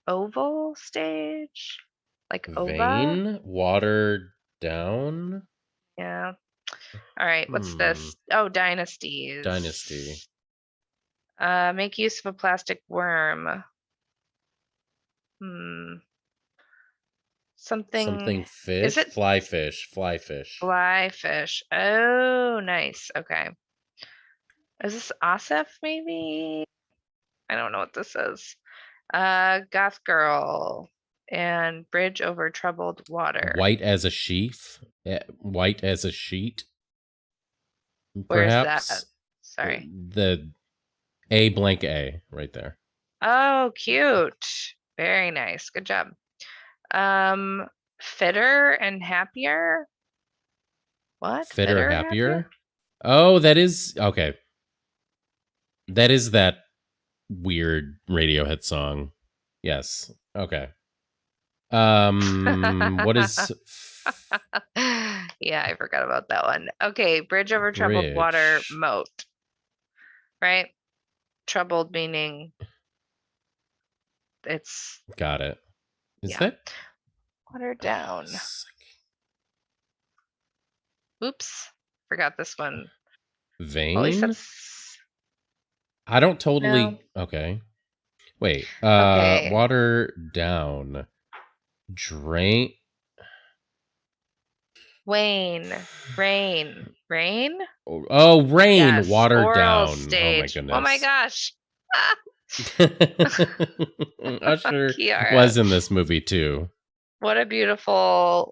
Oval stage? Like Ova? Vein? Watered down? Yeah. All right, what's this? Oh, dynasties. Dynasty. Make use of a plastic worm. Something fish? Is it fly fish? Fly fish. fly fish? Oh, nice. Okay. Is this Asif maybe? I don't know what this is. Goth girl and bridge over troubled water. White as a sheaf? White as a sheet? Where's Perhaps. that? Sorry. The A blank A right there. Oh, cute. Very nice. Good job. Fitter and happier. What? Fitter, happier? Oh, that is okay. That is that weird Radiohead song. Yes. Okay. What is Yeah, I forgot about that one. Okay, bridge over troubled water moat. Right? Troubled meaning it's got it. Is yeah. that Water down? Oops, forgot this one. Vein? Well, at least that's... I don't totally. No. Okay. Wait. Okay. Water down. Drain. Rain. Rain. Oh, rain. Yes. Water Oral down. stage. Oh my goodness. Oh my gosh. Usher Quiara. was in this movie too. What a beautiful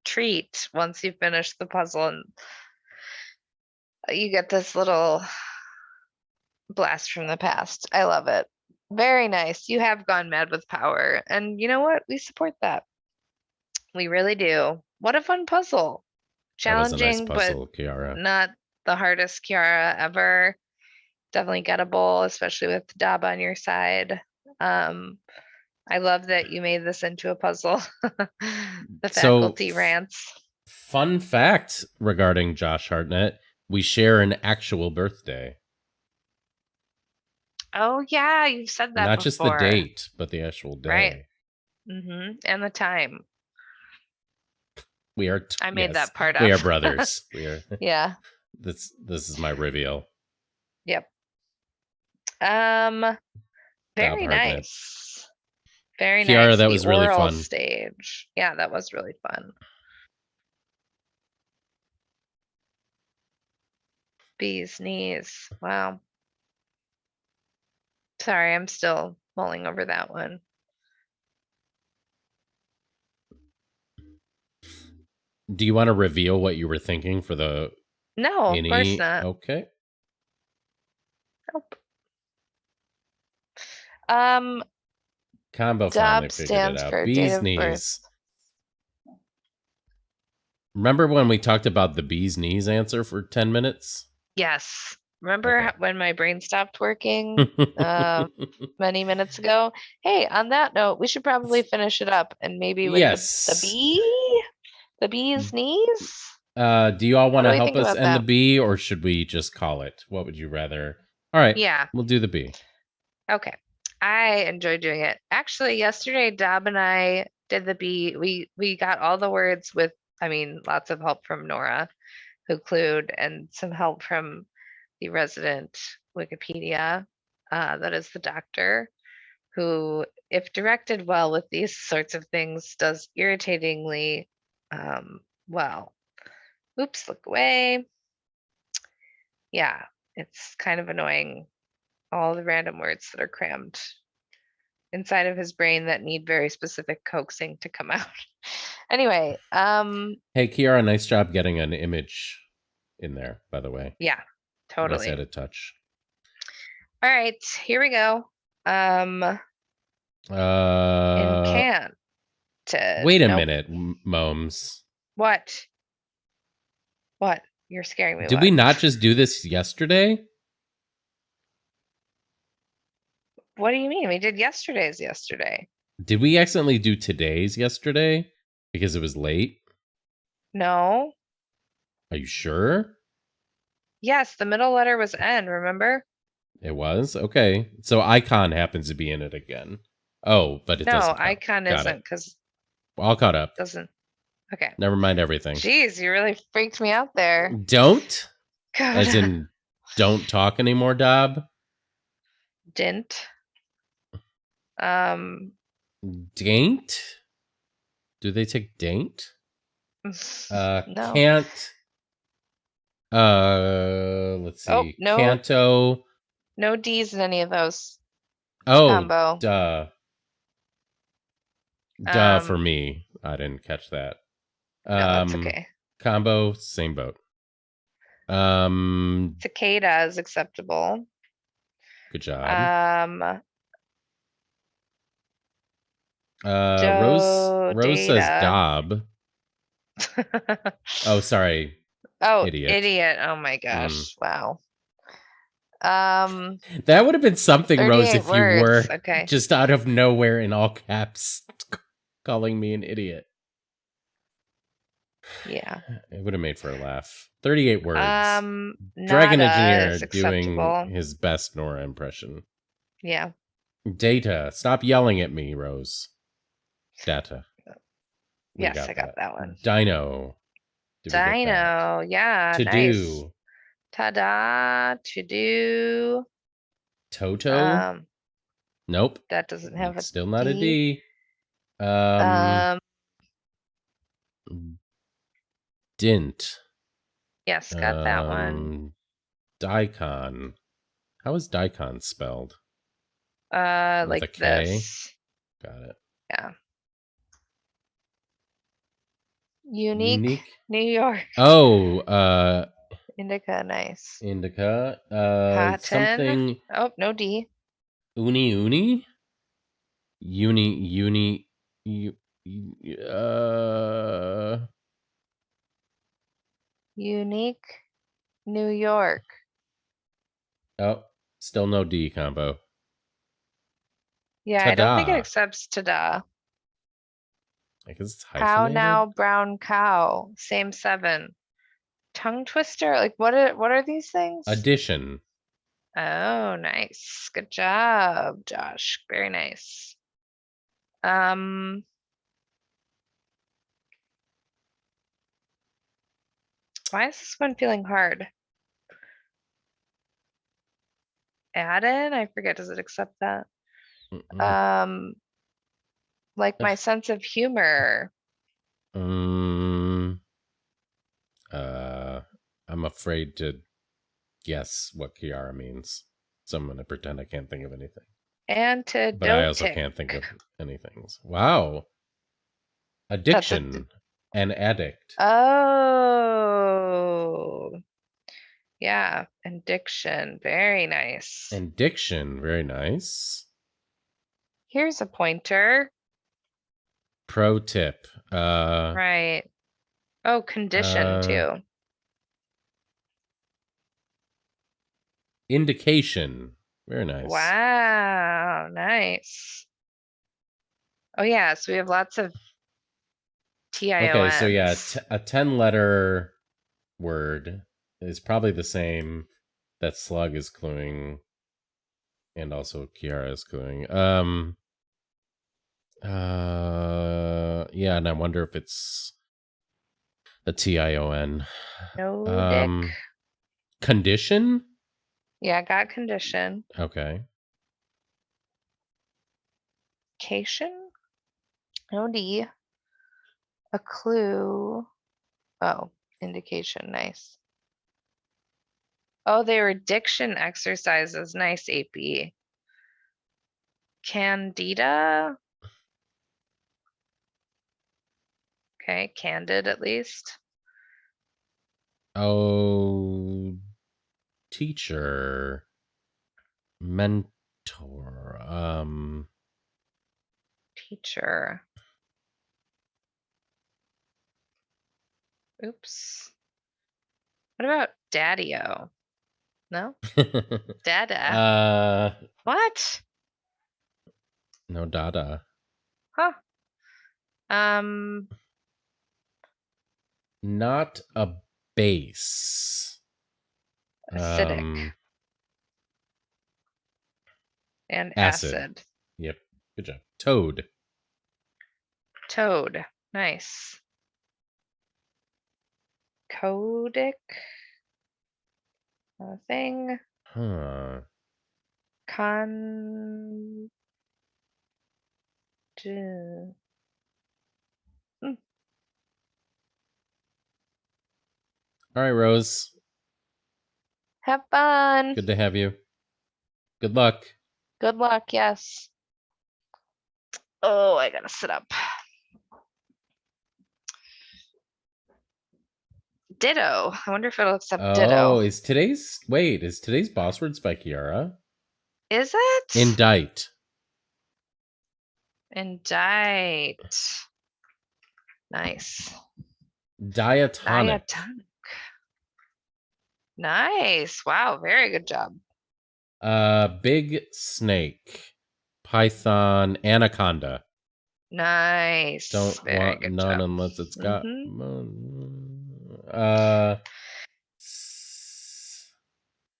treat once you finish the puzzle and you get this little blast from the past. I love it. Very nice. You have gone mad with power. And you know what? We support that. We really do. What a fun puzzle. Challenging, That was a nice puzzle, but Quiara. not the hardest Quiara ever. Definitely gettable, especially with Dab on your side. I love that you made this into a puzzle. The faculty rants. Fun fact regarding Josh Hartnett, we share an actual birthday. Oh yeah, you've said that Not before. just the date, but the actual day. Right. And the time. We are I made that part up. We are brothers. We are Yeah. This is my reveal. Yep. Dob Very Hartnett. nice. Very Quiara, nice. that The was really oral fun. stage. Yeah, that was really fun. Bee's knees. Wow. Sorry, I'm still mulling over that one. Do you want to reveal what you were thinking for the No, of course any? not. Okay. Nope. Um, Combo finally DOB figured it stands out. for date Bee's of birth. knees. Remember when we talked about the bee's knees answer for 10 minutes? Yes. Remember Okay. when my brain stopped working many minutes ago? Hey, on that note, we should probably finish it up and maybe with the Yes. bee, the bee's knees. Do you all What want do to we help think us about end the that? bee, or should we just call it? What would you rather? All right, Yeah. we'll do the bee. Okay. I enjoy doing it. Actually, yesterday Dab and I did the bee. We got all the words with, I mean, lots of help from Nora, who clued, and some help from the resident Wikipedia, that is the doctor, who, if directed well with these sorts of things, does irritatingly well. Oops, look away. Yeah, it's kind of annoying, all the random words that are crammed inside of his brain that need very specific coaxing to come out. Anyway, Hey, Kiara, nice job getting an image in there, by the way. yeah, Nice totally. added touch. All right, here we go. Uh, Enchanted. wait a Nope. minute, Momes. What? What? You're scaring me. Did we What? not just do this yesterday? What do you mean? We did yesterday's yesterday. Did we accidentally do today's yesterday because it was late? No. Are you sure? Yes, the middle letter was N, remember? It was? Okay. So Icon happens to be in it again. Oh, but it No, doesn't count. icon Got isn't it. because All caught up. doesn't. Okay. Never mind everything. Jeez, you really freaked me out there. Don't? As God. in, don't talk anymore, Dob? Didn't. Um, Daint? Do they take daint? no. Can't. Let's Oh, see. no, Canto. no D's in any of those Oh, combo. duh. Duh for Um, me. I didn't catch that. no, that's okay. Combo, same boat. Um, Cicada is acceptable. good job. Um, Rose says Data. Dob. Oh, sorry, Oh, idiot. idiot. Oh my gosh. Wow. Um, That would have been something, Rose, 38 if you words. were Okay. just out of nowhere in all caps calling me an idiot. Yeah. It would have made for a laugh. 38 words. Dragon Nada Engineer is doing acceptable. his best Nora impression. Yeah. Data. Stop yelling at me, Rose. Data. We Yes, I got got that. that one. Dino. Did we get that? Dino. Yeah, To nice. do. Ta-da. To do. Toto. Nope. That doesn't have a Still not a D. D. Um, Dint. Yes, got that one. Daikon. How is Daikon spelled? With a Like K? this. Got it. Yeah. Unique. Unique. New York. Oh, Indica, nice. indica. Cotton. Something Oh, no D. uni. Uni. u- Unique. New York. oh, still no D combo. Yeah, I don't think it Ta-da. accepts ta-da. I guess it's How hyphenated. now, brown cow. Same 7. Tongue twister? Like what are these things? Addition. Oh, nice. Good job, Josh. Very nice. Um, why is this one feeling hard? add in? I forget. Does it accept that? Mm-mm. Like my sense of humor. Mm, I'm afraid to guess what Quiara means, so I'm gonna pretend I can't think of anything. But I also Antidotic. can't think of anything. Wow. That's a. Addiction and addict. Oh. Yeah. Addiction. Very nice. And diction, very nice. Here's a pointer. Pro tip. Right. Oh, condition Uh, too. indication. Very nice. Wow. Nice. Oh, yeah. So we have lots of Okay, so yeah, TIONs. a 10-letter word is probably the same that Slug is cluing and also Kiara is cluing. Yeah, and I wonder if it's a TION. No dick. Condition? Yeah, got condition. Okay. Cation? No D. A clue. Oh, indication. Nice. Oh, they were diction exercises. Nice, AP. Candida. Okay, candid at least. Oh, teacher. Mentor. Teacher. Oops. What about daddy-o? No? Dada. uh What? no dada. Huh. Um, Not a base. acidic Um and acid. acid. Yep. Good job. Toad. Toad. Nice. Codic. Thing. Huh. Con. Hmm. All right, Rose. Have fun. Good to have you. Good luck. Good luck. Yes. Oh, I gotta sit up. Ditto. I wonder if it'll accept Oh, ditto. is today's boss words by Kiara? Is it? Indict. Indict. Nice. Diatonic. Diatonic. Nice. Wow. Very good job. Big snake. Python. Anaconda. Nice. Don't Very want good none job. unless it's got. Mm-hmm.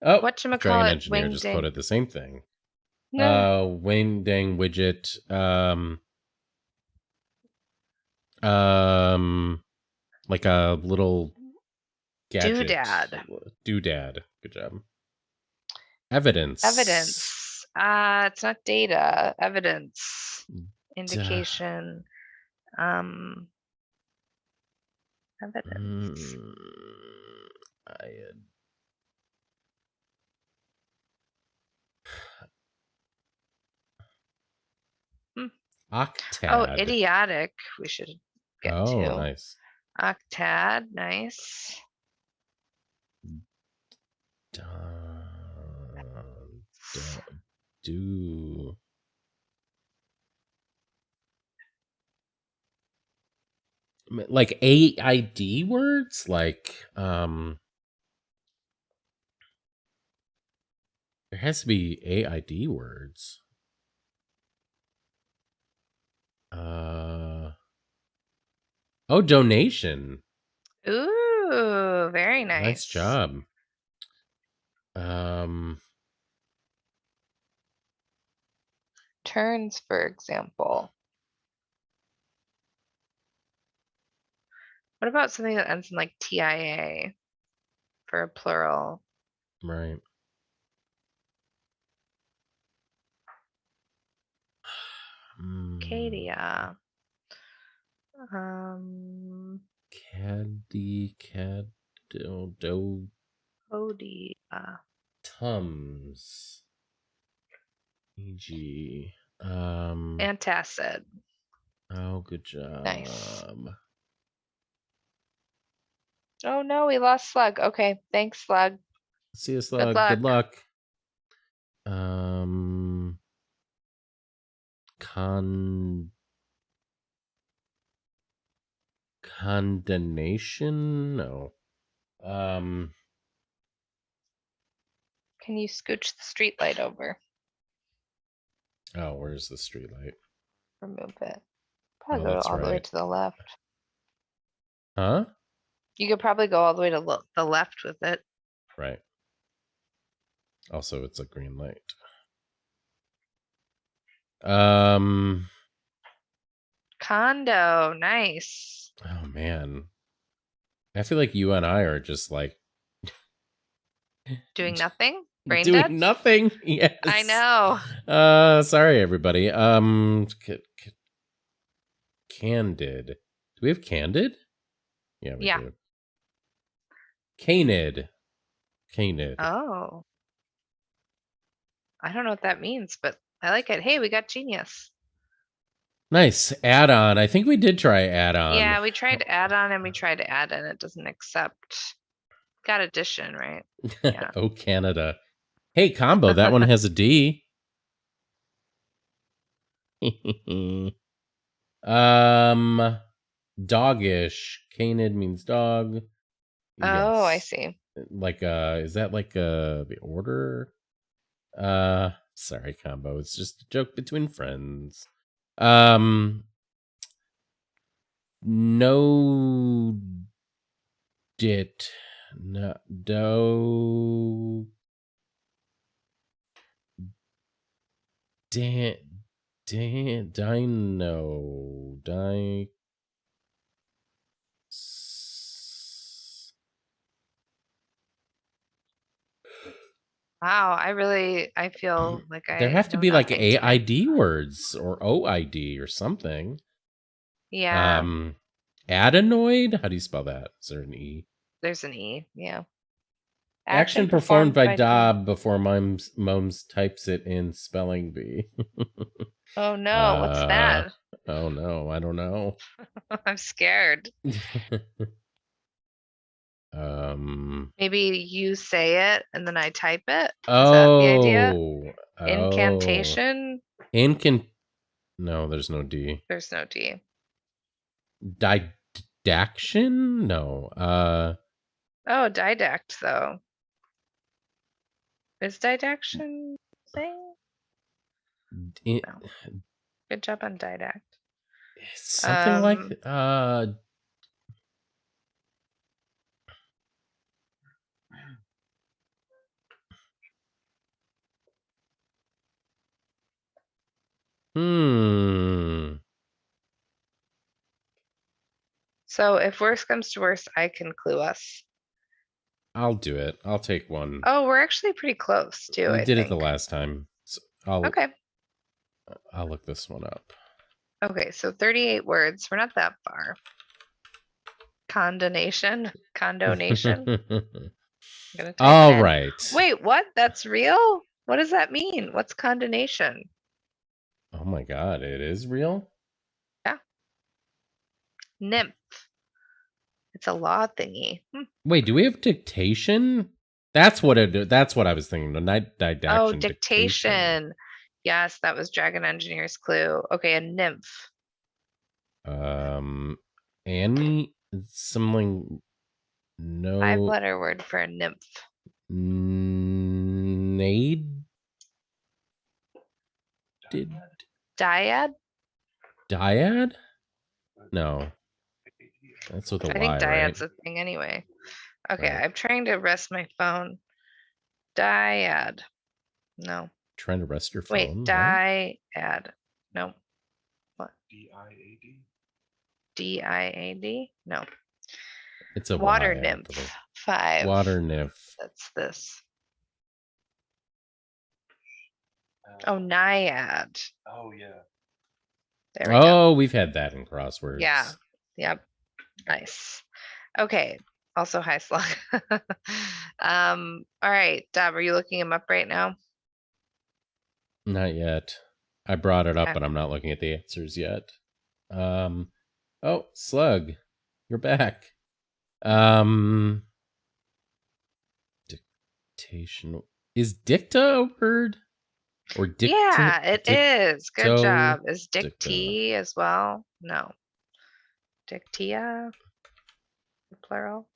Oh, Dragon Whatchamacallit, Engineer just wingding. quoted the same thing. No. Wingding widget. Like a little gadget. Doodad. Doodad. Good job. Evidence. Evidence. It's not data. Evidence. Duh. Indication. Evidence. Mm, I, Hmm. Oh, Octad. idiotic. We should get Oh, to. nice. Octad. Nice. Do. Like AID words? Like, there has to be AID words. Oh, donation. Ooh, very Nice nice. job. Um, Turns, for example. What about something that ends in like TIA for a plural? right. Arcadia. Odia. Tums. E.g. Antacid. Oh, good job. Nice. Oh no, we lost Slug. Okay, thanks, Slug. See you, Slug. Good luck. Condemnation? No. Can you scooch the street light over? Oh, where's the street light? Remove it. Probably Oh, go that's all the way right. to the left. Huh? You could probably go all the way to the left with it. Right. Also, it's a green light. Condo. Nice. Oh, man. I feel like you and I are just like Doing nothing? Brain doing dead? nothing. Yes. I know. Sorry, everybody. Candid. Do we have Candid? Yeah, we do. Canid. Oh. I don't know what that means, but I like it. Hey, we got Genius. Nice. Add-on. I think we did try add-on. Yeah, we tried add-on and we tried add and it doesn't accept. Got addition, right? Yeah. Oh, Canada. Hey, combo. That one has a D. Doggish. Canid means dog. Oh, I Yes. see. Like, is that like the order? Sorry, combo. It's just a joke between friends. No dit. No do. Dino. Wow, I feel like There I have to know be like nothing today. AID words or OID or something. Yeah. Adenoid? How do you spell that? Is there an E? There's an E, yeah. Action performed by Dob before Mums types it in spelling bee. Oh no, what's that? Oh no, I don't know. I'm scared. Maybe you say it and then I type it. Is that the idea? Incantation? No, there's no D. There's no D. Didaction? No. Oh, didact though. Is didaction a thing? No. Good job on didact. Something like So if worse comes to worse, I can clue us. I'll do it. I'll take one. Oh, we're actually pretty close too. We I did think. it the last time. So Okay. I'll look this one up. Okay, so 38 words. We're not that far. Condonation. All right. Wait, what? That's real? What does that mean? What's condonation? Oh my god, it is real? Yeah. Nymph. It's a law thingy. Wait, do we have dictation? That's what I was thinking. The night didaction. Oh, dictation. Yes, that was Dragon Engineer's clue. Okay, a nymph. Annie, something. No. 5-letter word for a nymph. Dyad? Dyad? No. That's with a Y, I think dyad's right? a thing anyway. Okay, right. I'm trying to rest my phone. Dyad. No. Trying to rest your phone? Wait, dyad. No. What? D-I-A-D? D-I-A-D? No. It's a water Y, nymph. 5. Water nymph. That's this. Oh, naiad. Oh, yeah. There we go. Oh, we've had that in crosswords. Yeah. Yep. Nice. Okay. Also, hi, Slug. All right, Dab, are you looking him up right now? Not yet. I brought it up, Okay. but I'm not looking at the answers yet. Oh, Slug, you're back. Dictation. Is dicta a word? Or Yeah, it is. Good job. Is dicta. dictee as well? No. Dictia, plural.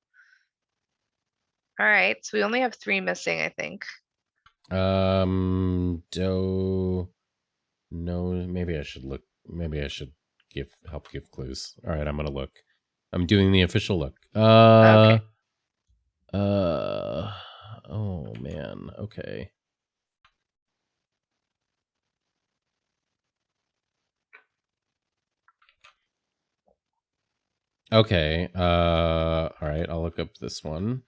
All right, so we only have 3 missing, I think. Do. No, maybe I should look. Maybe I should help give clues. All right, I'm gonna look. I'm doing the official look. Okay. Oh man. Okay. Okay. All right. I'll look up this one.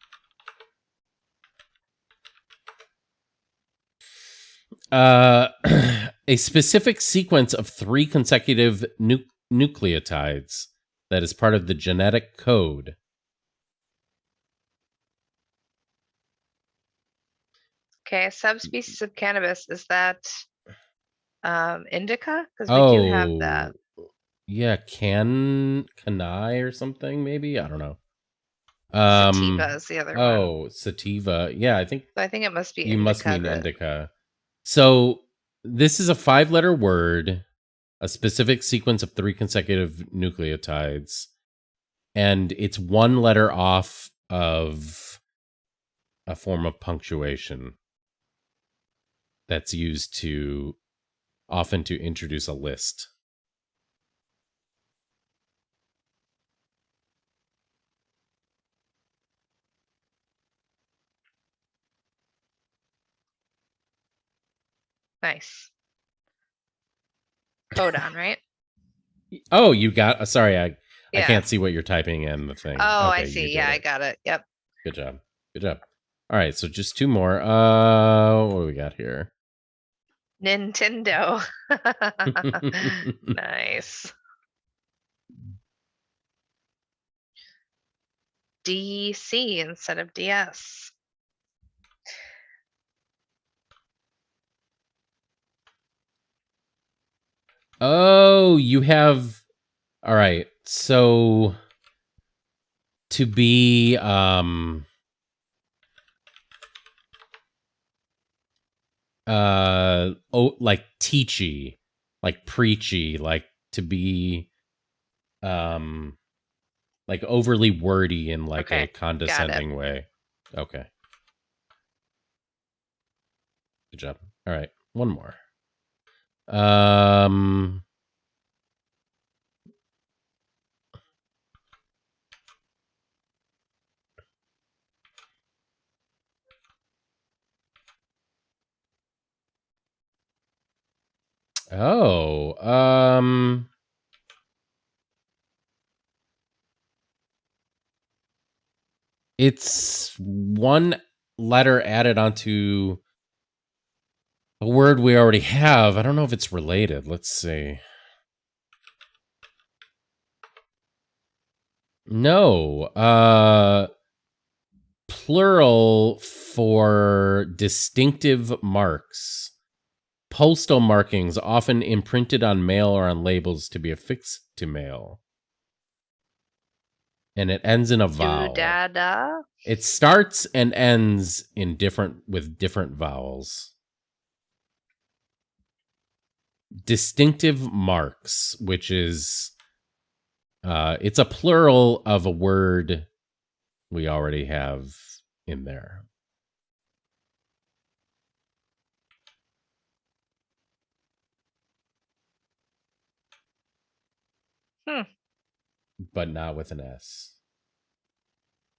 A specific sequence of 3 consecutive nucleotides that is part of the genetic code. Okay, subspecies of cannabis, is that indica? Because we do have that. Yeah, canai or something, maybe? I don't know. Sativa is the other one. Oh, sativa. Yeah, I think So I think it must be you indica. must mean indica. So this is a 5-letter word, a specific sequence of 3 consecutive nucleotides, and it's 1 letter off of a form of punctuation that's used often to introduce a list. Nice. Codon, right? Oh, you got. Sorry, I Yeah. can't see what you're typing in the thing. Oh, Okay, I see. you Yeah, did I it. got it. Yep. Good job. Good job. All right, so just 2 more. What do we got here? Nintendo. Nice. DC instead of DS. Oh, you have. All right, so to be like teachy, like preachy, like to be like overly wordy in like a condescending way. Okay. Good job. All right, one more. Oh, it's 1 letter added onto a word we already have. I don't know if it's related. Let's see. No. Plural for distinctive marks. Postal markings often imprinted on mail or on labels to be affixed to mail. And it ends in a vowel. Dada. It starts and ends with different vowels. Distinctive marks, which is it's a plural of a word we already have in there. But not with an S.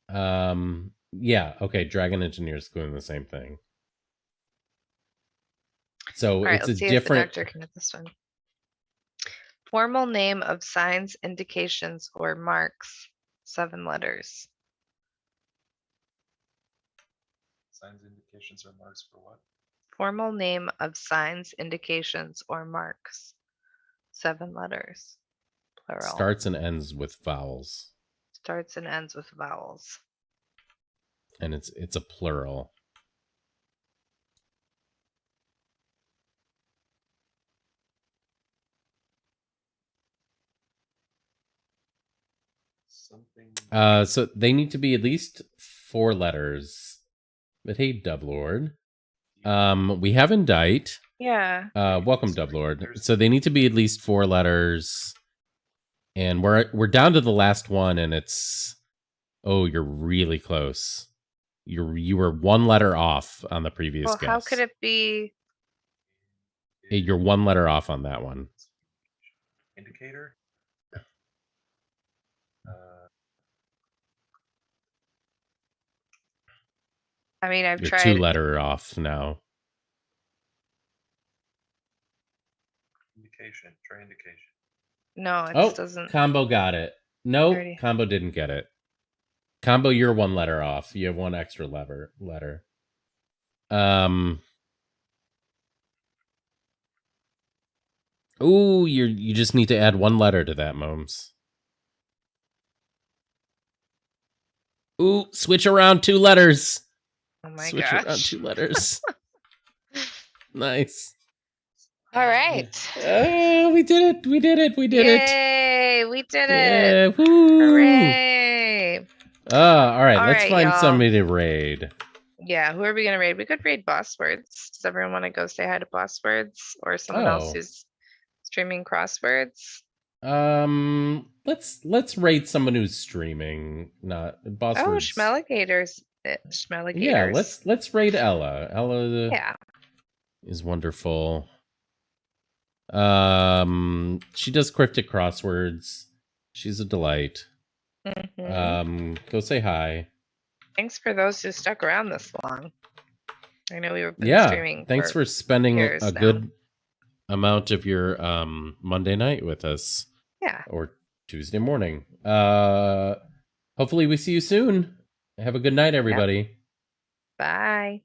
Yeah, okay, Dragon Engineer's doing the same thing. So All right, it's let's a see different. if the doctor can get this one. Formal name of signs, indications, or marks. 7 letters. Signs, indications, or marks for what? Formal name of signs, indications, or marks. 7 letters. Plural. Starts and ends with vowels. Starts and ends with vowels. And it's a plural. Something. So they need to be at least 4 letters. But hey, Dublord. We have indict. Yeah. Welcome, Dublord. So they need to be at least 4 letters. And we're down to the last one, and it's... Oh, you're really close. You were 1 letter off on the previous Well, guess. how could it be? Hey, you're 1 letter off on that one. Indicator. I mean, I've You're tried. 2 letter off now. Indication. Try indication. No, it Oh, doesn't. Combo got it. No, Already. Combo didn't get it. Combo, you're 1 letter off. You have 1 extra letter. Ooh, you just need to add 1 letter to that, Momes. Ooh, switch around 2 letters. Oh my Switch gosh. around 2 letters. Nice. All right. We did it. We did it. We did it. Yay, we did Yeah, it. woo. Hooray. All right, All let's right, find y'all. somebody to raid. Yeah, who are we going to raid? We could raid Boss Words. Does everyone want to go say hi to Boss Words or someone else Oh. who's streaming crosswords? Let's rate someone who's streaming, not Boss Oh, Words. Schmelligators. Schmelligators. Yeah, let's rate Ella. Ella Yeah. is wonderful. She does cryptic crosswords. She's a delight. Mhm. Go say hi. Thanks for those who stuck around this long. I know we've been streaming. Thanks for spending years a now. good amount of your Monday night with us. Yeah. Or Tuesday morning. Hopefully we see you soon. Have a good night, everybody. Bye.